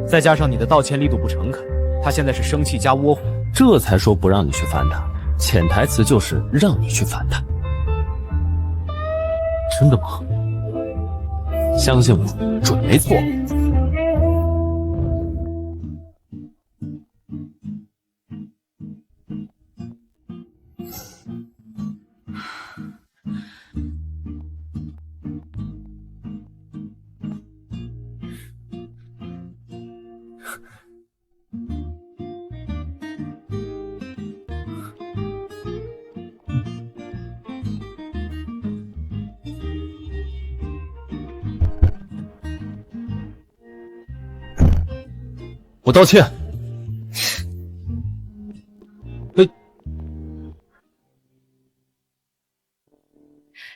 再加上你的道歉力度不诚恳，她现在是生气加窝火，这才说不让你去烦她。潜台词就是让你去烦她。真的吗？相信我，准没错。我道歉。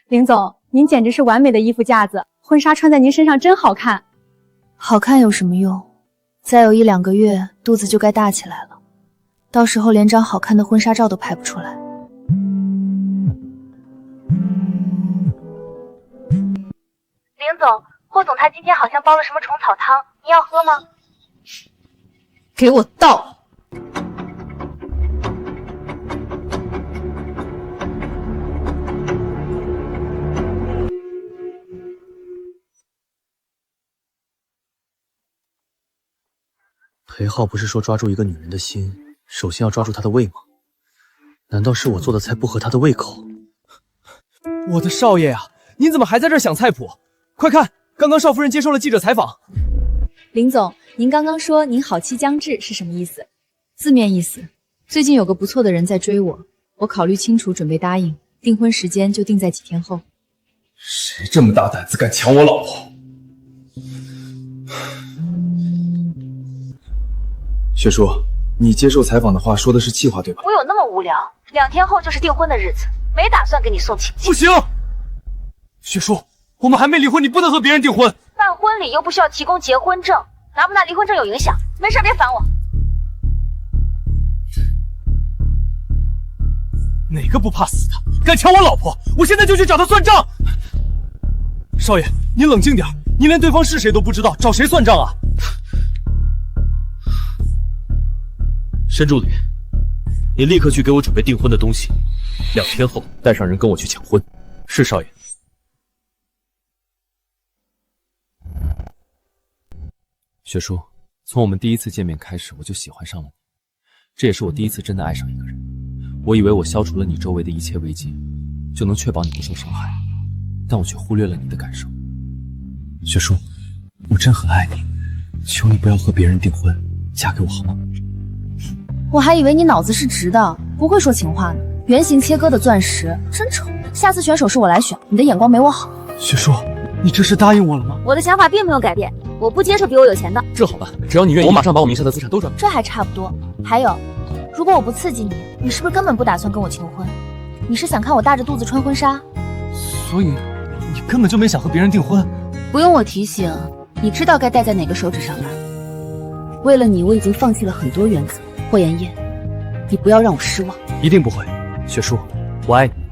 林总，您简直是完美的衣服架子，婚纱穿在您身上真好看。好看有什么用？再有1-2个月，肚子就该大起来了，到时候连张好看的婚纱照都拍不出来。林总，霍总他今天好像煲了什么虫草汤，你要喝吗？给我倒！裴浩不是说抓住一个女人的心，首先要抓住她的胃吗？难道是我做的菜不合她的胃口？我的少爷啊，您怎么还在这儿想菜谱？快看，刚刚少夫人接受了记者采访。林总，您刚刚说您好妻将至是什么意思？字面意思，最近有个不错的人在追我，我考虑清楚，准备答应，订婚时间就定在几天后。谁这么大胆子敢抢我老婆？雪叔，你接受采访的话说的是气话对吧？我有那么无聊？2天后就是订婚的日子，没打算给你送请柬。不行，雪叔，我们还没离婚，你不能和别人订婚。办婚礼又不需要提供结婚证，拿不拿离婚证有影响。没事，别烦我。哪个不怕死的敢抢我老婆？我现在就去找他算账。少爷，您冷静点，您连对方是谁都不知道，找谁算账啊？申助理，你立刻去给我准备订婚的东西，2天后带上人跟我去抢婚。是少爷。雪叔，从我们第一次见面开始，我就喜欢上了你，这也是我第一次真的爱上一个人。我以为我消除了你周围的一切危机，就能确保你不受伤害，但我却忽略了你的感受。雪叔，我真很爱你，求你不要和别人订婚，嫁给我好吗？我还以为你脑子是直的，不会说情话呢。圆形切割的钻石真丑，下次选首饰我来选，你的眼光没我好。雪叔，你这是答应我了吗？我的想法并没有改变，我不接受比我有钱的。这好办，只要你愿意，我马上把我名下的资产都转。这还差不多。还有，如果我不刺激你，你是不是根本不打算跟我求婚？你是想看我大着肚子穿婚纱？所以你根本就没想和别人订婚？不用我提醒，你知道该戴在哪个手指上吧？为了你，我已经放弃了很多原则。霍妍妍，你不要让我失望。一定不会，雪叔，我爱你。